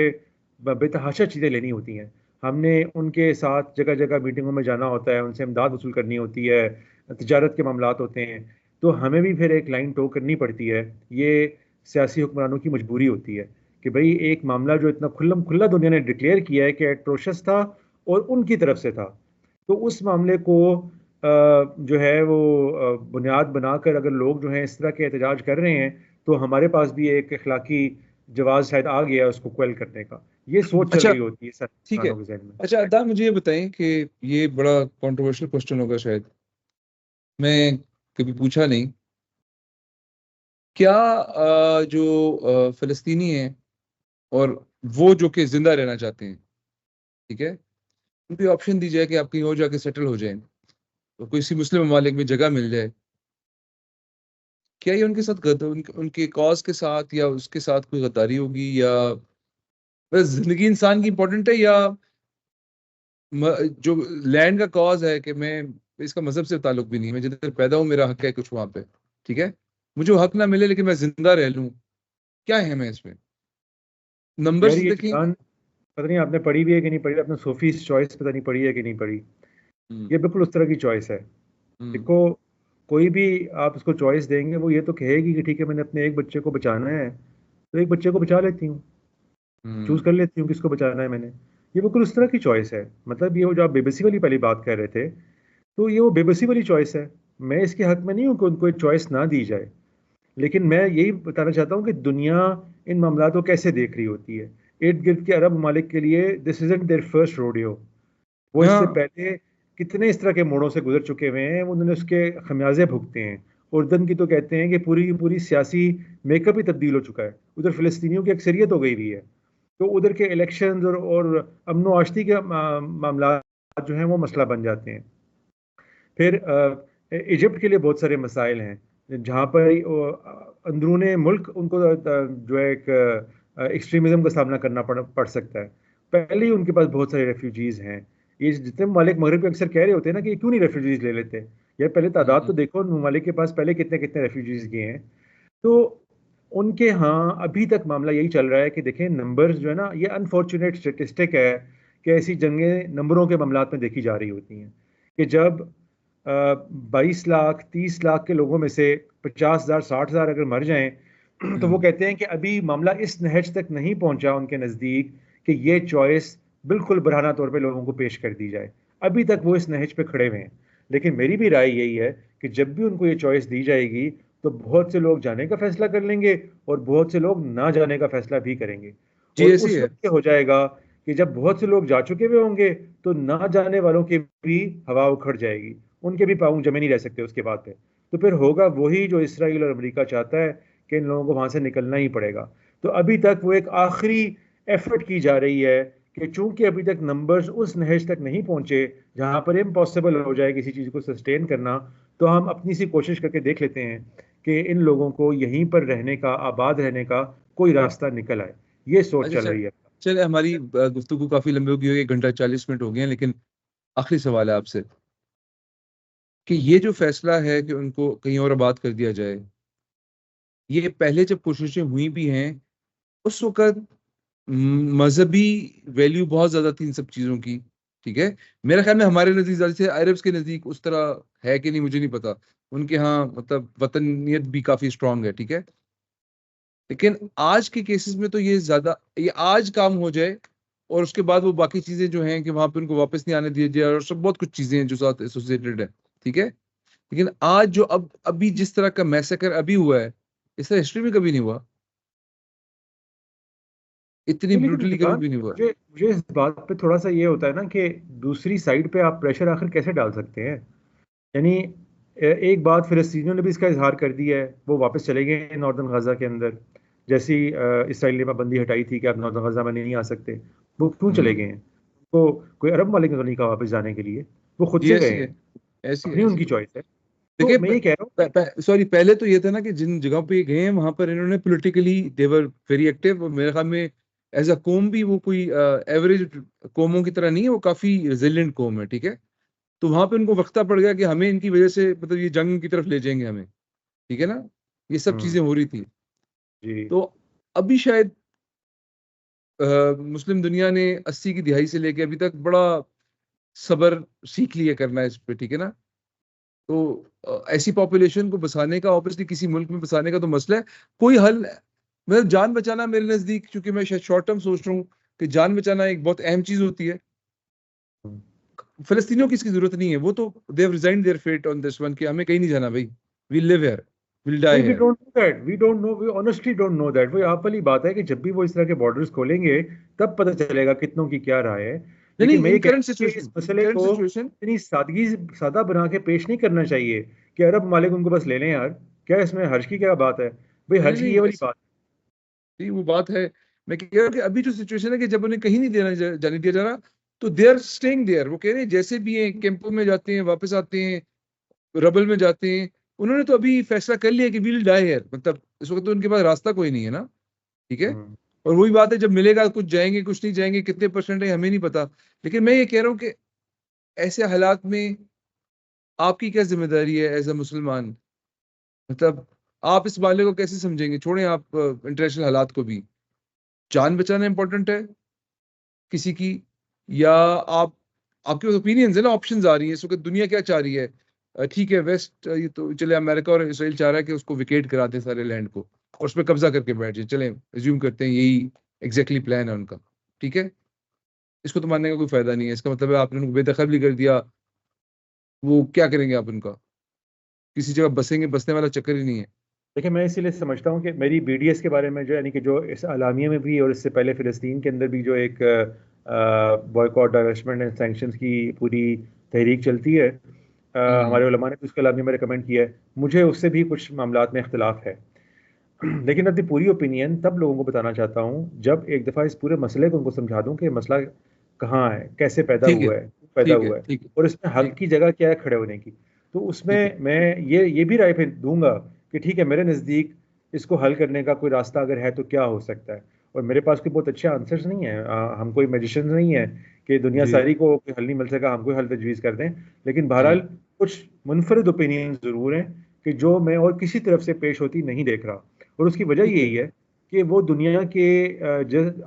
बेतहाशा चीज़ें लेनी होती हैं, हमने उनके साथ जगह जगह मीटिंगों में जाना होता है, उनसे इमदाद वसूल करनी होती है, तजारत के मामलात होते हैं, तो हमें भी फिर एक लाइन टो करनी पड़ती है। ये सियासी हुक्मरानों की मजबूरी होती है कि भाई एक मामला जो इतना खुल्लम खुल्ला दुनिया ने डिक्लेयर किया है कि एट्रोशस था और उनकी तरफ से था, तो उस मामले को जो है वो बुनियाद बनाकर अगर लोग जो हैं इस तरह के एहतजाज कर रहे हैं, तो हमारे पास भी एक अखलाकी जवाब शायद आ गया है उसको क्वेल करने का। ये सोच चल अच्छा, रही होती है ठीक है। सारों के जहन में। अच्छा अद्दान, मुझे ये बताएं कि ये बड़ा कंट्रोवर्शियल क्वेश्चन होगा शायद, मैं कभी पूछा नहीं। क्या जो फिलिस्तीनी हैं और वो जो कि जिंदा रहना चाहते हैं, ठीक है, उनको ऑप्शन दी जाए कि आप कहीं और जाके सेटल हो जाएं, तो कोई सी मुस्लिम ममालिक में जगह मिल जाए, क्या ये उनके साथ उनके कॉज के साथ या उसके साथ कोई गद्दारी होगी, या बस जिंदगी इंसान की इंपॉर्टेंट है, या जो लैंड का कॉज है कि मैं, इसका मजहब से ताल्लुक भी नहीं है, मैं जिधर पैदा हूँ मेरा हक है कुछ वहां पे, ठीक है, मुझे वो हक ना मिले लेकिन मैं जिंदा रह लूं, क्या है मैं इसमें? यार नंबर्स ये देखें। ईरान, पता नहीं आपने पढ़ी भी है कि नहीं पढ़ी, आपने सोफीज चॉइस पता नहीं पढ़ी है कि नहीं पढ़ी। हम्म। ये बिल्कुल उस तरह की चॉइस है। हम्म। देखो, कोई भी आप उसको चॉइस देंगे, वो ये तो कहेगी कि ठीक है मैंने अपने एक बच्चे को बचाना है, तो एक बच्चे को बचा लेती हूँ, चूज हम्म। कर लेती हूँ किसको बचाना है मैंने। ये बिल्कुल उस तरह की चॉइस है। मतलब ये वो जो आप बेबसी वाली पहली बात कर रहे थे, तो ये वो बेबसी वाली चॉइस है। मैं इसके हक में नहीं हूँ कि उनको एक चॉइस ना दी जाए, लेकिन मैं यही बताना चाहता हूँ कि दुनिया इन मामलों को कैसे देख रही होती है। इर्द गिर्द के अरब ममालिक के लिए this isn't their first rodeo. वो इससे हाँ। पहले कितने इस तरह के मोड़ों से गुजर चुके हुए हैं, उन्होंने उसके खमियाजे भुगते हैं। उर्दन की तो कहते हैं कि पूरी की पूरी सियासी मेकअप ही तब्दील हो चुका है। उधर फिलिस्तीनियों की अक्सरियत हो गई हुई है, तो उधर के इलेक्शन और अमनो आशती के मामला जो हैं वो मसला बन जाते हैं। फिर इजिप्ट के लिए बहुत सारे मसाइल हैं जहाँ पर अंदरूने मुल्क उनको जो है एक एक्सट्रीमिज्म का सामना करना पड़ सकता है। पहले ही उनके पास बहुत सारे रेफ्यूजीज हैं। ये जितने ममालिक मगरब के अक्सर कह रहे होते हैं ना कि क्यों नहीं रेफ्यूजीज ले लेते, यार पहले तादाद तो हम्म। देखो उन ममालिक के पास पहले कितने कितने रेफ्यूजीज गए हैं। तो उनके यहाँ अभी तक मामला यही चल रहा है कि देखें नंबर्स जो है ना, ये अनफॉर्चुनेट स्टेटिस्टिक है कि ऐसी जंगें नंबरों के मामलात में देखी जा रही होती हैं कि जब 22 लाख 30 लाख के लोगों में से 50,000 60,000 अगर मर जाएं, तो वो हम्म। कहते हैं कि अभी मामला इस नहज तक नहीं पहुंचा उनके नज़दीक कि ये चॉइस बिल्कुल बरहाना तौर पे लोगों को पेश कर दी जाए। अभी तक वो इस नहज पे खड़े हुए हैं। लेकिन मेरी भी राय यही है कि जब भी उनको ये चॉइस दी जाएगी, तो बहुत से लोग जाने का फैसला कर लेंगे और बहुत से लोग ना जाने का फैसला भी करेंगे। जी और ऐसी उस है। वक्त क्या हो जाएगा कि जब बहुत से लोग जा चुके हुए होंगे, तो ना जाने वालों की भी हवा उखड़ जाएगी, उनके भी पाँव जमे नहीं रह सकते उसके बाद पे। तो फिर होगा वही जो इसराइल और अमेरिका चाहता है कि इन लोगों को वहां से निकलना ही पड़ेगा। तो अभी तक वो एक आखिरी एफर्ट की जा रही है कि चूंकि अभी तक नंबर्स उस नहज तक नहीं पहुंचे जहां पर इम्पॉसिबल हो जाए किसी चीज को सस्टेन करना, तो हम अपनी सी कोशिश करके देख लेते हैं कि इन लोगों को यहीं पर रहने का, आबाद रहने का कोई रास्ता निकल आए। ये सोच अच्छा चल चल, रही है। चले हमारी गुफ्तगू काफी लंबी हो गई होगी, 1 घंटा 40 मिनट हो गए हैं, लेकिन आखिरी सवाल है आपसे कि ये जो फैसला है कि उनको कहीं और आबाद कर दिया जाए, ये पहले जब कोशिशें हुई भी हैं उस वक्त मजहबी वैल्यू बहुत ज्यादा थी इन सब चीजों की, ठीक है। मेरे ख्याल में हमारे नजदीक ज्यादा से अरब्स के नजदीक उस तरह है कि नहीं मुझे नहीं पता, उनके यहाँ मतलब वतनियत भी काफी स्ट्रांग है, ठीक है। लेकिन आज के केसेस में तो ये आज काम हो जाए और उसके बाद वो बाकी चीजें जो हैं कि वहां पे उनको वापस नहीं आने दिया जाए, और सब बहुत कुछ चीजें हैं जो साथ एसोसिएटेड है, ठीक है। लेकिन आज जो अभी जिस तरह का मैसेकर अभी हुआ है, इस तरह हिस्ट्री में कभी नहीं हुआ। इतनी लेकिन ब्रूटली कभी इमरान, भी नहीं हुआ। मुझे मुझे इस बात पे थोड़ा सा ये होता है ना कि दूसरी साइड पे आप प्रेशर आखिर कैसे डाल सकते हैं? यानी एक बात फिलिस्तीनियों ने भी इसका इजहार कर दिया है, वो वापस चले गए नॉर्दर्न गाजा के अंदर। जैसी इसराइल ने पाबंदी हटाई थी कि आप नॉर्दर्न गाजा में नहीं आ सकते, वो क्यों चले गए हम्म। हैं? तो कोई अरब मालिक ने तो नहीं कहा वापस जाने के लिए, वो खुद ये से गए ऐसी है, हैं। ऐसी है, अपनी ऐसी उनकी है। चॉइस है। तो मैं देखिए, ये कह रहा हूँ कि सॉरी, पहले तो ये था ना कि जिन जगहों पे ये गए हैं वहां पर इन्होंने पॉलिटिकली देवर वेरी एक्टिव, और मेरे ख्याल में एज अ कौम भी वो कोई एवरेज कौमों की तरह नहीं है, वो काफी रिजिलियंट कौम है, ठीक है। तो वहां पे उनको वक्ता पड़ गया कि हमें इनकी वजह से मतलब ये जंग की तरफ ले जाएंगे हमें, ठीक है ना, ये सब हम्म, चीजें हो रही थी। जी, तो अभी शायद मुस्लिम दुनिया ने 80 की दिहाई से लेके अभी तक बड़ा सब्र सीख लिया करना है इस पे, ठीक है ना। तो ऐसी पॉपुलेशन को बसाने का, ऑब्वियसली किसी मुल्क में बसाने का तो मसला है, कोई हल, मतलब जान बचाना मेरे नजदीक, क्योंकि मैं शायद शॉर्ट टर्म सोच रहा हूँ कि जान बचाना एक बहुत अहम चीज होती है। हम्म। फिलिस्तीनियों की इसकी जरूरत नहीं है, वो तो they have resigned their fate on this one कि हमें कहीं नहीं जाना भाई, we live here, will die नहीं, we here. Don't know that, we don't know, we honestly don't know that. वो यहाँ वाली बात है कि जब भी वो इस तरह के बॉर्डर्स खोलेंगे तब पता चलेगा कितनों की क्या राय है। नहीं लेकिन नहीं, मैं इन ये कह करंट रहा हूँ कि इस सिचुएशन, मसले करंट को सिचुएशन इतनी सादगी सादा बना के पेश नहीं करना चाहिए कि अरब मालिक उनको बस ले लें यार। क्या इसमें हर्ज की क्या बात है भाई? नहीं हर्ज की नहीं ये वाली ऐसी बात नहीं, वो बात है। मैं कह रहा हूँ कि अभी जो सिचुएशन है कि जब उन्हें कहीं नहीं जाने दिया जा रहा, तो दे आर स्टेइंग देयर, वो कह रहे हैं जैसे भी हैं, कैंपों में जाते हैं, वापस आते हैं, रबल में जाते हैं। उन्होंने तो अभी फैसला कर लिया कि विल डाई हियर, मतलब इस वक्त तो उनके पास रास्ता कोई नहीं है ना, ठीक है। है। और वही बात है, जब मिलेगा कुछ जाएंगे कुछ नहीं जाएंगे, कितने परसेंट है हमें नहीं पता। लेकिन मैं ये कह रहा हूँ कि ऐसे हालात में आपकी क्या जिम्मेदारी है एज अ मुसलमान, मतलब आप इस मामले को कैसे समझेंगे? छोड़ें आप इंटरनेशनल हालात को भी, जान बचाना इंपॉर्टेंट है किसी की, या आप, आपके ओपिनियंस है ना, ऑप्शंस आ रही है इस वक्त, दुनिया क्या चाह रही है। ठीक है, वेस्ट ये तो चले, अमेरिका और इसराइल चाह रहा है कि उसको विकेट करा दें सारे लैंड को और उस पर कब्जा करके बैठ जाए, चले एज्यूम करते हैं यही एग्जैक्टली प्लान है उनका, ठीक है। इसको तो मानने का कोई फायदा नहीं है, इसका मतलब है आपने उनको बेदखल भी कर दिया, वो क्या करेंगे आप उनका, किसी जगह बसेंगे, बसने वाला चक्कर ही नहीं है। देखिए, मैं इसीलिए समझता हूँ कि मेरी बीडीएस के बारे में जो, यानी कि जो इस आलामिया में भी और इससे पहले फिलिस्तीन के अंदर भी जो एक बॉयकॉट, डाइवरसमेंट एंड सैंक्शंस की पूरी तहरीक चलती है, हम्म। हमारे उलमा ने भी उसके आलामिया में रिकमेंड किया है। मुझे उससे भी कुछ मामलात में इख्तिलाफ है। लेकिन अपनी पूरी ओपिनियन तब लोगों को बताना चाहता हूँ जब एक दफ़ा इस पूरे मसले को उनको समझा दूँ कि मसला कहाँ है, कैसे पैदा ठीक है, हुआ है, क्यों पैदा ठीक है, हुआ है, ठीक है, और इसमें हल ठीक, की जगह क्या है खड़े होने की। तो ठीक है। उसमें मैं ये भी राय फिर दूंगा कि ठीक है, मेरे नज़दीक इसको हल करने का कोई रास्ता अगर है तो क्या हो सकता है। और मेरे पास कोई बहुत अच्छे आंसर्स नहीं है, हम कोई मैजिशियन नहीं है कि दुनिया जी, सारी को कोई हल नहीं मिल सका, हम कोई हल तजवीज़ कर दें। लेकिन जी, बहरहाल कुछ मुनफरिद ओपिनियन ज़रूर हैं कि जो मैं और किसी तरफ से पेश होती नहीं देख रहा। और उसकी वजह ठीक है। यही है कि वो दुनिया के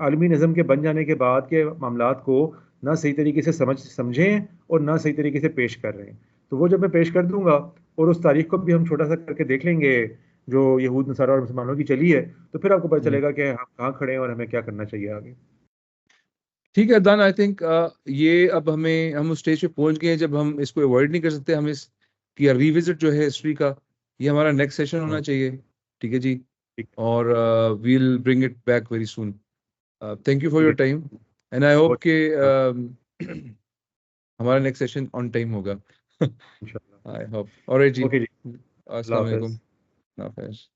आलमी निज़म के बन जाने के बाद के मामलात को ना सही तरीके से समझें और ना सही तरीके से पेश कर रहे हैं। तो वो जब मैं पेश कर दूंगा और उस तारीख को भी हम छोटा सा करके देख लेंगे जो यहूद नसारा और मुसलमानों की चली है, तो फिर आपको पता हम्म। चलेगा कि हम कहाँ खड़े हैं और हमें क्या करना चाहिए आगे। ठीक है दान, आई थिंक ये अब हमें, हम उस स्टेज पे पहुंच गए हैं जब हम इसको अवॉइड नहीं कर सकते, हम इस कि रिविजिट जो है हिस्ट्री का, ये हमारा नेक्स्ट सेशन होना हम्म, चाहिए, ठीक है जी। ठीक और we'll bring it back very soon. Thank you for ठीक योर है, टाइम, एंड आई होप बहुत कि हाँ, हमारा नेक्स्ट सेशन ऑन टाइम होगा। इंशाल्लाह। आई होप, ऑलराइट जी। ओके जी, अल्लाह अस्सलाम हाफिज। वालेकुम। हाफिज।